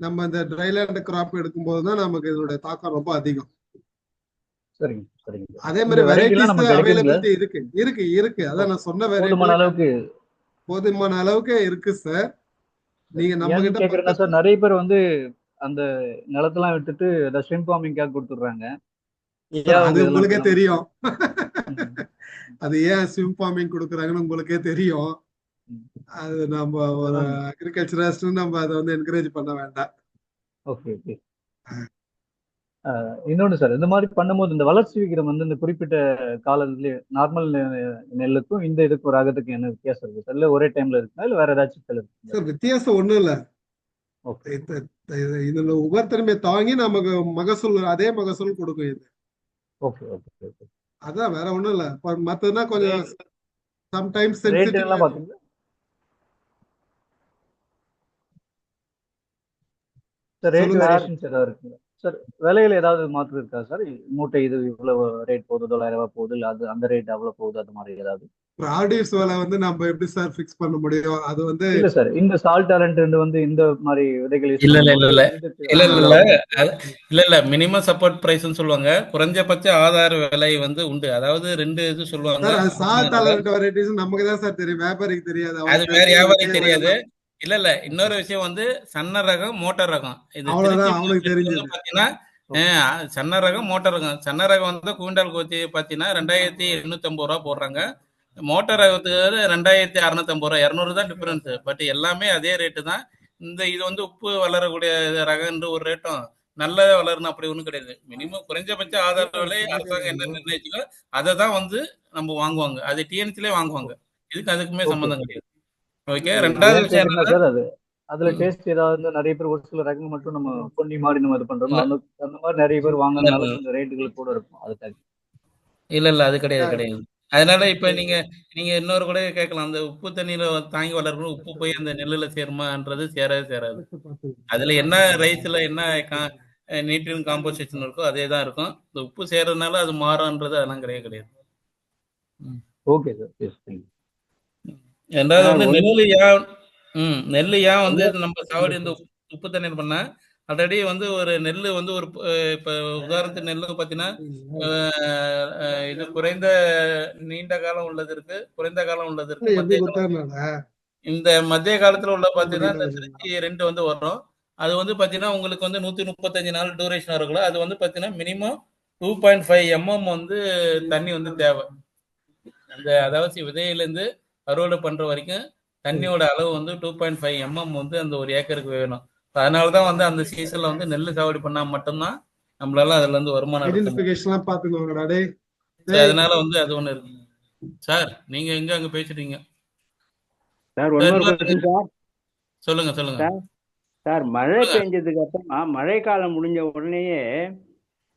நம்ம இந்த ட்ரைலேண்ட் கிராப் எடுக்கும்போது தான் நமக்கு இதனுடைய தாக்கம் ரொம்ப அதிகம். சரிங்க சரிங்க. அதே மாதிரி வெரைட்டிஸ் நமக்கு அவைலபிலிட்டி இருக்கு இருக்கு இருக்கு. அதான் நான் சொன்ன வெரைட்டி போதுமான அளவுக்கு இருக்கு சார். நீங்க நம்ம கிட்ட கேக்குறேன்னா சார், நிறைய பேர் வந்து அந்த நிலத்தெல்லாம் விட்டுட்டு ஷ்ரிம்ப் ஃபார்மிங்காக கொடுத்துடுறாங்க. அது உங்களுக்கே தெரியும். அது ஏன் ஷ்ரிம்ப் ஃபார்மிங் கொடுக்குறாங்கன்னு உங்களுக்கே தெரியும். அது நம்ம ஒரு அக்ரிகல்ச்சரலிஸ்ட் நம்ம அதை வந்து என்கரேஜ் பண்ண வேண்டாம். Okay okay. இன்னொன்று சார், இந்த மாதிரி பண்ணும்போது இந்த வளர்ச்சி விகிதம் வந்து இந்த குறிப்பிட்ட காலத்துல நார்மல் நெல்லுக்கும் இந்த இதுக்கு ஒரு ரகத்துக்கு என்ன வித்தியாசம் இருக்கு சார்? இல்லை ஒரே டைம்ல இருக்குங்களா இல்லை வேற ஏதாச்சும் சிக்கல் இருக்கு சார்? வித்தியாசம் ஒண்ணும் இல்லை. இதுல உபரித்தன்மை தாங்கி நமக்கு மகசூல் அதே மகசூல் கொடுக்கும் இது. Okay okay okay. அதான் வேற ஒண்ணும் இல்லை. மத்ததுனா கொஞ்சம் சம்டைம்ஸ் ரேட் எல்லாம் பாத்தீங்கன்னா சார் ரேட் வேரியேஷன்ஸ் ஏதாவது இருக்குங்களா சார் விலையில ஏதாவது மாற்றம் இருக்கா சார்? மூட்டை இது இவ்வளவு ரேட் போகுது, 900 போகுது, இல்ல அது அந்த ரேட் அவ்வளவு போகுது, அது மாதிரி ஏதாவது? ப்ராடியூஸ் விலை வந்து நம்ம எப்படி சார் ஃபிக்ஸ் பண்ண முடியும்? அது வந்து இல்ல சார், இந்த சால்ட் டாலண்ட் வந்து இந்த மாதிரி விதைகள் யூஸ் இல்ல இல்ல இல்ல பண்ணும்போது இல்ல இதுக்கு இல்ல அந்த இல்ல இல்ல வந்து இல்ல இல்ல மினிமம் சப்போர்ட் பிரைஸ்னு சொல்லுவாங்க. குறைஞ்சபட்ச ஆதார விலை வந்து உண்டு. அதாவது ரெண்டு இது சொல்லுவாங்க. சார் அது சால்ட் ரகம். டாலரண்ட் வெரைட்டிஸ் நமக்கு தான் சார் தெரியும், வியாபாரிக்கு தெரியாது. அது அவனுக்கு வேற தெரிஞ்சது வியாபாரிக்கு விஜய் தெரியாது. வயல் தான். இல்ல இல்ல இன்னொரு விஷயம் வந்து சன்ன ரகம், மோட்டார் ரகம். இது திருச்சி அவ்வளவுதான் அவனுக்கு மார்க்கெட் வந்து தெரிஞ்சது. பாத்தீங்கன்னா சன்ன ரகம், மோட்டார் ரகம். சன்ன ரகம் வந்து குவிண்டால் கோச்சி பாத்தீங்கன்னா 2850 ரூபா போடுறாங்க. மோட்டார் ரகத்துக்கு 2650 ரூபா, 200 தான் டிஃபரன்ஸ். பட் எல்லாமே அதே ரேட்டு தான். இது வந்து உப்பு வளரக்கூடிய ரகம்ன்ற ஒரு ரேட்டும், நல்ல வளரணும் அப்படி ஒன்றும் கிடையாது. மினிமம் குறைஞ்சபட்ச ஆதார விலை அரசாங்கம் என்ன நிர்ணயிச்சோ அதை தான் வந்து நம்ம வாங்குவாங்க. அது டிஎன்சிலே வாங்குவாங்க. இதுக்கு அதுக்குமே ஓகே சம்பந்தம் சார். கிடையாது. ஓகே. நான் ரெண்டாவது ஏன் விஷயம் கேக்குறேன்னா என்னன்னா, சார், அது அதுல ம், டேஸ்ட் ஏதாவது நிறைய பேர் ஒரு சில ரகங்கள் மட்டும் நம்ம பொன்னி மாதிரி நம்ம இது பண்றோம், இல்ல அந்த அந்த மாதிரி நிறைய பேர் இல்ல வாங்குறதுனால இல்ல கொஞ்சம் ரேட்டுகள் கூட இருக்கும் அதுக்காக. இல்ல இல்ல அது கிடையாது சார், கிடையாது. அதனால இப்ப நீங்க நீங்க இன்னொரு கூட கேட்கலாம். அந்த உப்பு தண்ணியில தாங்கி வளர்க்கணும், உப்பு போய் அந்த நெல்லுல சேருமான்றது சேரவே சேராது. அதுல என்ன ரைஸ்ல என்ன நியூட்ரியன் காம்போசிஷன் இருக்கோ அதே தான் இருக்கும். இந்த உப்பு சேர்றதுனால அது மாறும்ன்றது அதெல்லாம் கிடையாது கிடையாது. ம். Okay sir, yes, thank you. ரெண்டாவது சார் வந்து ஒன்று நெல்லு ஏன் வந்து ஒன்று நம்ம சாவடி இந்த உப்பு தண்ணீர் பண்ணா ஆல்ரெடி வந்து ஒரு நெல்லு வந்து ஒரு இப்ப உதாரணத்துக்கு நெல்லு பார்த்தீங்கன்னா இது குறைந்த நீண்ட காலம் உள்ளது இருக்கு, குறைந்த காலம் உள்ளது இருக்கு, எப்படி மத்திய காலம். குத்தாருனால இந்த மத்திய காலத்துல உள்ள பார்த்தீங்கன்னா கிட்ட இந்த வச்சிருந்தான். திருச்சி 2 வந்து வரும். அது வந்து பார்த்தீங்கன்னா உங்களுக்கு வந்து 135 நாள் டூரேஷன் இருக்குல்ல, அது வந்து பார்த்தீங்கன்னா மினிமம் 2.5 வந்து தண்ணி வந்து தேவை. அந்த அதாவது விதையிலேருந்து அறுவடை பண்ற வரைக்கும் தண்ணியோட அளவு வந்து 2.5 வந்து அந்த ஒரு ஏக்கருக்கு வேணும். அதனால தான் வந்து அந்த சீசன்ல வந்து நெல் சாகுபடி பண்ணா மட்டும்தான் நம்மளால அதுல இருந்து வருமானம் எடுக்க முடியும். ஐடென்டிபிகேஷன்லாம் பாத்துக்கோங்கடா டேய். So, டேய், அதனால வந்து அது ஒண்ணு இருக்கு. சார் நீங்க எங்க அங்க பேசிட்டீங்க? சார் சார் இன்னொரு இன்னொரு கொஸ்டின் சார். சொல்லுங்க சொல்லுங்க சார் சார் மழை சொல்லுங்க. பெஞ்சதுக்கு அப்புறமா மழைக்காலம் முடிஞ்ச உடனேயே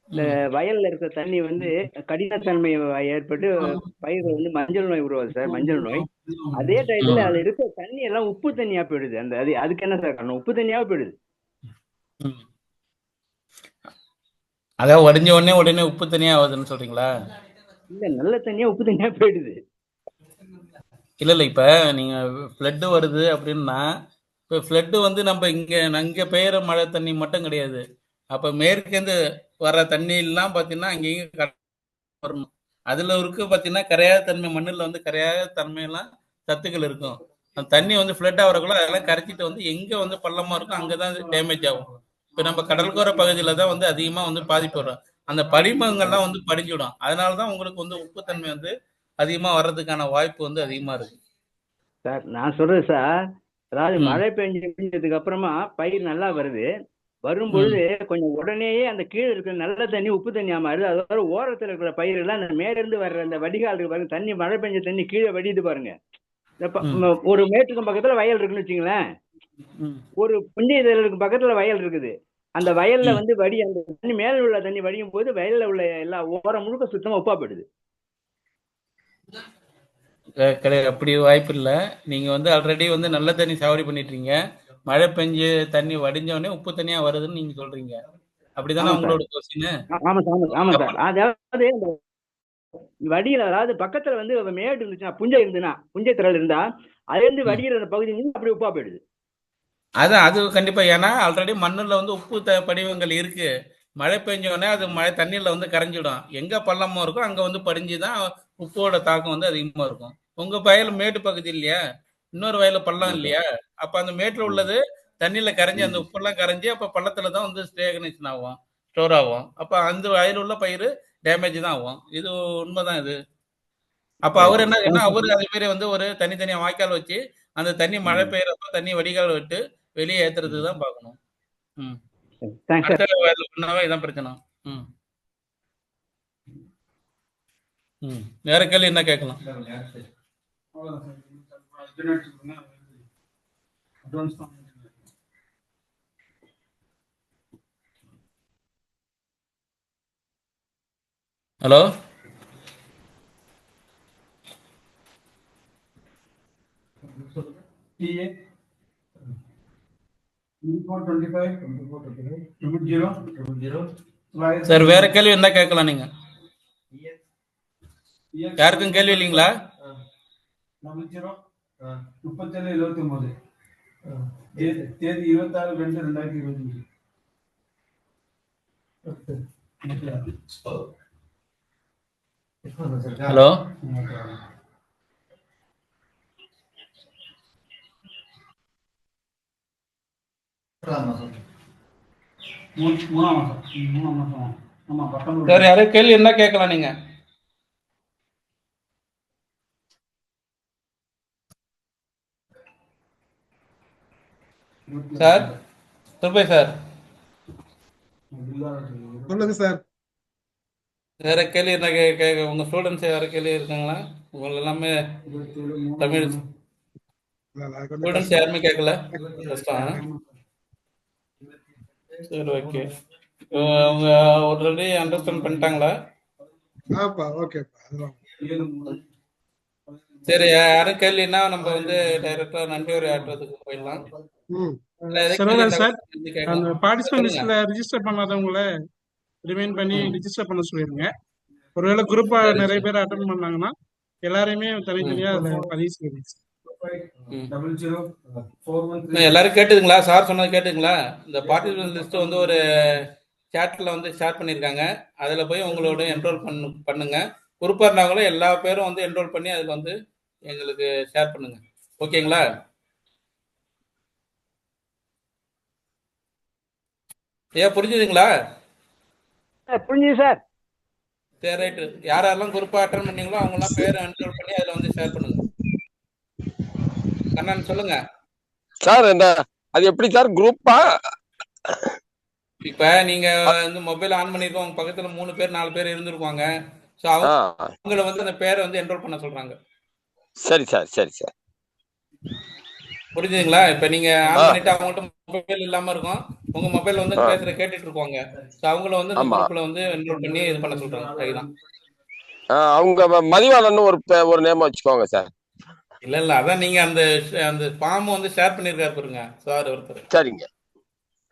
இந்த ம். வயல்ல இருக்க தண்ணி வந்து கடினத்தன்மை ஏற்பட்டு பயிர் வந்து மஞ்சள் நோய் உருவாது சார், மஞ்சள் நோய். அதே டயத்துல அதுல இருக்க தண்ணி எல்லாம் உப்பு தண்ணியா போயிடுது. அந்த அதுக்கு என்ன சார் காரணம்? உப்பு தண்ணியாவே போயிடுது. ம். அதாவது வடிஞ்ச உடனே உப்பு தனியா ஆகுதுன்னு சொல்றீங்களா? இல்ல, நல்ல தண்ணியா உப்பு தண்ணியா போயிடுது. இல்ல இல்ல இப்ப நீங்க ஃப்ளட் வருது அப்படின்னா, இப்ப ஃப்ளட் வந்து நம்ம இங்க பெய்யற மழை தண்ணி மட்டும் கிடையாது. அப்ப மேற்கேந்து வர தண்ணி எல்லாம் பாத்தீங்கன்னா அங்கேயும் வரணும். அதுல இருக்கு பாத்தீங்கன்னா கரையாத தன்மை, மண்ணுல வந்து கரையாத தன்மை எல்லாம் சத்துக்கள் இருக்கும். அந்த தண்ணி வந்து ஃப்ளட் ஆகிறக்குள்ள அதெல்லாம் கரைச்சிட்டு வந்து எங்க வந்து பள்ளமா இருக்கும் அங்கதான் டேமேஜ் ஆகும். இப்ப நம்ம கடற்கரை பகுதியில தான் வந்து அதிகமா வந்து பாதிப்பு வரும். அந்த படிமங்கள்லாம் வந்து படிஞ்சிடும். அதனாலதான் உங்களுக்கு வந்து உப்புத்தன்மை வந்து அதிகமா வர்றதுக்கான வாய்ப்பு வந்து அதிகமா இருக்கு. சார் நான் சொல்றது சார், அதாவது ம், மழை பெஞ்சதுக்கு அப்புறமா பயிர் நல்லா வருது. வரும் ம், பொழுது கொஞ்சம் உடனேயே அந்த கீழே இருக்கிற நல்ல தண்ணி உப்பு தண்ணியா மாறுது. அதோட ஓரத்தில் இருக்கிற பயிரெல்லாம் அந்த மேல இருந்து வர்ற அந்த வடிகால் இருக்கு பாருங்க, தண்ணி மழை பெஞ்ச தண்ணி கீழே வடியுது பாருங்க. ம், ஒரு மேட்டுக்கும் பக்கத்துல வயல் இருக்குன்னு வச்சுங்களேன். ம், ஒரு புஞ்சை இதழுக்கு பக்கத்துல வயல் இருக்குது. அந்த வயல்ல ம். வந்து அந்த தண்ணி மேல உள்ள தண்ணி வடியும் போது வயல்ல உள்ள எல்லா ஓரம் முழுக்க சுத்தமா உப்பா போயிடுது. கிடையாது, அப்படி வாய்ப்பு இல்லை. நீங்க வந்து ஆல்ரெடி வந்து நல்ல தண்ணி சாவடி பண்ணிட்டீங்க. மழை பெஞ்சு தண்ணி வடிஞ்ச உடனே உப்பு தண்ணியா வருதுன்னு நீங்க சொல்றீங்க. அப்படிதானே ஆமா சார். உங்களோட கொஸ்டின்? ஆமா சார், ஆமா அப்ப சார். அதாவது அந்த வடியில, அதாவது பக்கத்துல வந்து மேடு இருந்துச்சுன்னா, புஞ்சை இருந்துன்னா, புஞ்சை திரள் இருந்தா அதுல இருந்து ம். வடிகிற அந்த பகுதி வந்து அப்படி உப்பா போயிடுது. அது கண்டிப்பா. ஏன்னா ஆல்ரெடி மண்ணுல வந்து உப்பு படிவங்கள் இருக்கு. மழை பெஞ்ச உடனே அது மழை தண்ணியில வந்து கரைஞ்சிடும். எங்க பள்ளமா இருக்கோ அங்க வந்து படிஞ்சுதான் உப்போட தாக்கம் வந்து அதிகமா இருக்கும். உங்க வயல் மேட்டு பகுதி இல்லையா? இன்னொரு வயல பள்ளம் ஆமா சார். இல்லையா? அப்ப அந்த மேட்டுல ம், உள்ளது தண்ணியில கரைஞ்சி அந்த ம். உப்பெல்லாம் கரைஞ்சி அப்ப பள்ளத்துல தான் வந்து ஸ்டேகனேஷன் ஆகும், ஸ்டோர் ஆகும். அப்ப அந்த வயல் உள்ள பயிர் டேமேஜ் தான் ஆகும். இது உண்மைதான் இது. அப்ப சரி அவர் சரி என்ன தேங்க்ஸ் அவரு அதே மாதிரி வந்து ஒரு தனித்தனியா வாய்க்கால் வச்சு அந்த தண்ணி மழை சார். பெய்யறப்ப தண்ணி வடிகால் விட்டு வெளியே ஏத்துறதுக்கு தான் பார்க்கணும். ம். Thanks sir. அடுத்த வேலை பண்ணாவே இதான் பிரச்சனை. ம். ம். வேற கேள்வி என்ன கேட்கலாம்? ஹலோ, சார் வேற கேள்வி இருந்தா கேட்கலாம் நீங்க. யாருக்கும் கேள்வி இல்லைங்களா? 3779 தேதி 26/2/2025. ஹலோ, மூணாம் மாசம். ஆமா, 19. சார் யாரும் கேள்வி இருந்தா கேட்கலாம் நீங்க. சார் துர்பை சார் சொல்லுங்க சார். வேற கேள்வி இருந்தா உங்க ஸ்டூடெண்ட்ஸ் யார கேள்வி இருக்காங்களா? உங்க எல்லாமே தமிழ் ஸ்டூடெண்ட்ஸ் யாருமே கேட்கல. சரி, ஓகே. அவங்க ஆல்ரெடி அண்டர்ஸ்டாண்ட் பண்ணிட்டாங்களா? ஆப்பா, ஓகேப்பா. அதெல்லாம் சரி, யாரும் கேள்வின்னா நம்ம வந்து டைரக்டா நன்றி உரை ஆற்றுறதுக்கு போயிடலாம். இல்ல எதுவும் கேள்வி இருந்தா சார், கூட நீங்க கேட்கலாம். அந்த பார்ட்டிசிபென்ட் சொல்லுங்க. லிஸ்ட்ல ரிஜிஸ்டர் பண்ணாதவங்கள ரிமைண்ட் பண்ணி ரிஜிஸ்டர் பண்ண சொல்லிருங்க. ஒருவேளை குரூப்பா சரி, நிறைய சரி. பேர் அட்டன் பண்ணாங்கன்னா எல்லாரையுமே தனித்தனியா அதுல பதிவு செய்யுங்க. 0041. எல்லாரும் கேட்டுதுங்களா? சார் சொன்னது கேட்டுங்களா? இந்த பார்ட்டிசிபென்ட் லிஸ்ட் வந்து ஒரு சாட்ல வந்து ஷேர் பண்ணியிருக்காங்க. அதுல போய் உங்களோட என்ரோல் பண்ணுங்க. குரூப்பா இருந்தாங்களும் எல்லா பேரும் வந்து என்ரோல் பண்ணி அதுல வந்து எங்களுக்கு ஷேர் பண்ணுங்க. ஓகேங்களா? புரிஞ்சுதுங்களா? புரிஞ்சுது சார். சரி, ரைட்டு. யாரெல்லாம் குரூப்பா அட்டன் பண்ணீங்களோ அவங்கெல்லாம் பேரை என்ரோல் பண்ணி அதுல வந்து ஷேர் பண்ணுங்க. கண்ணன் சொல்லுங்க. சார் அது எப்படி சார் குரூப்பா? இப்ப நீங்க வந்து மொபைல் ஆன் பண்ணிருக்கோம், உங்க பக்கத்துல 3 பேர் 4 பேர் இருந்திருப்பாங்க. சோ அவங்கள வந்து அந்த பேரை வந்து என்ரோல் பண்ண சொல்றாங்க. சரி சார், சரி சார். புரிஞ்சுதுங்களா? இப்ப நீங்க ஆன் பண்ணிட்டு அவங்கள்ட்ட மொபைல் இல்லாம இருக்கும், உங்க மொபைல் வந்து பேசுற கேட்டுட்டு இருப்பாங்க. சோ அவங்கள வந்து இந்த குரூப்ல வந்து என்ரோல் பண்ணி இது பண்ண சொல்றாங்க. அதுதான். அவங்க மதிவாளன் ஒரு நேம் வச்சுக்கோங்க சார். இல்ல அதான் நீங்க அந்த ஃபார்ம் வந்து ஷேர் பண்ணிருக்காரு பாருங்க சார் ஒருத்தர். சரிங்க.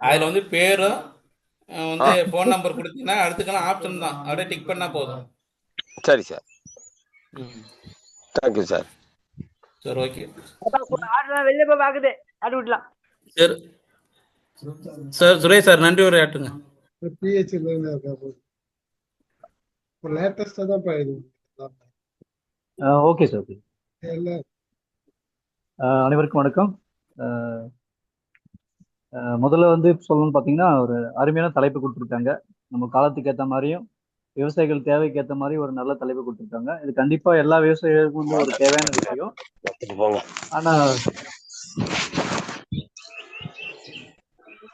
அதுல வந்து பேரும் வந்து போன் நம்பர் கொடுத்தீங்கன்னா அடுத்துக்கெல்லாம் ஆப்ஷன் தான், அப்படியே டிக் பண்ணா போதும். சரி சார். Thank you sir. சரி, ஓகே. வெளியே போய் பாக்குது ஆடு விடலாம். சரி சார், சுரேஷ் சார் நன்றி உரை ஆட்டுங்க. லேட்டஸ்டா தான் இது. Okay sir, okay. அனைவருக்கும் வணக்கம். முதல்ல வந்து சொல்லணும்னு பார்த்தீங்கன்னா, ஒரு அருமையான தலைப்பு கொடுத்துருக்காங்க. நம்ம காலத்துக்கு ஏற்ற மாதிரியும் விவசாயிகள் தேவைக்கு ஏற்ற மாதிரி ஒரு நல்ல தலைப்பு கொடுத்துருக்காங்க. இது கண்டிப்பா எல்லா விவசாயிகளுக்கும் வந்து ஒரு தேவையான விஷயம். ஆனா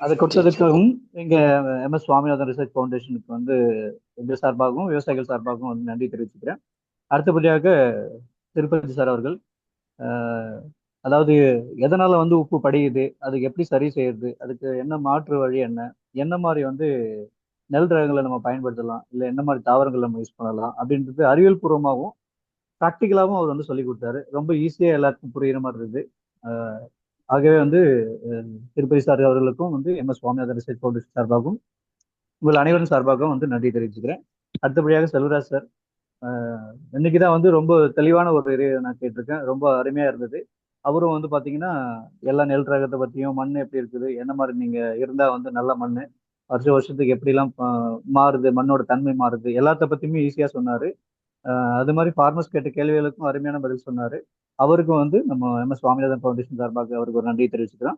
அதை கொடுத்ததுக்கும் எங்க MS சுவாமிநாதன் ரிசர்ச் ஃபவுண்டேஷனுக்கு வந்து எங்கள் சார்பாகவும் விவசாயிகள் சார்பாகவும் வந்து நன்றி தெரிவிச்சுக்கிறேன். அடுத்தபடியாக திருப்பதி சார் அவர்கள், அதாவது எதனால வந்து உப்பு படியுது, அதுக்கு எப்படி சரி செய்யறது, அதுக்கு என்ன மாற்று வழி, என்ன மாதிரி வந்து நெல் ரகங்களை நம்ம பயன்படுத்தலாம், இல்லை என்ன மாதிரி தாவரங்கள் நம்ம யூஸ் பண்ணலாம் அப்படின்றது அறிவியல் பூர்வமாகவும் ப்ராக்டிக்கலாகவும் அவர் வந்து சொல்லி கொடுத்தாரு. ரொம்ப ஈஸியாக எல்லாருக்கும் புரியுற மாதிரி இருக்குது. ஆகவே வந்து திருப்பதி சார் அவர்களுக்கும் வந்து MS சுவாமிநாதன் ரிசர்ச் ஃபவுண்டேஷன் சார்பாகவும் உங்கள் அனைவரும் சார்பாகவும் வந்து நன்றி தெரிவிச்சுக்கிறேன். அடுத்தபடியாக செல்வராஜ் சார், இன்னைக்கு தான் வந்து ரொம்ப தெளிவான ஒரு நான் கேட்டிருக்கேன். ரொம்ப அருமையாக இருந்தது. அவரும் வந்து பார்த்தீங்கன்னா எல்லா நெல் ரகத்தை பற்றியும், மண் எப்படி இருக்குது, என்ன மாதிரி நீங்கள் இருந்தால் வந்து நல்ல மண், வருஷத்துக்கு எப்படிலாம் மாறுது, மண்ணோட தன்மை மாறுது, எல்லாத்த பற்றியுமே ஈஸியாக சொன்னார். அது மாதிரி ஃபார்மர்ஸ் கேட்ட கேள்விகளுக்கும் அருமையான பதில் சொன்னார். அவருக்கும் வந்து நம்ம MS சுவாமிநாதன் ஃபவுண்டேஷன் சார்பாக அவருக்கு ஒரு நன்றி தெரிவிச்சுக்கிறோம்.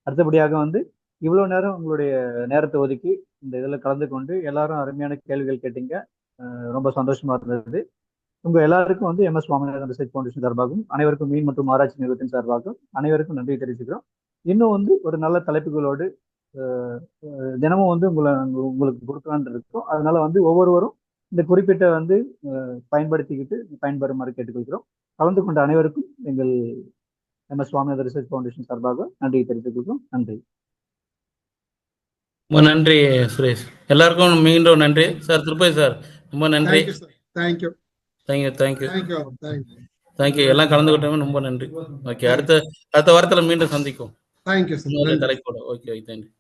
அடுத்தபடியாக வந்து இவ்வளோ நேரம் உங்களுடைய நேரத்தை ஒதுக்கி இந்த இதில் கலந்து கொண்டு எல்லாரும் அருமையான கேள்விகள் கேட்டீங்க. ரொம்ப சந்தோஷமா இருந்தது. உங்க எல்லாருக்கும் வந்து MS சுவாமிநாதன் ரிசர்ச் ஃபவுண்டேஷன் சார்பாகவும் அனைவருக்கும் மீன் மற்றும் ஆராய்ச்சி நிறுவனத்தின் சார்பாகவும் அனைவருக்கும் நன்றி தெரிவிச்சுக்கிறோம். இன்னும் வந்து ஒரு நல்ல தலைப்புகளோடு தினமும் வந்து உங்களுக்கு கொடுக்கலான்னு இருக்கோம். அதனால வந்து ஒவ்வொருவரும் இந்த குறிப்பிட்ட வந்து பயன்படுத்திக்கிட்டு பயன்பெறுமாறு கேட்டுக்கொள்கிறோம். கலந்து கொண்ட அனைவருக்கும் எங்கள் MS சுவாமிநாதன் ரிசர்ச் ஃபவுண்டேஷன் சார்பாக நன்றி தெரிவித்துக்கிறோம். நன்றி. ரொம்ப நன்றி சுரேஷ். எல்லாருக்கும் மீண்டும் நன்றி சார். திருப்பதி சார் ரொம்ப நன்றி. தேங்க்யூ. எல்லாம் கலந்துக்கிட்டவங்க ரொம்ப நன்றி. ஓகே, அடுத்த வாரத்தில் மீண்டும் சந்திக்கும். தேங்க்யூ சார், இன்னொரு நன்றி. தலைப்போட. Okay, thank you.